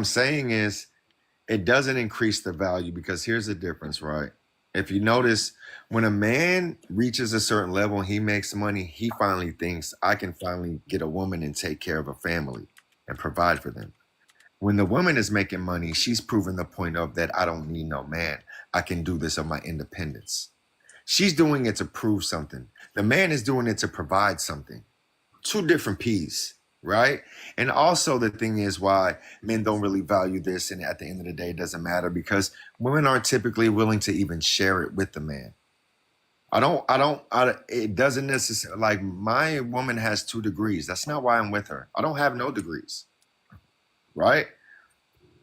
saying is it doesn't increase the value because here's the difference, right? If you notice, when a man reaches a certain level and he makes money, he finally thinks, I can finally get a woman and take care of a family and provide for them. When the woman is making money, she's proving the point of that I don't need no man. I can do this on my independence. She's doing it to prove something. The man is doing it to provide something. Two different P's, right? And also the thing is why men don't really value this, and at the end of the day, it doesn't matter because women aren't typically willing to even share it with the man. It doesn't necessarily, like my woman has 2 degrees. That's not why I'm with her. I don't have no degrees, right?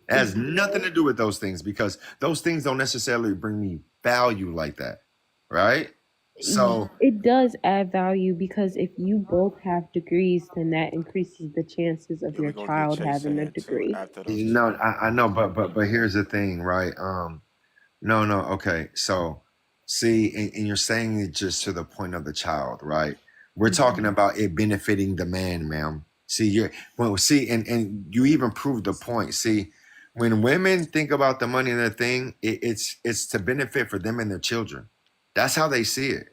It has nothing to do with those things because those things don't necessarily bring me value like that, right? So It does add value because if you both have degrees, then that increases the chances of Yeah, your we're gonna get child Chase in having a here too degree. after those you two know, people. I know, but here's the thing, right? No, okay. So see, and you're saying it just to the point of the child, right? We're talking Mhm. about it benefiting the man, ma'am. See, and you even proved the point. See, when women think about the money and the thing, it's to benefit for them and their children. That's how they see it.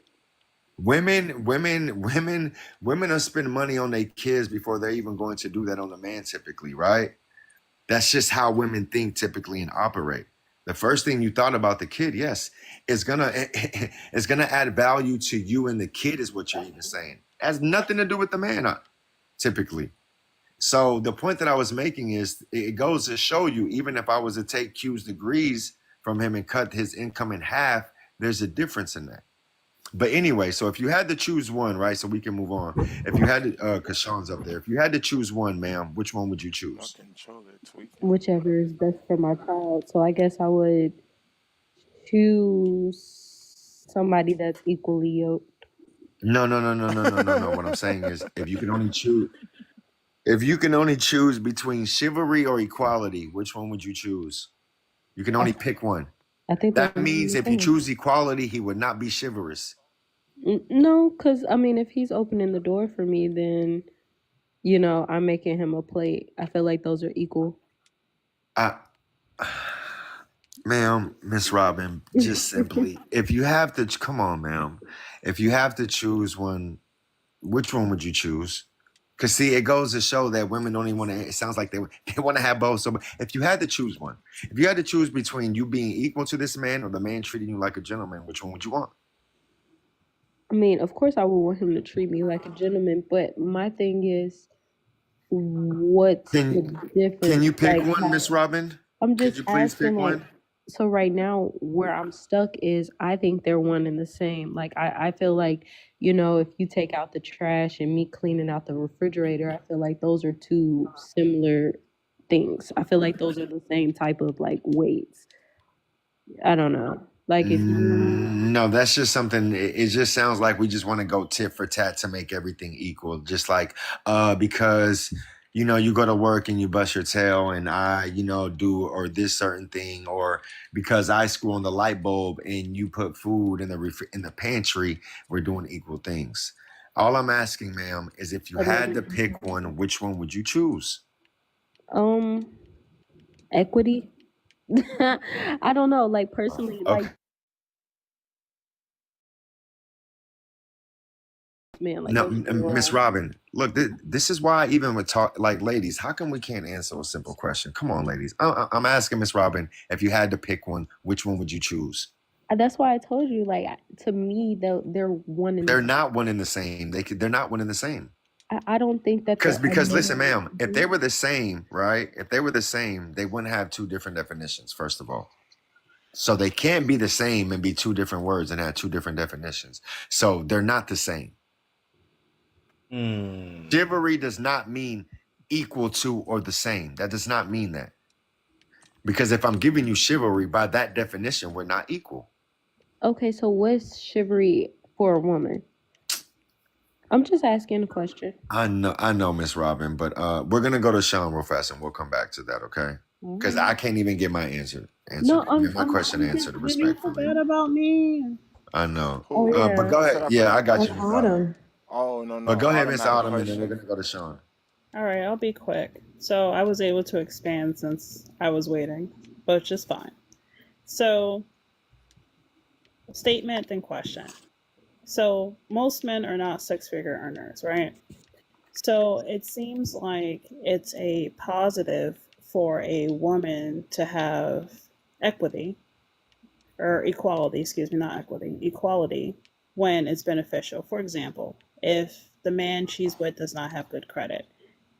Women are spending money on their kids before they're even going to do that on the man, typically, right? That's just how women think typically and operate. The first thing you thought about the kid, yes, is gonna it's gonna add value to you and the kid, is what you're even saying. It has nothing to do with the man, typically. So the point that I was making is it goes to show you, even if I was to take Q's degrees from him and cut his income in half, there's a difference in that. But anyway, so if you had to choose one, right? So we can move on. If you had to, because Sean's up there. If you had to choose one, ma'am, which one would you My choose? controller tweaking. Whichever is best for my child. So I guess I would choose somebody that's equally yoked. No. What I'm saying is, if you can only choose between chivalry or equality, which one would you choose? You can I, only pick one. I think they're That one and means the if you same. choose equality, he would not be chivalrous. No, because I mean, if he's opening the door for me, then I'm making him a plate. I feel like those are equal. I, ma'am, Miss Robin, just simply, if you have to, come on, ma'am. If you have to choose one, which one would you choose? Because see, it goes to show that women don't even want to. It sounds like they want to have both. So, if you had to choose one, if you had to choose between you being equal to this man or the man treating you like a gentleman, which one would you want? I mean, of course, I would want him to treat me like a gentleman, but my thing is, what's the Can difference? you pick Like, one, Miss Robin? I'm Could just you please asking, pick like, one? so right now where I'm stuck is I think they're one and the same. Like, I feel like, if you take out the trash and me cleaning out the refrigerator, I feel like those are two similar things. I feel like those are the same type of like weights. I don't know. Like if you No, that's just something. It just sounds like we just want to go tit for tat to make everything equal. Just like because you go to work and you bust your tail, and I do or this certain thing, or because I screw on the light bulb and you put food in in the pantry, we're doing equal things. All I'm asking, ma'am, is if you had to pick one, which one would you choose? um equity. I don't know. Like personally, Okay. like man, like No, don't get me Miss wrong. Robin, look, this is why even with talk like ladies, how come we can't answer a simple question? Come on, ladies. I'm asking Miss Robin, if you had to pick one, which one would you choose? That's why I told you, like to me, they're one and the They're same. not one and the same. They're not one and the same. I don't think that the Because listen, amendment. ma'am, if they were the same, right? If they were the same, they wouldn't have two different definitions, first of all. So they can't be the same and be two different words and have two different definitions. So they're not the same. Chivalry does not mean equal to or the same. That does not mean that. Because if I'm giving you chivalry, by that definition, we're not equal. Okay, so what's chivalry for a woman? I'm just asking a question. I know, Miss Robin, but we're gonna go to Sean real fast and we'll come back to that, okay? Because I can't even get my answer. No, Get my question answered Did you respectfully. forget about me? I know. Oh, But yeah. go Who ahead. said I Yeah, I forgot? got That's you, Miss Autumn. Oh no, But go ahead, Autumn Miss had a Autumn, and then we're question. gonna go to Sean. All right, I'll be quick. So I was able to expand since I was waiting, but it's just fine. So, statement then question. So most men are not six-figure earners, right? So it seems like it's a positive for a woman to have equity or equality, excuse me, not equity, equality when it's beneficial. For example, if the man she's with does not have good credit,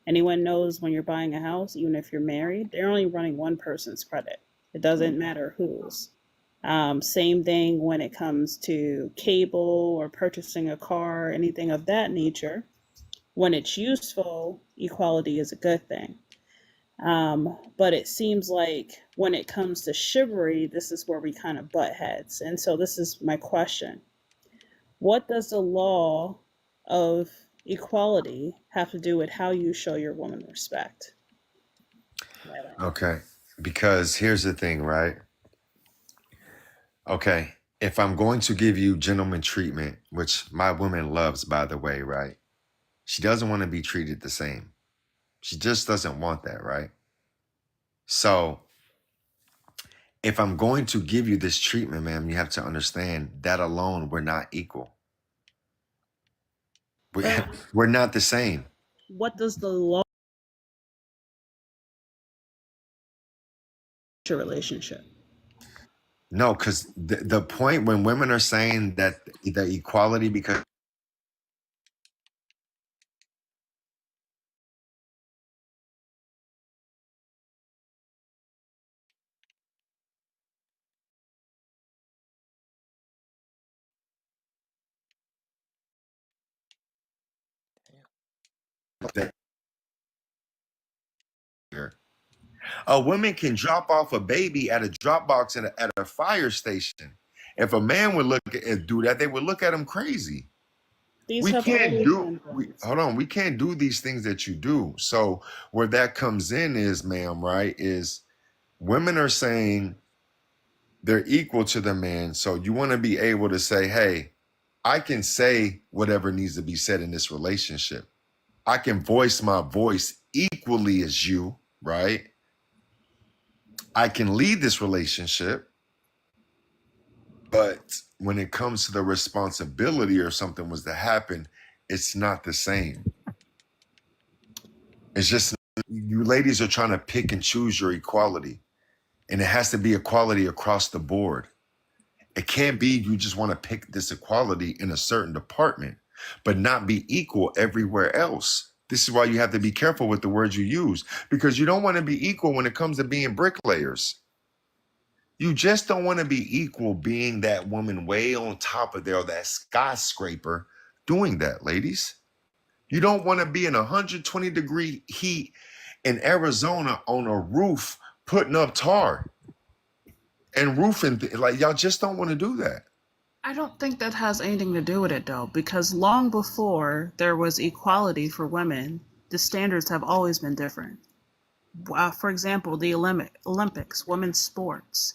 anyone knows when you're buying a house, even if you're married, they're only running one person's credit. It doesn't matter whose. Same thing when it comes to cable or purchasing a car, anything of that nature. When it's useful, equality is a good thing. But it seems like when it comes to chivalry, this is where we kind of butt heads. And so this is my question. What does the law of equality have to do with how you show your woman respect? Okay. Because here's the thing, right? Okay. If I'm going to give you gentleman treatment, which my woman loves, by the way, right? She doesn't want to be treated the same. She just doesn't want that, right? So if I'm going to give you this treatment, ma'am, you have to understand that alone, we're not equal. We're not the same. What does the law to relationship? No, because the point when women are saying that the equality, because a woman can drop off a baby at a drop box at a fire station. If a man would do that, they would look at him crazy. These have always been things. Hold on, we can't do these things that you do. So where that comes in is, ma'am, right, is women are saying they're equal to the man. So you want to be able to say, hey, I can say whatever needs to be said in this relationship. I can voice my voice equally as you, right? I can lead this relationship, but when it comes to the responsibility or something was to happen, it's not the same. It's just you ladies are trying to pick and choose your equality, and it has to be equality across the board. It can't be you just want to pick this equality in a certain department, but not be equal everywhere else. This is why you have to be careful with the words you use, because you don't want to be equal when it comes to being bricklayers. You just don't want to be equal being that woman way on top of there, or that skyscraper doing that, ladies. You don't want to be in 120-degree heat in Arizona on a roof putting up tar and roofing. Like, y'all just don't want to do that. I don't think that has anything to do with it though, because long before there was equality for women, the standards have always been different. For example, the Olympics, women's sports,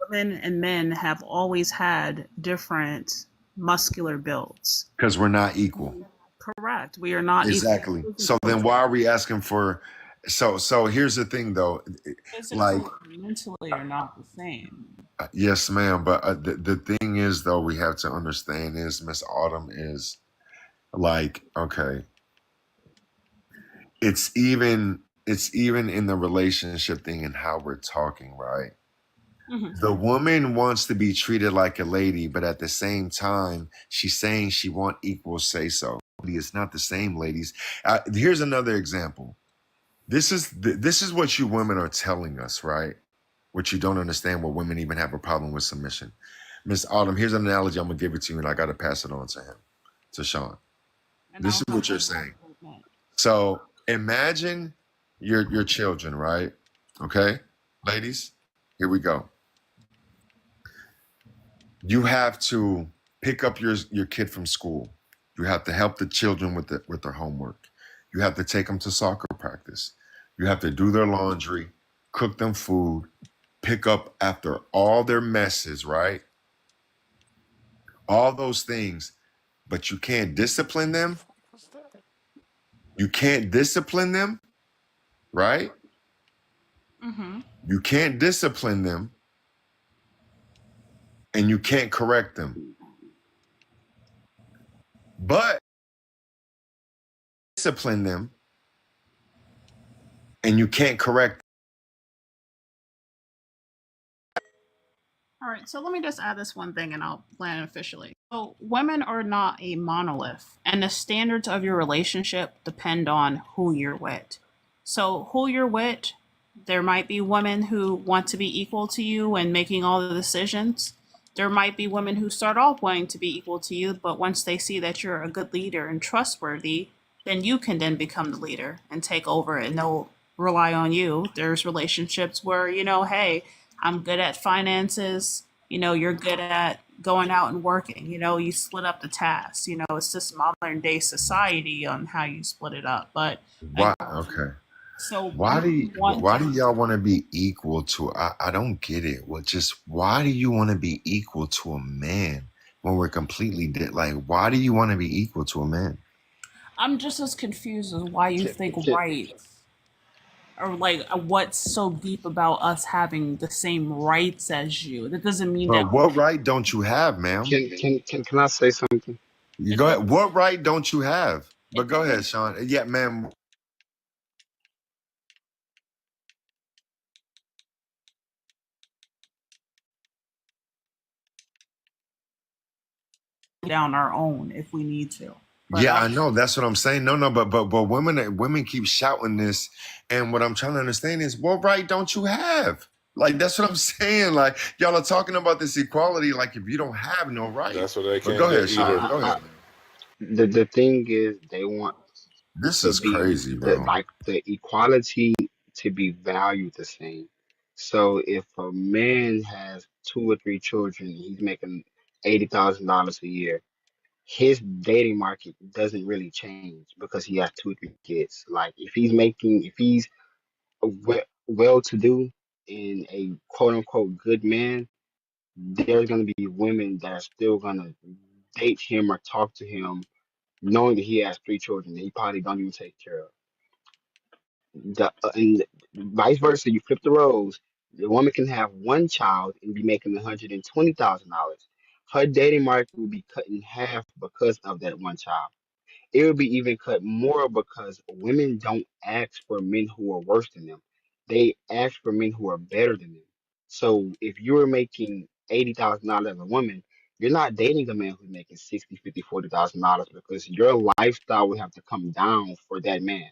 women and men have always had different muscular builds. Because we're not equal. Correct. We are not Exactly. equal. So then why are we asking for, so here's the thing though, like, Physically and mentally are not the same. yes, ma'am. But the thing is though, we have to understand is Miss Autumn is like, okay, it's even in the relationship thing and how we're talking, right? The woman wants to be treated like a lady, but at the same time, she's saying she want equal say so. It's not the same, ladies. Here's another example. This is what you women are telling us, right? What you don't understand, what women even have a problem with submission. Miss Autumn, here's an analogy. I'm gonna give it to you, and I gotta pass it on to him, to Sean. And This I'll is have what you're to saying. that. So imagine your children, right? Okay, ladies, here we go. You have to pick up your kid from school. You have to help the children with their homework. You have to take them to soccer practice. You have to do their laundry, cook them food, pick up after all their messes, right? All those things, but you can't discipline them. You can't discipline them, right? Mm-hmm. You can't discipline them and you can't correct them. But discipline them and you can't correct. All right, so let me just add this one thing and I'll plan officially. So, women are not a monolith, and the standards of your relationship depend on who you're with. So, who you're with, there might be women who want to be equal to you and making all the decisions. There might be women who start off wanting to be equal to you, but once they see that you're a good leader and trustworthy, then you can then become the leader and take over and they'll rely on you. There's relationships where, hey, I'm good at finances. You're good at going out and working. You split up the tasks. It's just modern day society on how you split it up. But Why? Okay. so Why do women want why do y'all want to be equal to? I don't get it. Why do you want to be equal to a man when we're completely like? Why do you want to be equal to a man? I'm just as confused as why you think rights or like what's so deep about us having the same rights as you. That doesn't mean that. But what right don't you have, ma'am? Can I say something? You go ahead. What right don't you have? But go ahead, Sean. Yeah, ma'am. Down our own if we need to. But Yeah, I know. That's what I'm saying. No, but women keep shouting this, and what I'm trying to understand is what right don't you have? Like that's what I'm saying. Like y'all are talking about this equality. Like if you don't have no right, That's what they but can't go get ahead, Sean. either. Go ahead. The thing is, they want This to is be crazy, bro. the equality to be valued the same. So if a man has 2 or 3 children, he's making $80,000 a year. His dating market doesn't really change because he has 2 or 3 kids. Like if he's well to do and a quote unquote good man, there's gonna be women that are still gonna date him or talk to him, knowing that he has 3 children that he probably don't even take care of. And vice versa, you flip the roles. The woman can have one child and be making $120,000. Her dating market will be cut in half because of that one child. It would be even cut more because women don't ask for men who are worse than them. They ask for men who are better than them. So if you're making $80,000 as a woman, you're not dating a man who's making 60, 50, $40,000 because your lifestyle would have to come down for that man.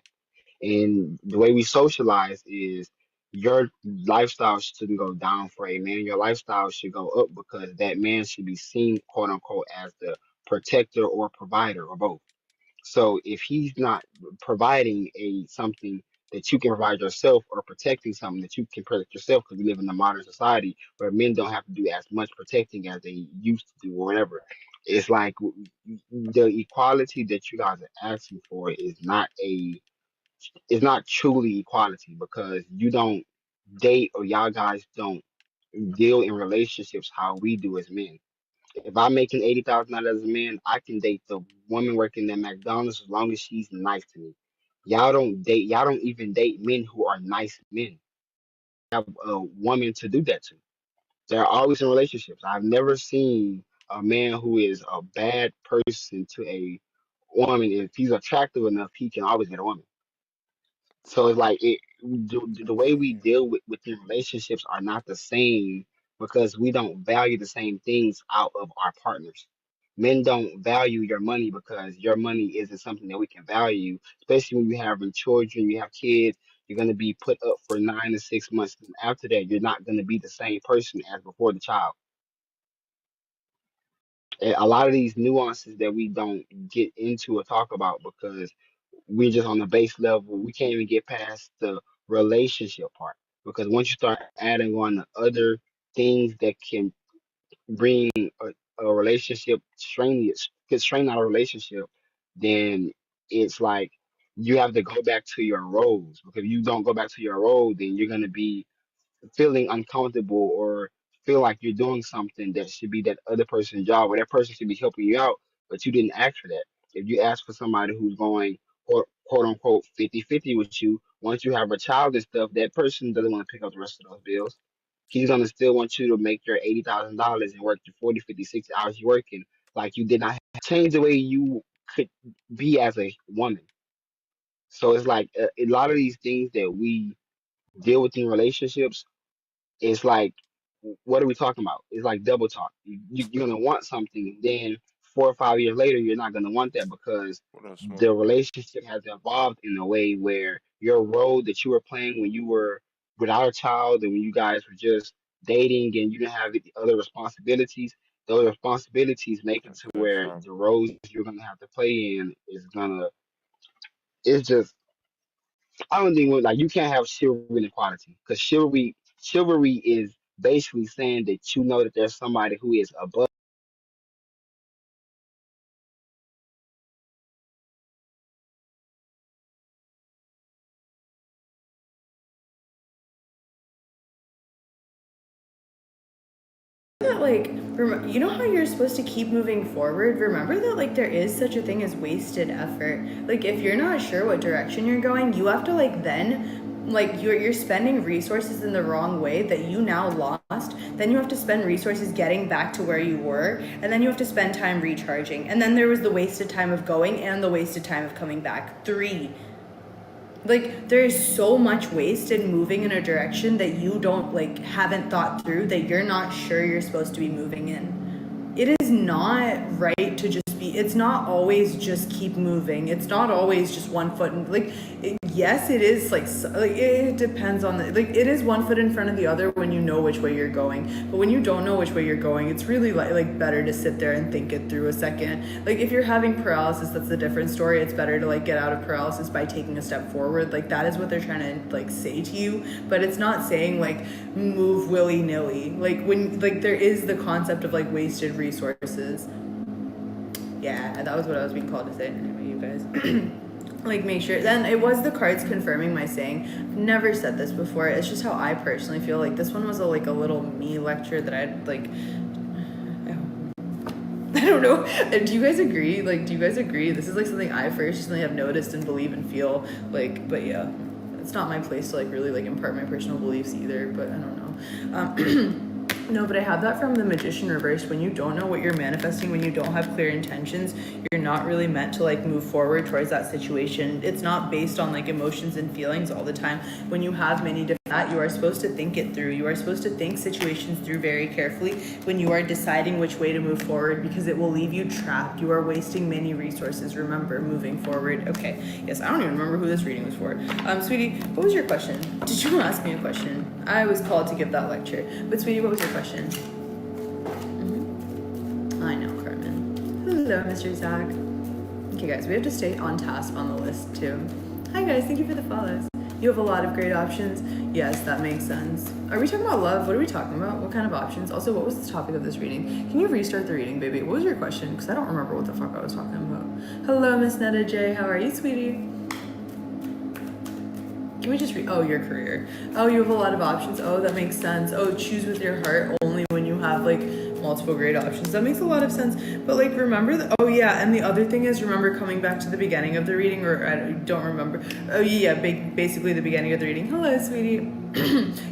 And the way we socialize is your lifestyle shouldn't go down for a man. Your lifestyle should go up because that man should be seen, quote unquote, as the protector or provider or both. So if he's not providing a something that you can provide yourself or protecting something that you can protect yourself, because we live in a modern society where men don't have to do as much protecting as they used to do or whatever. It's like the equality that you guys are asking for is not truly equality because you don't date or y'all guys don't deal in relationships how we do as men. If I'm making $80,000 as a man, I can date the woman working at McDonald's as long as she's nice to me. Y'all don't even date men who are nice men. Have a woman to do that to. They're always in relationships. I've never seen a man who is a bad person to a woman. If he's attractive enough, he can always get a woman. So it's like the way we deal within relationships are not the same because we don't value the same things out of our partners. Men don't value your money because your money isn't something that we can value, especially when you having children, you have kids. You're going to be put up for 9 to 6 months. And after that, you're not going to be the same person as before the child. And a lot of these nuances that we don't get into or talk about because we're just on the base level. We can't even get past the relationship part because once you start adding on the other things that can bring a relationship get strained out of a relationship, then it's like you have to go back to your roles. Because if you don't go back to your role, then you're gonna be feeling uncomfortable or feel like you're doing something that should be that other person's job or that person should be helping you out, but you didn't ask for that. If you ask for somebody who's going quote unquote 50-50 with you, once you have a child and stuff, that person doesn't want to pick up the rest of those bills. He's gonna still want you to make your $80,000 and work your 40, 50, 60 hours you're working. Like you did not change the way you could be as a woman. So it's like a lot of these things that we deal with in relationships, it's like, what are we talking about? It's like double talk. You're gonna want something, then 4 or 5 years later, you're not gonna want that because What else, Mo? the relationship has evolved in a way where your role that you were playing when you were without a child and when you guys were just dating and you didn't have the other responsibilities, those responsibilities make it to Facts, where fam. the roles you're gonna have to play in it's just I don't think like you can't have chivalry and equality because chivalry is basically saying that you know that there's somebody who is above. That like you know how you're supposed to keep moving forward, remember that like there is such a thing as wasted effort. Like if you're not sure what direction you're going, you have to like then like you're spending resources in the wrong way that you now lost, then you have to spend resources getting back to where you were, and then you have to spend time recharging, and then there was the wasted time of going and the wasted time of coming back. Three. Like there is so much waste in moving in a direction that you don't like haven't thought through, that you're not sure you're supposed to be moving in. It is not right to just be, it's not always just keep moving, it's not always just 1 foot in, like yes it is like it depends on the like it is 1 foot in front of the other when you know which way you're going, but when you don't know which way you're going, it's really like better to sit there and think it through a second. Like if you're having paralysis, that's a different story. It's better to like get out of paralysis by taking a step forward. Like that is what they're trying to like say to you, but it's not saying like move willy-nilly. Like when like there is the concept of like wasted resources. Yeah, that was what I was being called to say anyway, you guys. Like make sure, then it was the cards confirming my saying. I've never said this before, it's just how I personally feel. Like this one was a little me lecture that I'd like I don't know. Do you guys agree? Like, do you guys agree? This is like something I personally have noticed and believe and feel like, but yeah, it's not my place to like really like impart my personal beliefs either, but I don't know. No, but I have that from the Magician reversed. When you don't know what you're manifesting, when you don't have clear intentions, you're not really meant to like move forward towards that situation. It's not based on like emotions and feelings all the time. When you have many different you are supposed to think it through. You are supposed to think situations through very carefully when you are deciding which way to move forward, because it will leave you trapped. You are wasting many resources. Remember, moving forward. Okay. Yes, I don't even remember who this reading was for. Sweetie, what was your question? Did you ask me a question? I was called to give that lecture. But sweetie, what was your question? I know, Carmen. Hello, Mr. Zach. Okay, guys, we have to stay on task on the list too. Hi, guys. Thank you for the follows. You have a lot of great options. Yes, that makes sense. Are we talking about love? What are we talking about? What kind of options? Also, what was the topic of this reading? Can you restart the reading, baby? What was your question? Because I don't remember what the fuck I was talking about. Hello, Miss Netta J. How are you, sweetie? Can we just read? Oh, your career. Oh, you have a lot of options. Oh, that makes sense. Oh, choose with your heart only when you have like multiple great options. That makes a lot of sense. But like, remember the, oh yeah, and the other thing is, remember coming back to the beginning of the reading, or I don't remember. Oh yeah, basically the beginning of the reading. Hello, sweetie.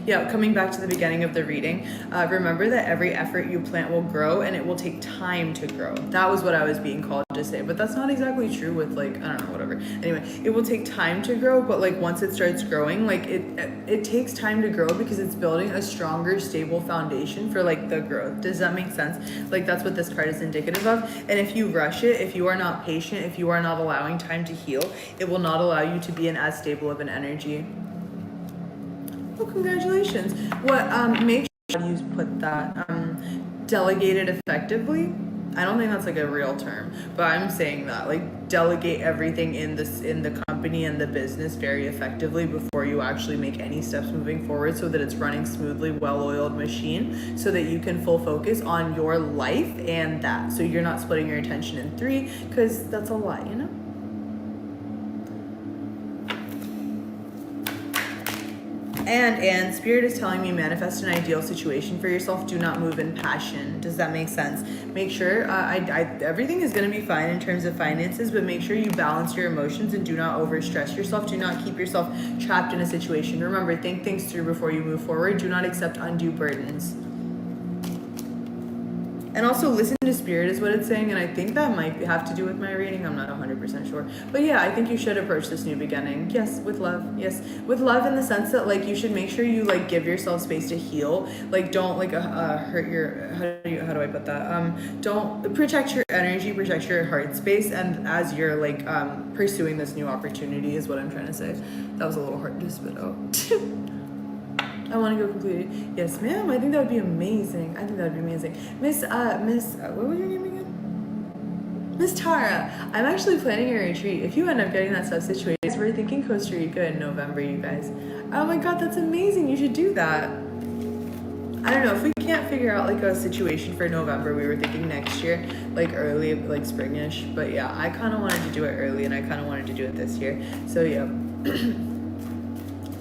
Yeah, coming back to the beginning of the reading, remember that every effort you plant will grow and it will take time to grow. That was what I was being called to say, but that's not exactly true with like, I don't know, whatever. Anyway, it will take time to grow, but like once it starts growing, like it takes time to grow because it's building a stronger, stable foundation for like the growth. Does that make sense? Like that's what this card is indicative of. And if you rush it, if you are not patient, if you are not allowing time to heal, it will not allow you to be in as stable of an energy. Oh, congratulations. What make sure you put that delegate it effectively. I don't think that's like a real term, but I'm saying that like delegate everything in the company and the business very effectively before you actually make any steps moving forward, so that it's running smoothly, well-oiled machine, so that you can full focus on your life and that, so you're not splitting your attention in three, because that's a lot, you know. And Spirit is telling me manifest an ideal situation for yourself. Do not move in passion. Does that make sense? Make sure, everything is going to be fine in terms of finances, but make sure you balance your emotions and do not overstress yourself. Do not keep yourself trapped in a situation. Remember, think things through before you move forward. Do not accept undue burdens. And also listen to Spirit is what it's saying, and I think that might have to do with my reading. I'm not 100% sure. But yeah, I think you should approach this new beginning. Yes, with love. Yes, with love in the sense that like you should make sure you like give yourself space to heal. Like don't like hurt your, how do I put that? Don't protect your energy, protect your heart space, and as you're like pursuing this new opportunity is what I'm trying to say. That was a little hard to spit out. I want to go completely. Yes, ma'am. I think that would be amazing. I think that would be amazing. Miss, what was your name again? Miss Tara. I'm actually planning a retreat. If you end up getting that stuff situated, we're thinking Costa Rica in November, you guys. Oh my God, that's amazing. You should do that. I don't know if we can't figure out like a situation for November. We were thinking next year, like early, like springish. But yeah, I kind of wanted to do it early, and I kind of wanted to do it this year. So yeah.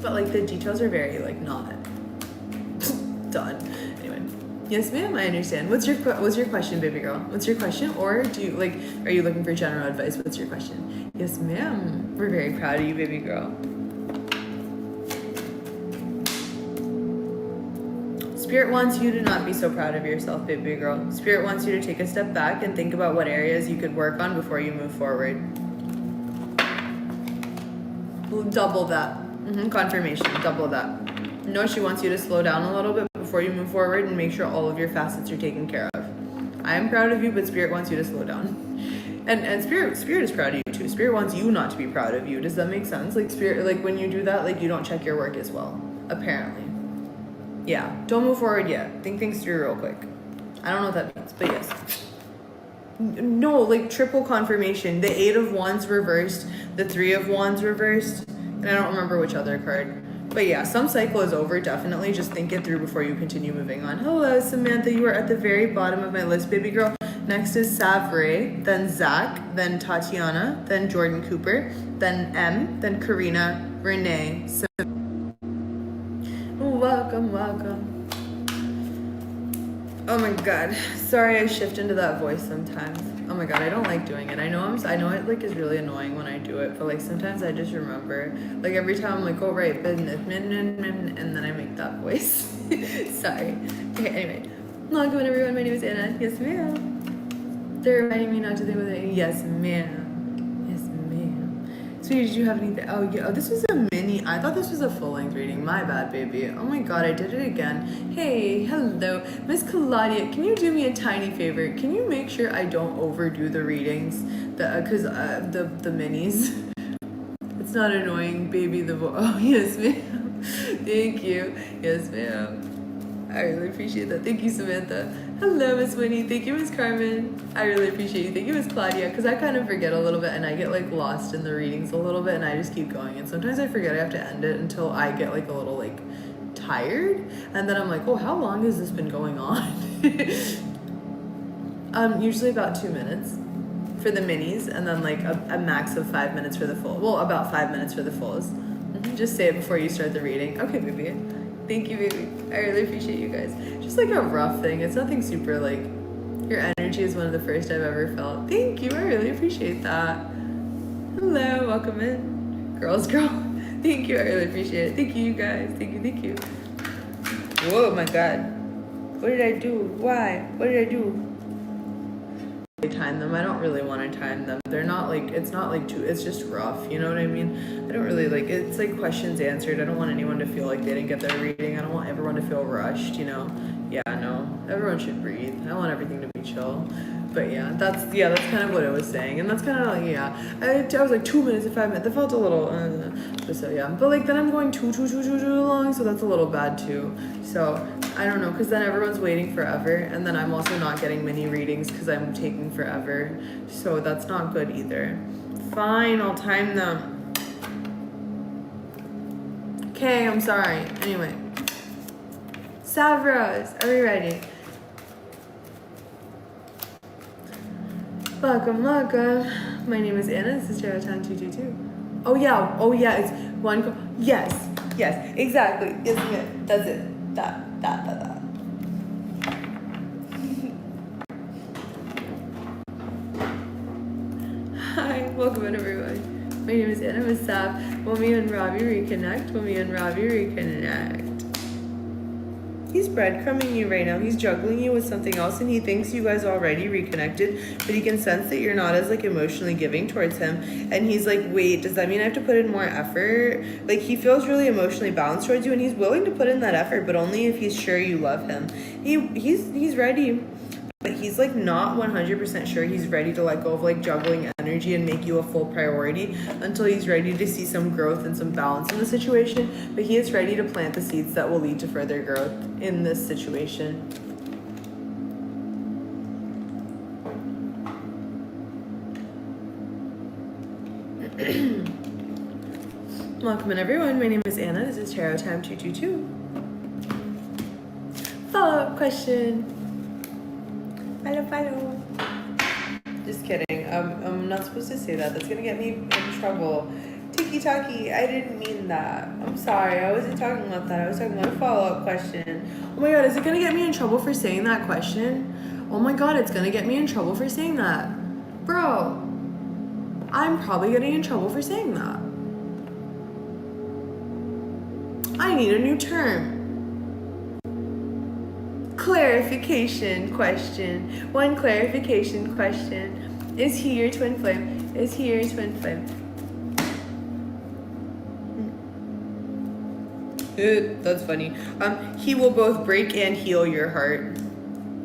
But like the details are very like not done. Anyway, yes, ma'am. I understand. What's your question, baby girl? What's your question? Or do you like? Are you looking for general advice? What's your question? Yes, ma'am. We're very proud of you, baby girl. Spirit wants you to not be so proud of yourself, baby girl. Spirit wants you to take a step back and think about what areas you could work on before you move forward. Double that. Confirmation. Double that. No, she wants you to slow down a little bit before you move forward and make sure all of your facets are taken care of. I am proud of you, but Spirit wants you to slow down. And Spirit is proud of you too. Spirit wants you not to be proud of you. Does that make sense? Like Spirit, like when you do that, like you don't check your work as well. Apparently. Yeah. Don't move forward yet. Think things through real quick. I don't know what that means, but yes. No, like triple confirmation. The 8 of Wands reversed, the 3 of Wands reversed, and I don't remember which other card. But yeah, some cycle is over, definitely. Just think it through before you continue moving on. Hello, Samantha. You are at the very bottom of my list, baby girl. Next is Savray, then Zach, then Tatiana, then Jordan Cooper, then M, then Karina, Renee. Welcome. Oh my God. Sorry I shift into that voice sometimes. Oh my God, I don't like doing it. I know it like is really annoying when I do it, but like sometimes I just remember. Like every time I'm like, oh right, business, and then I make that voice. Sorry. Okay, anyway. Welcome everyone, my name is Anna. Yes, ma'am. They're reminding me not to think with it. Yes, ma'am. Sweetie, did you have anything? Oh, yeah. Oh, this was a mini. I thought this was a full-length reading. My bad, baby. Oh my God, I did it again. Hey, hello. Miss Claudia, can you do me a tiny favor? Can you make sure I don't overdo the readings? Because the minis. It's not annoying, baby. Oh, yes, ma'am. Thank you. Yes, ma'am. I really appreciate that. Thank you, Samantha. Hello, Miss Winnie. Thank you, Miss Carmen. I really appreciate you. Thank you, Miss Claudia. Because I kind of forget a little bit, and I get like lost in the readings a little bit, and I just keep going. And sometimes I forget I have to end it until I get like a little like tired, and then I'm like, oh, how long has this been going on? Usually about 2 minutes for the minis, and then like a max of 5 minutes for the full. Well, about 5 minutes for the fulls. Just say it before you start the reading. Okay, baby. Thank you, baby. I really appreciate you guys. Just like a rough thing. It's nothing super like, your energy is one of the first I've ever felt. Thank you. I really appreciate that. Hello. Welcome in. Girls, girl. Thank you. I really appreciate it. Thank you, you guys. Thank you. Whoa, my God. What did I do? Why? What did I do? I time them. I don't really want to time them. They're not like, it's not like too, it's just rough. You know what I mean? I don't really like, it's like questions answered. I don't want anyone to feel like they didn't get their reading. I don't want everyone to feel rushed, you know? Yeah, no. Everyone should breathe. I want everything to be chill. But yeah, that's kind of what I was saying. And that's kind of like, yeah. I was like 2 minutes and 5 minutes. That felt a little, but so yeah. But like then I'm going too long, so that's a little bad too. So I don't know, because then everyone's waiting forever, and then I'm also not getting many readings because I'm taking forever. So that's not good either. Fine, I'll time them. Okay, I'm sorry. Anyway. Savros, are we ready? Welcome. My name is Anna. This is Tarot Time 222. Oh yeah, it's one. Yes, exactly. Isn't it? That's it. That. Hi, welcome in everyone. My name is Anna with Sav. Will me and Robbie reconnect? He's breadcrumbing you right now. He's juggling you with something else, and he thinks you guys already reconnected, but he can sense that you're not as like emotionally giving towards him. And he's like, wait, does that mean I have to put in more effort? Like, he feels really emotionally balanced towards you, and he's willing to put in that effort, but only if he's sure you love him. He's ready. But he's like not 100% sure he's ready to let go of like juggling energy and make you a full priority until he's ready to see some growth and some balance in the situation. But he is ready to plant the seeds that will lead to further growth in this situation. Welcome in everyone. My name is Anna. This is Tarot Time 222. Follow-up question. Hello. Just kidding. I'm not supposed to say that. That's gonna get me in trouble. Tiki-taki, I didn't mean that. I'm sorry. I wasn't talking about that. I was talking about a follow-up question. Oh my God, is it gonna get me in trouble for saying that question? Oh my God, it's gonna get me in trouble for saying that. Bro, I'm probably getting in trouble for saying that. I need a new term. Clarification question. One clarification question. Is he your twin flame? That's funny. He will both break and heal your heart.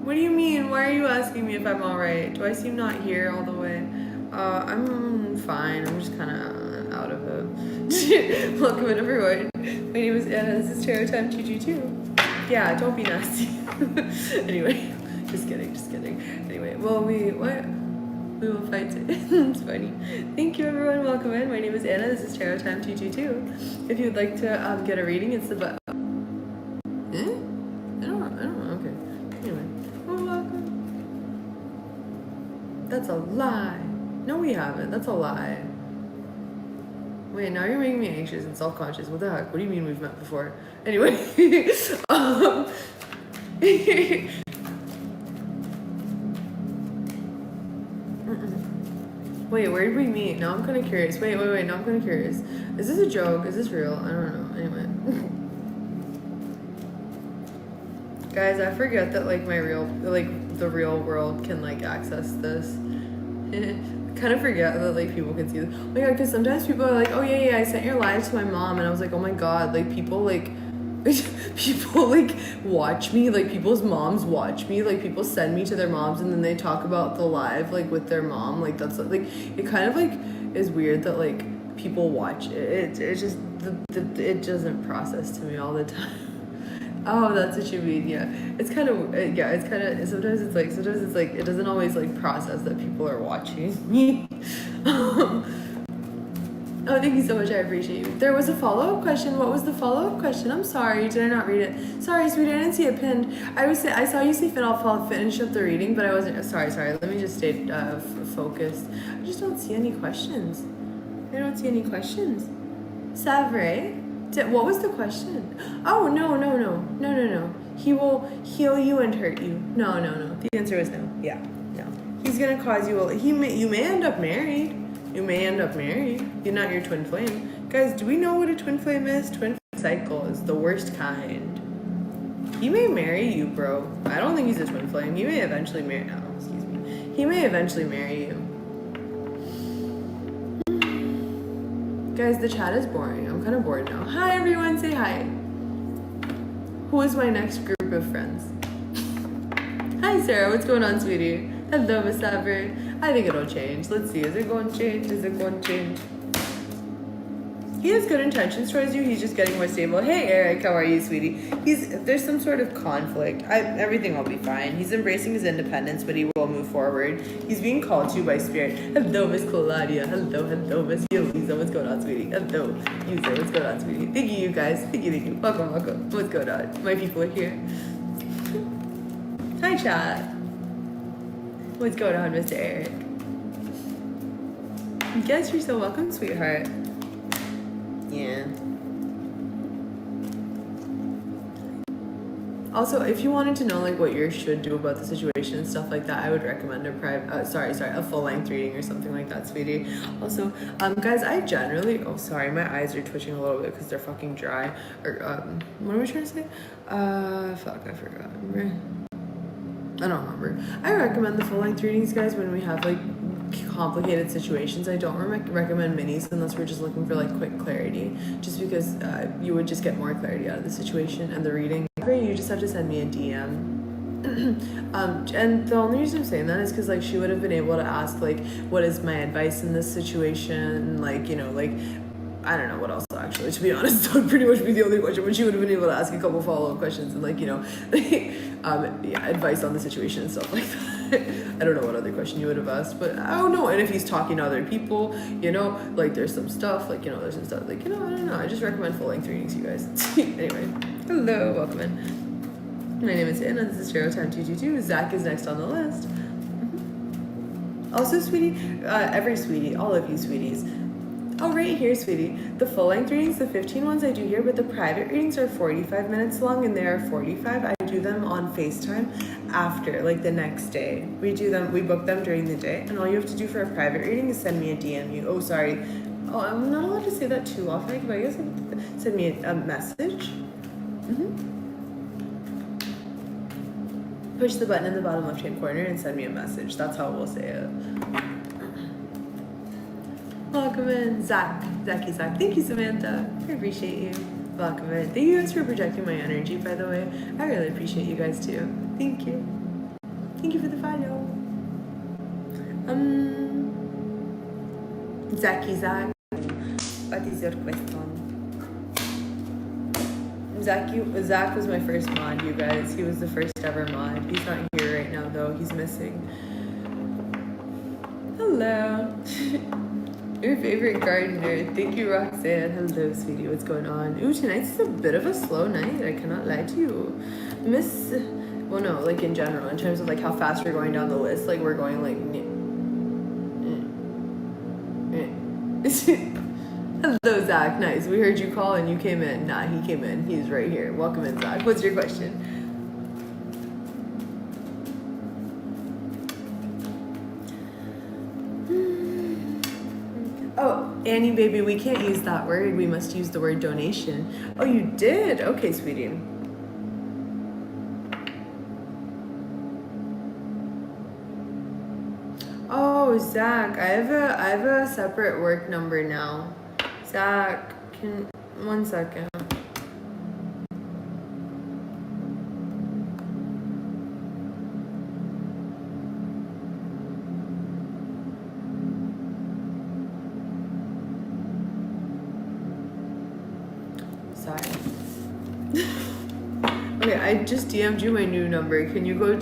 What do you mean? Why are you asking me if I'm alright? Do I seem not here all the way? I'm fine. I'm just kind of out of it. Welcome in everyone. My name is Anna. This is Tarot Time 222. Yeah, don't be nasty. Anyway, just kidding. Anyway, well, we will fight it. It's funny. Thank you, everyone. Welcome in. My name is Anna. This is Tarot Time 222. If you'd like to get a reading, it's the button. I don't know. Okay. Anyway, well, welcome. That's a lie. No, we haven't. That's a lie. Wait, now you're making me anxious and self-conscious. What the heck? What do you mean we've met before? Anyway. Wait, where did we meet? Now I'm kind of curious. Wait. Now I'm kind of curious. Is this a joke? Is this real? I don't know. Anyway. Guys, I forget that like the real world can like access this. Kind of forget that like people can see this. Oh my God, because sometimes people are like, oh yeah, I sent your live to my mom, and I was like, oh my God, like people like watch me, like people's moms watch me, like people send me to their moms and then they talk about the live like with their mom. Like that's like, it kind of like is weird that like people watch it. It's just it doesn't process to me all the time. Oh, that's what you mean. Yeah, it's kind of sometimes it's like it doesn't always like process that people are watching me. Oh, thank you so much. I appreciate you. There was a follow-up question. What was the follow-up question? I'm sorry. Did I not read it? Sorry, sweetie. I didn't see it pinned. I saw you say I'll finish up the reading, but I wasn't. Sorry. Let me just stay focused. I just don't see any questions. Savre? What was the question? Oh, no. He will heal you and hurt you. No. The answer is no. Yeah, no. He's gonna cause you. You may end up married. You're not your twin flame. Guys, do we know what a twin flame is? Twin flame cycle is the worst kind. He may marry you, bro. I don't think he's a twin flame. He may eventually marry. No, excuse me. He may eventually marry you. Guys, the chat is boring. I'm kind of bored now. Hi, everyone. Say hi. Who is my next group of friends? Hi, Sarah. What's going on, sweetie? Hello, Miss Saber. I think it'll change. Let's see. Is it going to change? Is it going to change? He has good intentions towards you. He's just getting more stable. Hey, Eric. How are you, sweetie? There's some sort of conflict. Everything will be fine. He's embracing his independence, but he will move forward. He's being called to by spirit. Hello, Miss Claudia. Hello, Miss Yolisa. What's going on, sweetie? Hello, User. What's going on, sweetie? Thank you, guys. Thank you. Welcome. What's going on? My people are here. Hi, chat. What's going on, Mr. Eric? Guess you're so welcome, sweetheart. Yeah. Also, if you wanted to know like what you should do about the situation and stuff like that, I would recommend a full-length reading or something like that, sweetie. Also, guys, I generally my eyes are twitching a little bit because they're fucking dry. Or what am I trying to say? Fuck, I forgot. I don't remember. I recommend the full-length readings, guys, when we have like complicated situations. I don't recommend minis unless we're just looking for like quick clarity, just because you would just get more clarity out of the situation and the reading. You just have to send me a DM. And the only reason I'm saying that is because like she would have been able to ask like, what is my advice in this situation, like, you know, like I don't know what else actually, to be honest. That would pretty much be the only question, but she would have been able to ask a couple follow-up questions and like, you know, advice on the situation and stuff like that. I don't know what other question you would have asked, but I don't know. And if he's talking to other people, you know, like there's some stuff, like, you know, there's some stuff, like, you know, I don't know. I just recommend full-length readings, you guys. Anyway, hello, welcome in. My name is Anna, this is Tarot Time 222. Zach is next on the list. Also, sweetie, every sweetie, all of you sweeties. Oh, right here, sweetie. The full-length readings, the 15 ones I do here, but the private readings are 45 minutes long, and they are 45. I do them on FaceTime after, like the next day. We book them during the day, and all you have to do for a private reading is send me a DM. Oh, sorry. Oh, I'm not allowed to say that too often, but I guess send me a message. Push the button in the bottom left-hand corner and send me a message. That's how we'll say it. Welcome in, Zach. Zach. Thank you, Samantha. I appreciate you. Welcome in. Thank you guys for projecting my energy, by the way. I really appreciate you guys too. Thank you. Thank you for the follow. Zach. What is your question? Zach was my first mod, you guys. He was the first ever mod. He's not here right now, though. He's missing. Hello. Your favorite gardener. Thank you, Roxanne. Hello, sweetie. What's going on? Ooh, tonight's a bit of a slow night. I cannot lie to you. Well, no, like in general, in terms of like how fast we're going down the list. Like we're going like... Hello, Zach. Nice. We heard you call and you came in. Nah, he came in. He's right here. Welcome in, Zach. What's your question? Oh, Annie, baby, we can't use that word. We must use the word donation. Oh, you did? Okay, sweetie. Oh, Zach, I have a separate work number now. Zach, one second. Okay, I just DM'd you my new number. Can you go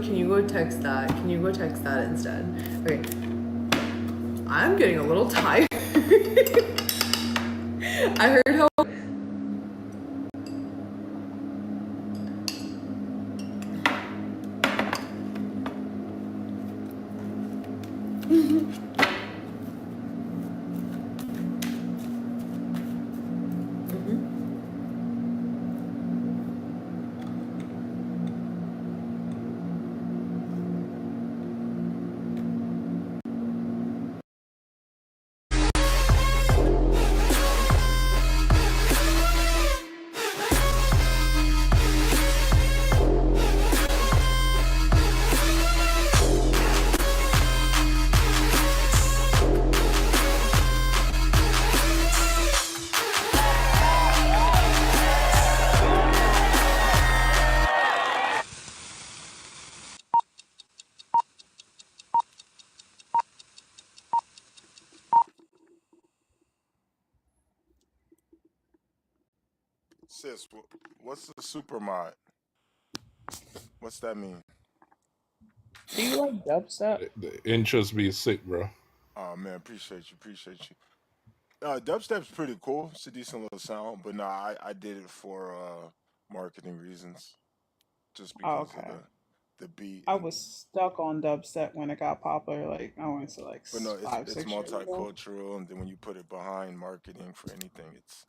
text that? Can you go text that instead? Okay. I'm getting a little tired. I heard how sis, what's the super mod? What's that mean? Do you like dubstep? The interest be sick, bro. Oh man, appreciate you. Dubstep's pretty cool. It's a decent little sound, but no, I did it for marketing reasons, just Oh, because of okay. the beat I and. was stuck on dubstep when it got popular. Like I want to say like But no, five, it's 6 years ago. multicultural, and then when you put it behind marketing for anything, it's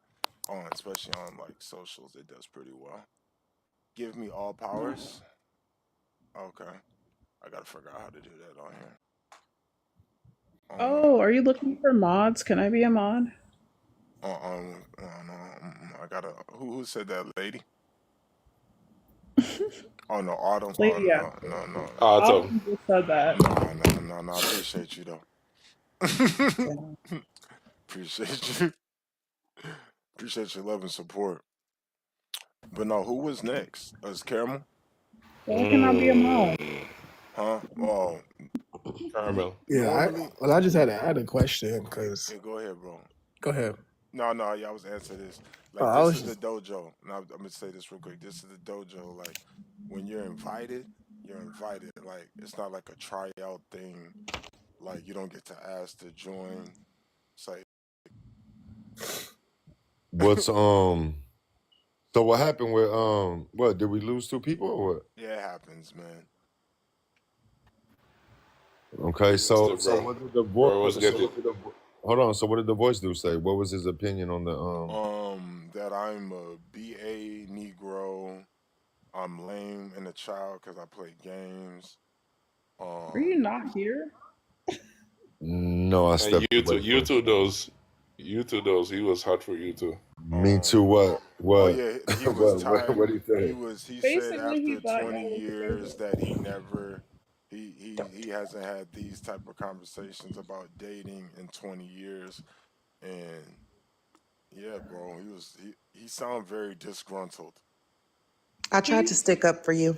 on, especially on like socials, it does pretty well. Give me all powers. Okay, I gotta figure out how to do that on here. Oh, are you looking for mods? Can I be a mod? I gotta. Who said that, lady? Oh no, Autumn. Oh Lady no, Esther. no, no, Autumn. Autumn just said that. no. I appreciate you though. Yeah. Appreciate you. Appreciate your love and support. But no, who was next? Is Caramel? Why can I be a mod? Huh? Oh, Caramel. Yeah, normally. I just had to add a question because. Yeah, go ahead, bro. Go ahead. No, yeah, I was answer this. Oh, Like, I this was is the just. dojo. Now, I'm gonna say this real quick. This is the dojo. Like, when you're invited, you're invited. Like, it's not like a tryout thing. Like, you don't get to ask to join. It's like, What's So what happened with what did we lose 2 people or what? yeah, it happens, man. Okay, Missed so it, bro. what did the Bro was getting. hold on? So what did the voice do say? What was his opinion on the That I'm a BA Negro. I'm lame and a child because I play games. Were you not here? No, I And stepped you away too. for a second. You two those. He was hot for you too. Me too. What? Oh What? yeah, he was tired. What did he say? He said Basically, he after thought 20 y'all was years together. that he hasn't had these type of conversations about dating in 20 years. And yeah, bro, he sounded very disgruntled. I tried to He's stick up for you.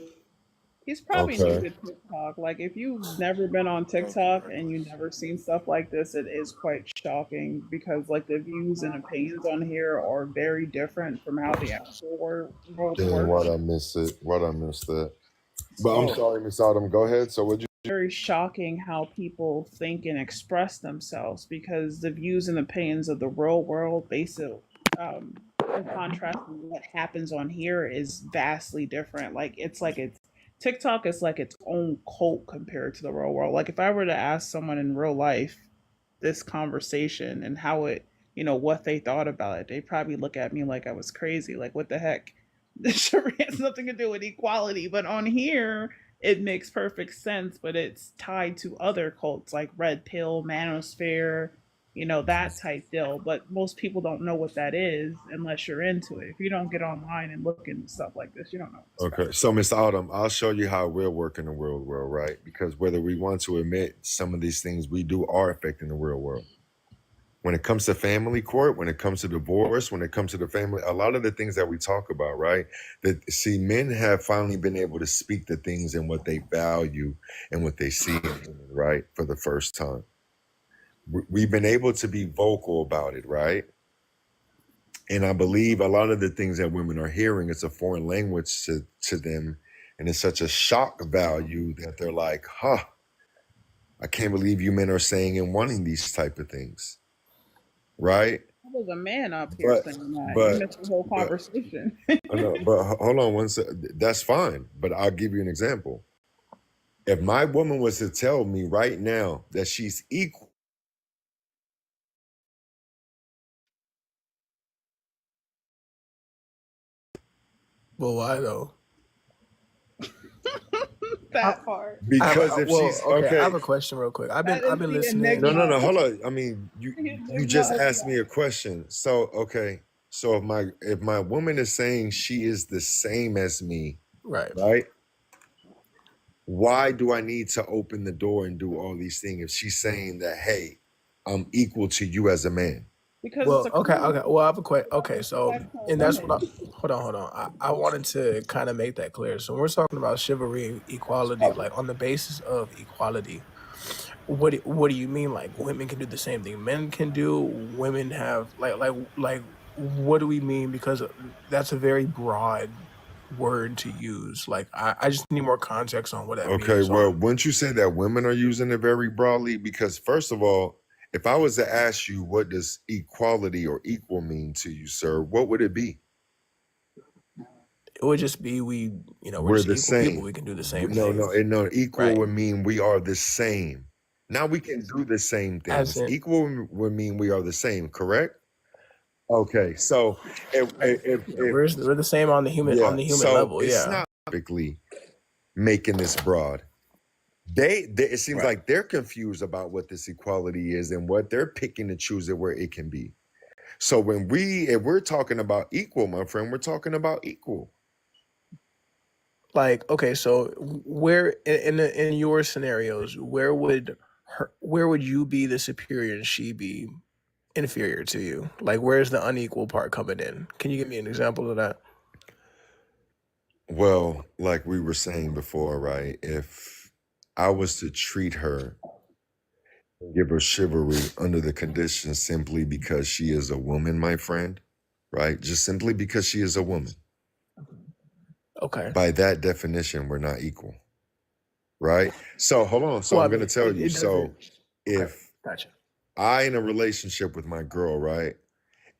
he's probably new to TikTok. Like if you've never been on Thank you, TikTok and you've Reckless. never seen stuff like this, it is quite shocking because like the views and opinions on here are very different from how the actual world Damn, works. why'd I miss it? Why'd I miss that? But I'm So sorry, Miss Autumn. Go ahead. So what you? very shocking how people think and express themselves because the views and opinions of the real world, basically, in contrast to what happens on here, is vastly different. Like it's TikTok is like its own cult compared to the real world. Like if I were to ask someone in real life this conversation and how it, what they thought about it, they probably look at me like I was crazy. Like what the heck? This sure has nothing to do with equality. But on here, it makes perfect sense, but it's tied to other cults like Red Pill, Manosphere, that type deal. But most people don't know what that is unless you're into it. If you don't get online and look into stuff like this, you don't know what it's about. Okay, so Miss Autumn, I'll show you how we'll work in the real world, right? Because whether we want to admit, some of these things we do are affecting the real world. When it comes to family court, when it comes to divorce, when it comes to the family, a lot of the things that we talk about, right? That see, men have finally been able to speak the things and what they value and what they see in women, right? For the first time. We've been able to be vocal about it, right? And I believe a lot of the things that women are hearing, it's a foreign language to them. And it's such a shock value that they're like, huh, I can't believe you men are saying and wanting these type of things. Right? There was a man up here saying that. You missed the whole conversation. I know, but hold on one second. That's fine. But I'll give you an example. If my woman was to tell me right now that she's equal, Well, why though? That part. because if she's okay, I have a question real quick. I've been listening. No. Hold on. I mean, you just Enigma. asked me a question. So okay. So if my woman is saying she is the same as me, right? Why do I need to open the door and do all these things if she's saying that, hey, I'm equal to you as a man? Because Well, it's a okay. cool. Well, I have a question. Okay, so and that's what. women. Hold on. I wanted to kind of make that clear. So when we're talking about chivalry, equality, like on the basis of equality, what do you mean? Like women can do the same thing men can do. Women have like what do we mean? Because that's a very broad word to use. Like, I just need more context on what that Okay, means. well, wouldn't you say that women are using it very broadly? Because first of all, if I was to ask you what does equality or equal mean to you, sir, what would it be? It would just be we're We're just the equal people. same. We can do the same No, things. equal Right. would mean we are the same. Now we can do the same As things. in, Equal would mean we are the same, correct? Okay, so if we're the same on the human so level. it's Yeah. not typically making this broad. It seems like they're confused about what this equality is and what they're picking to choose it where it can be. So if we're talking about equal, my friend, we're talking about equal. Like, okay, so where in your scenarios, where would you be the superior and she be inferior to you? Like, where's the unequal part coming in? Can you give me an example of that? Well, like we were saying before, right? If I was to treat her, give her chivalry under the conditions simply because she is a woman, my friend, right? Just simply because she is a woman. Okay. By that definition, we're not equal, right? So hold on. So Well, I'm going to tell you. So if Gotcha. I in a relationship with my girl, right?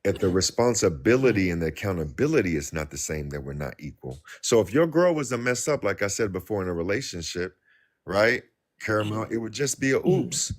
If the responsibility and the accountability is not the same, then we're not equal. So if your girl was to mess up, like I said before in a relationship, right? Caramel, it would just be a oops.